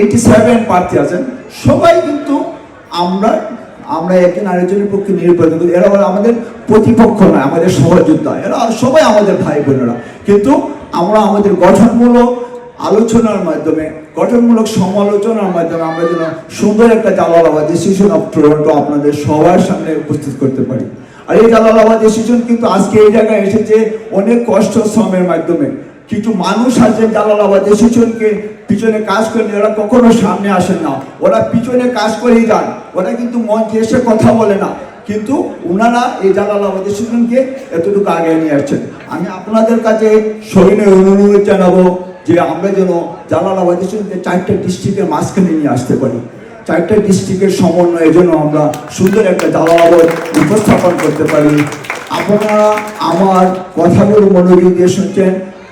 87 প্রার্থী আছেন, সবাই কিন্তু আমরা একজন আরেকজনের পক্ষে নির্বাচন করি। এরা আমাদের প্রতিপক্ষ নয়, আমাদের সহযোদ্ধা, এরা সবাই আমাদের ভাই বোনেরা। কিন্তু আমরা আমাদের গঠনমূলক আলোচনার মাধ্যমে, গঠনমূলক সমালোচনার মাধ্যমে আমরা যেন সুন্দর একটা জালালাবাদ ডিসিশন অফ টরন্টো আপনাদের সবার সামনে উপস্থিত করতে পারি। আর এই জালালাবাদ ডিসিশন কিন্তু আজকে এই জায়গায় এসেছে অনেক কষ্ট শ্রমের মাধ্যমে। কিছু মানুষ আছে জালালাবাদ ডিসিশনকে পিছনে কাজ করেন, ওরা কখনো সামনে আসেন না, ওরা পিছনে কাজ করেই যান, ওরা কিন্তু মঞ্চে এসে কথা বলে না। কিন্তু ওনারা এই জালালাবাদ ডিসিশনকে এতটুকু আগে নিয়ে আসছেন। আমি আপনাদের কাছে সবিনয় অনুরোধ জানাবো যে আমরা যেন জালালাবাদ ডিসিশনকে 4টা ডিস্ট্রিক্টের মাঝখানে নিয়ে আসতে পারি। 4টা ডিস্ট্রিক্টের সমন্বয়ের জন্য আমরা সুন্দর একটা জালালাবাদ উপস্থাপন করতে পারি। আপনারা আমার কথাগুলো মনোযোগ দিয়ে শুনছেন,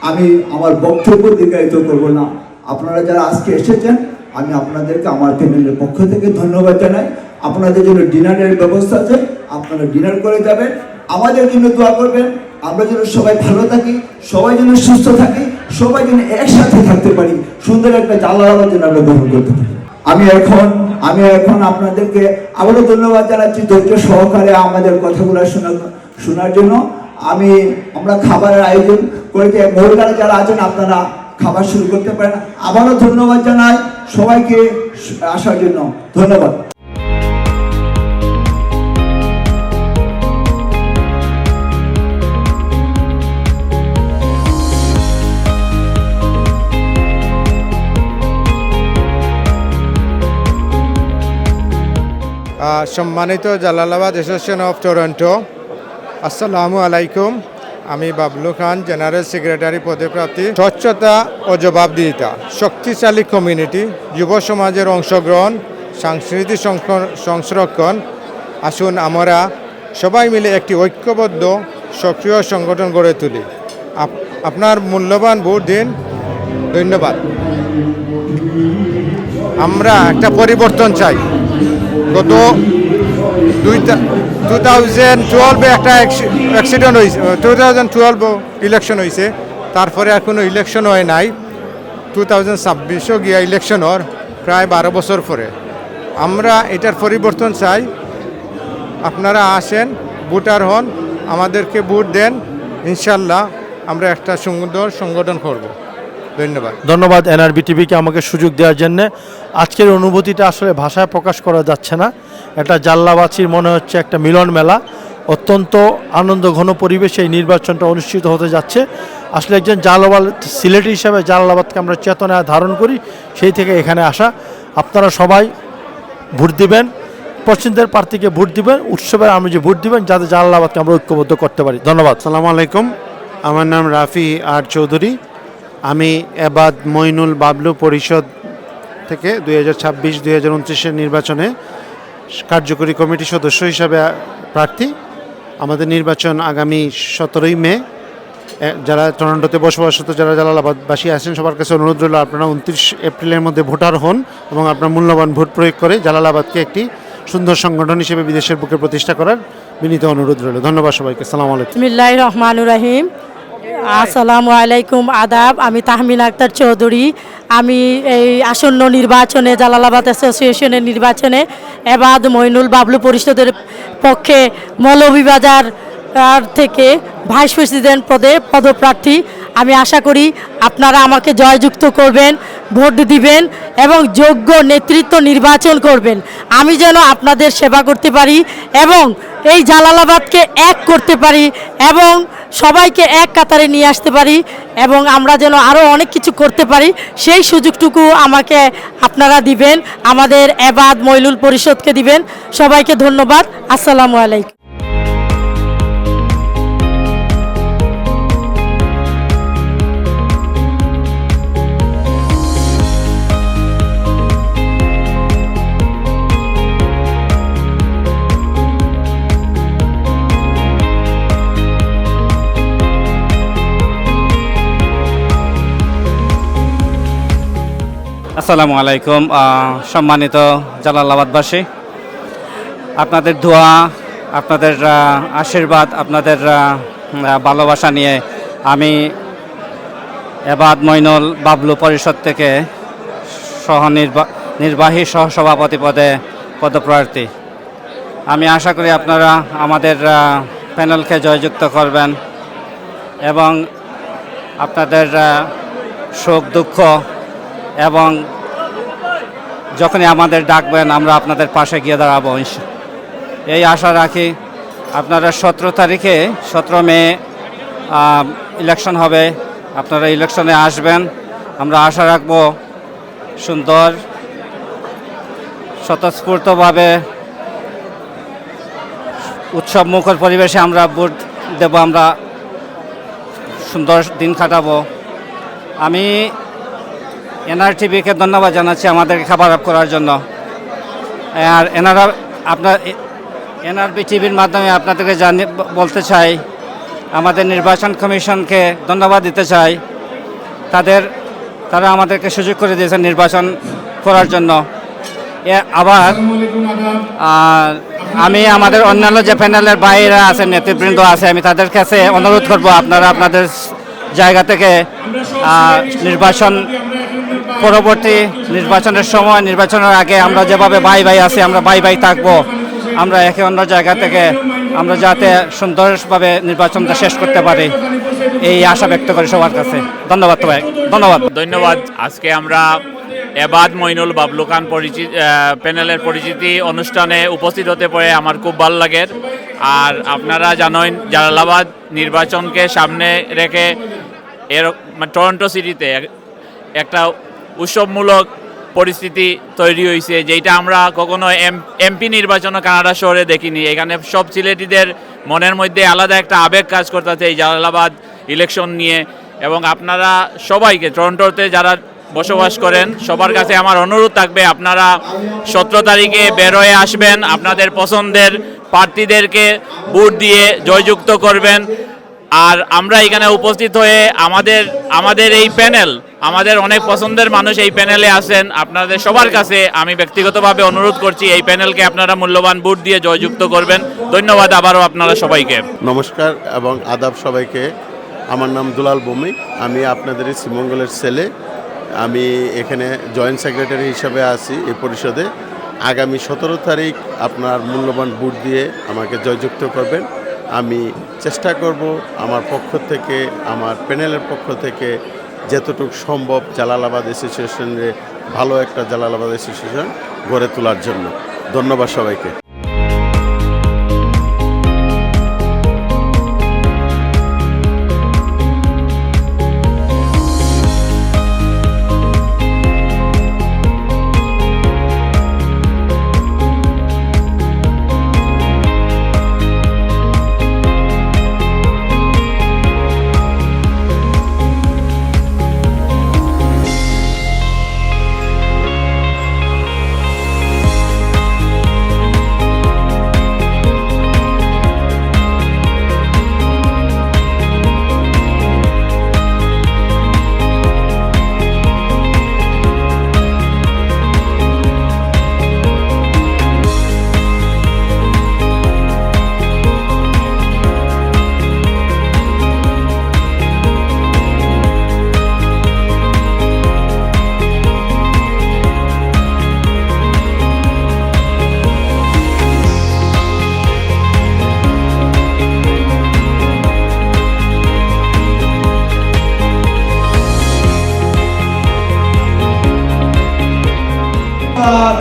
আমি আমার বক্তব্য দীর্ঘায়িত করব না। আপনারা যারা আজকে এসেছেন, আমি আপনাদেরকে আমার প্যানেলের পক্ষ থেকে ধন্যবাদ জানাই। আপনাদের জন্য ডিনারের ব্যবস্থা আছে, আপনারা ডিনার করে যাবেন। আমাদের জন্য দোয়া করবেন, আমরা যেন সবাই ভালো থাকি, সবাই যেন সুস্থ থাকি, সবাই যেন একসাথে থাকতে পারি, সুন্দর একটা জালালাবাদ যেন আমরা গ্রহণ করতে পারি। আমি এখন আপনাদেরকে আবারও ধন্যবাদ জানাচ্ছি ধৈর্য সহকারে আমাদের কথাগুলো শোনার জন্য। আমরা খাবারের আয়োজন করেছি, মহিলারা যারা আছেন আপনারা খাবার শুরু করতে পারেন। আবারও ধন্যবাদ জানাই সবাইকে আসার জন্য, ধন্যবাদ। সম্মানিত জালালাবাদ অ্যাসোসিয়েশন অফ টরন্টো, আসসালামু আলাইকুম। আমি বাবলু খান, জেনারেল সেক্রেটারি পদে প্রার্থী। স্বচ্ছতা ও জবাবদিহিতা, শক্তিশালী কমিউনিটি, যুব সমাজের অংশগ্রহণ, সাংস্কৃতিক সংরক্ষণ। আসুন আমরা সবাই মিলে একটি ঐক্যবদ্ধ সক্রিয় সংগঠন গড়ে তুলি। আপনার মূল্যবান ভোট দিন। ধন্যবাদ। আমরা একটা পরিবর্তন চাই। গত 2012 একটা অ্যাক্সিডেন্ট হয়েছে, 2012 ইলেকশন হয়েছে, তারপরে আর কোনো ইলেকশন হয় নাই। 2026ও গিয়া ইলেকশন হওয়ার প্রায় 12 বছর পরে। আমরা এটার পরিবর্তন চাই। আপনারা আসেন, ভোটার হন, আমাদেরকে ভোট দেন, ইনশাল্লাহ আমরা একটা সুন্দর সংগঠন করব। ধন্যবাদ এনআরবি টিভিকে আমাকে সুযোগ দেওয়ার জন্য। আজকের অনুভূতিটা আসলে ভাষায় প্রকাশ করা যাচ্ছে না। এটা জালালাবাদীর মনে হচ্ছে একটা মিলন মেলা। অত্যন্ত আনন্দ ঘন পরিবেশে এই নির্বাচনটা অনুষ্ঠিত হতে যাচ্ছে। আসলে একজন জালালাবাদ সিলেটি হিসাবে জালালাবাদকে আমরা চেতনায় ধারণ করি, সেই থেকে এখানে আসা। আপনারা সবাই ভোট দিবেন, পছন্দের প্রার্থীকে ভোট দিবেন, উৎসবের আমি যে ভোট দিবেন, যাতে জালালাবাদকে আমরা ঐক্যবদ্ধ করতে পারি। ধন্যবাদ। আসসালামু আলাইকুম, আমার নাম রাফি আর চৌধুরী। আমি এবাদ মইনুল বাবলু পরিষদ থেকে 2026-2029 নির্বাচনে কার্যকরী কমিটির সদস্য হিসাবে প্রার্থী। আমাদের নির্বাচন আগামী 17ই মে। যারা টরন্টোতে বসবাসরত যারা জালালাবাদবাসী আছেন সবার কাছে অনুরোধ রইল আপনারা 29 এপ্রিলের মধ্যে ভোটার হন এবং আপনার মূল্যবান ভোট প্রয়োগ করে জালালাবাদকে একটি সুন্দর সংগঠন হিসেবে বিদেশের বুকে প্রতিষ্ঠা করার বিনীত অনুরোধ রইল। ধন্যবাদ সবাইকে। আসসালামু আলাইকুম। বিসমিল্লাহির রহমানির রহিম। আসসালামু আলাইকুম, আদাব। আমি তাহমিনা আক্তার চৌধুরী। আমি এই আসন্ন নির্বাচনে জালালাবাদ অ্যাসোসিয়েশনের নির্বাচনে এবাদ মইনুল বাবলু পরিষদের পক্ষে মৌলভীবাজার থেকে ভাইস প্রেসিডেন্ট পদে পদপ্রার্থী। আমি আশা করি আপনারা আমাকে জয়যুক্ত করবেন, ভোট দিবেন এবং যোগ্য নেতৃত্ব নির্বাচন করবেন। আমি যেন আপনাদের সেবা করতে পারি এবং এই জালালাবাদকে এক করতে পারি এবং সবাইকে এক কাতারে নিয়ে আসতে পারি এবং আমরা যেন আরও অনেক কিছু করতে পারি, সেই সুযোগটুকু আমাকে আপনারা দিবেন, আমাদের এবাদ মইনুল পরিষদকে দিবেন। সবাইকে ধন্যবাদ। আসসালামু আলাইকুম। আসসালামু আলাইকুম। সম্মানিত জালালাবাদবাসী, আপনাদের দোয়া, আপনাদের আশীর্বাদ, আপনাদের ভালোবাসা নিয়ে আমি এবাদ মইনুল বাবলু পরিষদ থেকে নির্বাহী সহসভাপতি পদে পদপ্রার্থী। আমি আশা করি আপনারা আমাদের প্যানেলকে জয়যুক্ত করবেন এবং আপনাদের সুখ দুঃখ এবং যখনই আমাদের ডাকবেন আমরা আপনাদের পাশে গিয়ে দাঁড়াবো এই আশা রাখি। আপনারা 17 তারিখে 17 মে ইলেকশন হবে, আপনারা ইলেকশনে আসবেন। আমরা আশা রাখব সুন্দর স্বতঃস্ফূর্তভাবে উৎসব মুখর পরিবেশে আমরা ভোট দেব, আমরা সুন্দর দিন কাটাবো। আমি এনআরটিভিকে ধন্যবাদ জানাচ্ছি আমাদেরকে খাবার আপ করার জন্য। আর এনারা আপনার এনআরবি টিভির মাধ্যমে আপনাদেরকে বলতে চাই, আমাদের নির্বাচন কমিশনকে ধন্যবাদ দিতে চাই। তারা আমাদেরকে সুযোগ করে দিয়েছে নির্বাচন করার জন্য। আবার আমি আমাদের অন্যান্য যে প্যানেলের বাইরে আছে, নেতৃবৃন্দ আছে, আমি তাদের কাছে অনুরোধ করব আপনারা আপনাদের জায়গা থেকে নির্বাচন পরবর্তী নির্বাচনের সময়, নির্বাচনের আগে আমরা যেভাবে ভাই ভাই আছি আমরা ভাই ভাই থাকবো। আমরা একে অন্য জায়গা থেকে আমরা যাতে সুন্দরভাবে নির্বাচনটা শেষ করতে পারি এই আশা ব্যক্ত করি সবার কাছে। ধন্যবাদ ভাই, ধন্যবাদ। আজকে আমরা এবাদ মইনুল বাবলু খান প্যানেলের পরিচিতি অনুষ্ঠানে উপস্থিত হতে পারে আমার খুব ভালো লাগে। আর আপনারা জানেন জালালাবাদ নির্বাচনকে সামনে রেখে টরন্টো সিটিতে একটা উৎসবমূলক পরিস্থিতি তৈরি হয়েছে, যেটা আমরা কখনো এমপি নির্বাচনও কানাডা শহরে দেখিনি। এখানে সব সিলেটিদের মনের মধ্যে আলাদা একটা আবেগ কাজ করতেছে এই জালালাবাদ ইলেকশন নিয়ে। এবং আপনারা সবাইকে, টরন্টোতে যারা বসবাস করেন সবার কাছে আমার অনুরোধ থাকবে, আপনারা 17 তারিখে বের হয়ে আসবেন, আপনাদের পছন্দের প্রার্থীদেরকে ভোট দিয়ে জয়যুক্ত করবেন। আর আমরা এখানে উপস্থিত হয়ে আমাদের এই প্যানেল, আমাদের অনেক পছন্দের মানুষ এই প্যানেলে আছেন। আপনাদের সবার কাছে আমি ব্যক্তিগতভাবে অনুরোধ করছি এই প্যানেলকে আপনারা মূল্যবান ভোট দিয়ে জয়যুক্ত করবেন। ধন্যবাদ আবারও আপনারা সবাইকে। নমস্কার এবং আদাব সবাইকে। আমার নাম দুলাল ভৌমিক, আমি আপনাদের শ্রীমঙ্গলের ছেলে। আমি এখানে জয়েন্ট সেক্রেটারি হিসাবে আছি এই পরিষদে। আগামী 17 তারিখ আপনার মূল্যবান ভোট দিয়ে আমাকে জয়যুক্ত করবেন। আমি চেষ্টা করব আমার পক্ষ থেকে, আমার প্যানেলের পক্ষ থেকে যতটুকু সম্ভব জালালাবাদ অ্যাসোসিয়েশনের ভালো একটা জালালাবাদ অ্যাসোসিয়েশন গড়ে তোলার জন্য। ধন্যবাদ সবাইকে।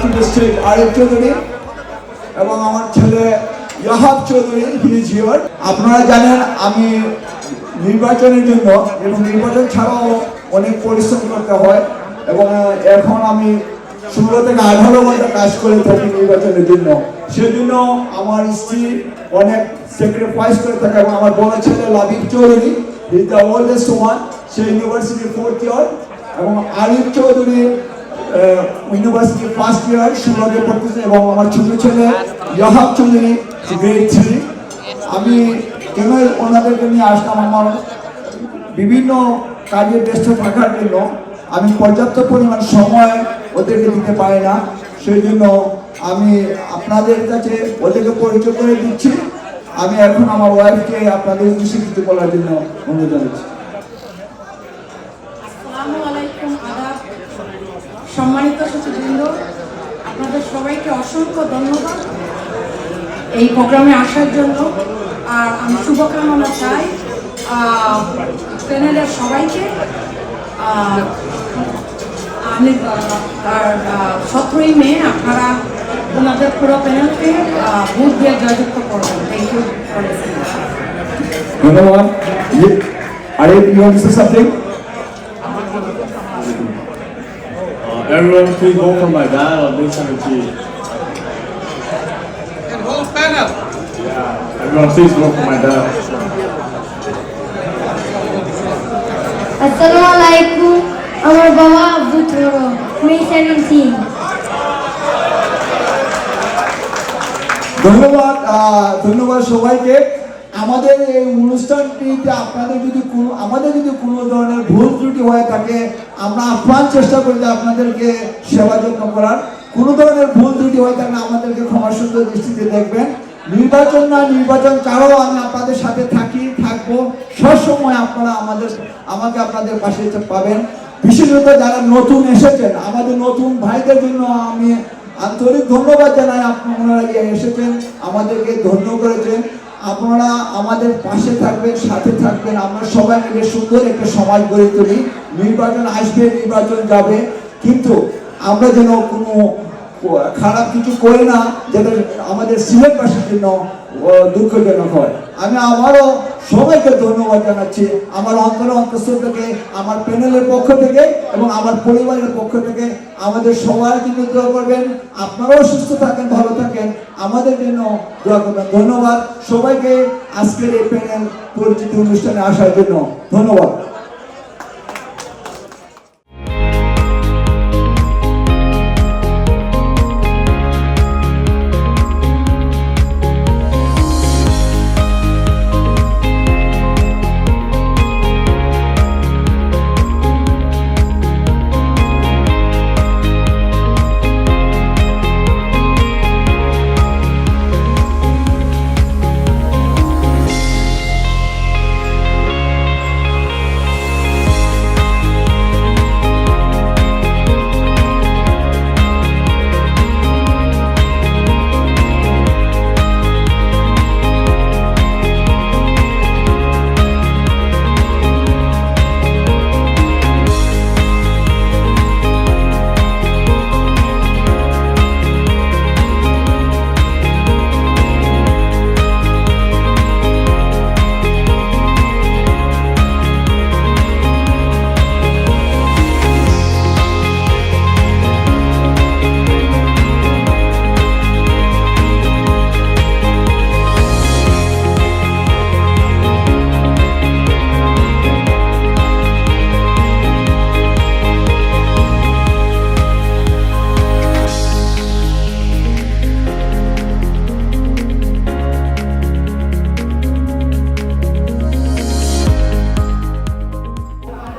To the stage Arif Chowdhury এবং আমার ছেলে ইয়াহাব চৌধুরী হি ইজ হিয়ার। আপনারা জানেন আমি নির্বাচনের জন্য এবং নির্বাচন ছাড়াও অনেক পরিশ্রম করতে হয় এবং এখন আমি 16 থেকে 18 ঘন্টা কাজ করে থাকি নির্বাচনের জন্য। সেজন্য আমার স্ত্রী অনেক স্যাক্রিফাইস করে থাকে এবং আমার বড় ছেলে Labib Chowdhury is the oldest one, say university 4th ইয়ার, এবং আরিফ চৌধুরী ইউনিভার্সিটি 1st ইয়ার শিলংয়ে পড়তেছে, এবং আমার ছোট ছেলে ইয়াহাব চৌধুরী গ্রেড 3। আমি কেন ওনাদেরকে নিয়ে আসলাম, আমার বিভিন্ন কাজে ব্যস্ত থাকার জন্য আমি পর্যাপ্ত পরিমাণ সময় ওদেরকে দিতে পারি না, সেই জন্য আমি আপনাদের কাছে ওদেরকে পরিচয় করে দিচ্ছি। আমি এখন আমার ওয়াইফকে আপনাদের উদ্দেশ্যে কিছু বলার জন্য অনুরোধ জানাচ্ছি। আসসালামু আলাইকুম, আদাব। সম্মানিত সচিববৃন্দ, আপনাদের সবাইকে অসংখ্য ধন্যবাদ এই প্রোগ্রামে আসার জন্য। আর আমি শুভকামনা চাই প্যানেলের সবাইকে। আমি 17ই মে আপনারা ওনাদের পুরো প্যানেলকে ভোট দিয়ে জয়যুক্ত করবেন। Thank you. ধন্যবাদ। Arif, you want to say something? Everyone, please vote for my dad on May 17th. And whole panel. Yeah, everyone, please vote for my dad. আসসালামু আলাইকুম, আমার বাবা আব্দুল ধরো May 17। ধন্যবাদ। ধন্যবাদ সবাইকে। আমাদের এই অনুষ্ঠানটিতে আপনাদের যদি কোনো ধরনের ভুল ত্রুটি হয়ে থাকে, আমরা আপ্রাণ চেষ্টা করি যে আপনাদেরকে সেবা যত্ন করার। কোনো ধরনের ভুল ত্রুটি হয়ে থাকলে আমাদেরকে ক্ষমা সুন্দর দৃষ্টিতে দেখবেন। নির্বাচন নির্বাচন ছাড়াও আমি আপনাদের সাথে থাকবো সবসময়। আপনারা আমাকে আপনাদের পাশে পাবেন। বিশেষত যারা নতুন এসেছেন, আমাদের নতুন ভাইদের জন্য আমি আন্তরিক ধন্যবাদ জানাই। আপনারা এসেছেন, আমাদেরকে ধন্য করেছেন। আপনারা আমাদের পাশে থাকবেন, সাথে থাকবেন। আমরা সবাই মিলে সুন্দর একটা সমাজ গড়ে তুলি। নির্বাচন আসবে, নির্বাচন যাবে, কিন্তু আমরা যেন কোনো খারাপ কিছু করি না, যাতে আমাদের সিলেটবাসীর জন্য দুঃখজনক হয়। আমি আবারও সবাইকে ধন্যবাদ জানাচ্ছি আমার অন্তঃস্থল থেকে, আমার প্যানেলের পক্ষ থেকে এবং আমার পরিবারের পক্ষ থেকে। আমাদের সবার জন্য দোয়া করবেন। আপনারাও সুস্থ থাকেন, ভালো থাকেন, আমাদের জন্য দোয়া করবেন। ধন্যবাদ সবাইকে আজকের এই প্যানেল পরিচিতি অনুষ্ঠানে আসার জন্য। ধন্যবাদ।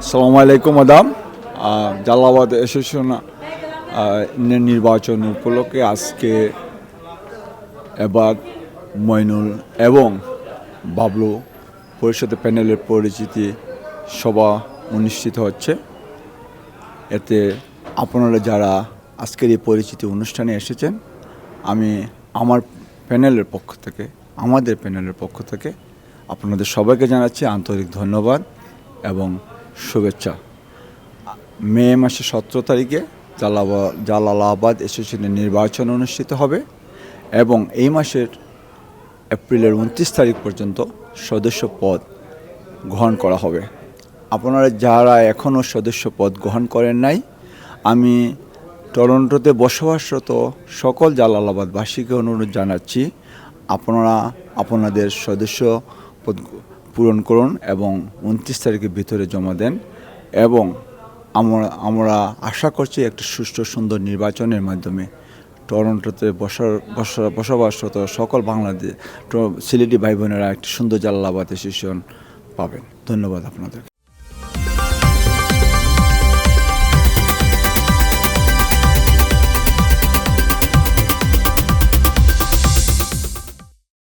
আসসালামু আলাইকুম আদাব। জালালাবাদ অ্যাসোসিয়েশন নির্বাচন উপলক্ষে আজকে এবাদ, মইনুল এবং বাবলু পরিষদের প্যানেলের পরিচিতি সভা অনুষ্ঠিত হচ্ছে। এতে আপনারা যারা আজকের এই পরিচিতি অনুষ্ঠানে এসেছেন, আমি আমার প্যানেলের পক্ষ থেকে, আমাদের প্যানেলের পক্ষ থেকে আপনাদের সবাইকে জানাচ্ছি আন্তরিক ধন্যবাদ এবং শুভেচ্ছা। মে মাসের 17 তারিখে জালালাবাদ অ্যাসোসিয়েশনের নির্বাচন অনুষ্ঠিত হবে এবং এই মাসের এপ্রিলের 29 তারিখ পর্যন্ত সদস্য পদ গ্রহণ করা হবে। আপনারা যারা এখনও সদস্য পদ গ্রহণ করেন নাই, আমি টরন্টোতে বসবাসরত সকল জালালাবাদবাসীকে অনুরোধ জানাচ্ছি, আপনারা আপনাদের সদস্য পদ পূরণ করুন এবং 29 তারিখের ভিতরে জমা দেন এবং আমরা আশা করছি একটা সুষ্ঠু সুন্দর নির্বাচনের মাধ্যমে টরন্টোতে বসবাসরত সকল বাংলাদেশ সিলেটি ভাই বোনেরা একটি সুন্দর জালালাবাদ অ্যাসোসিয়েশন পাবেন। ধন্যবাদ আপনাদের।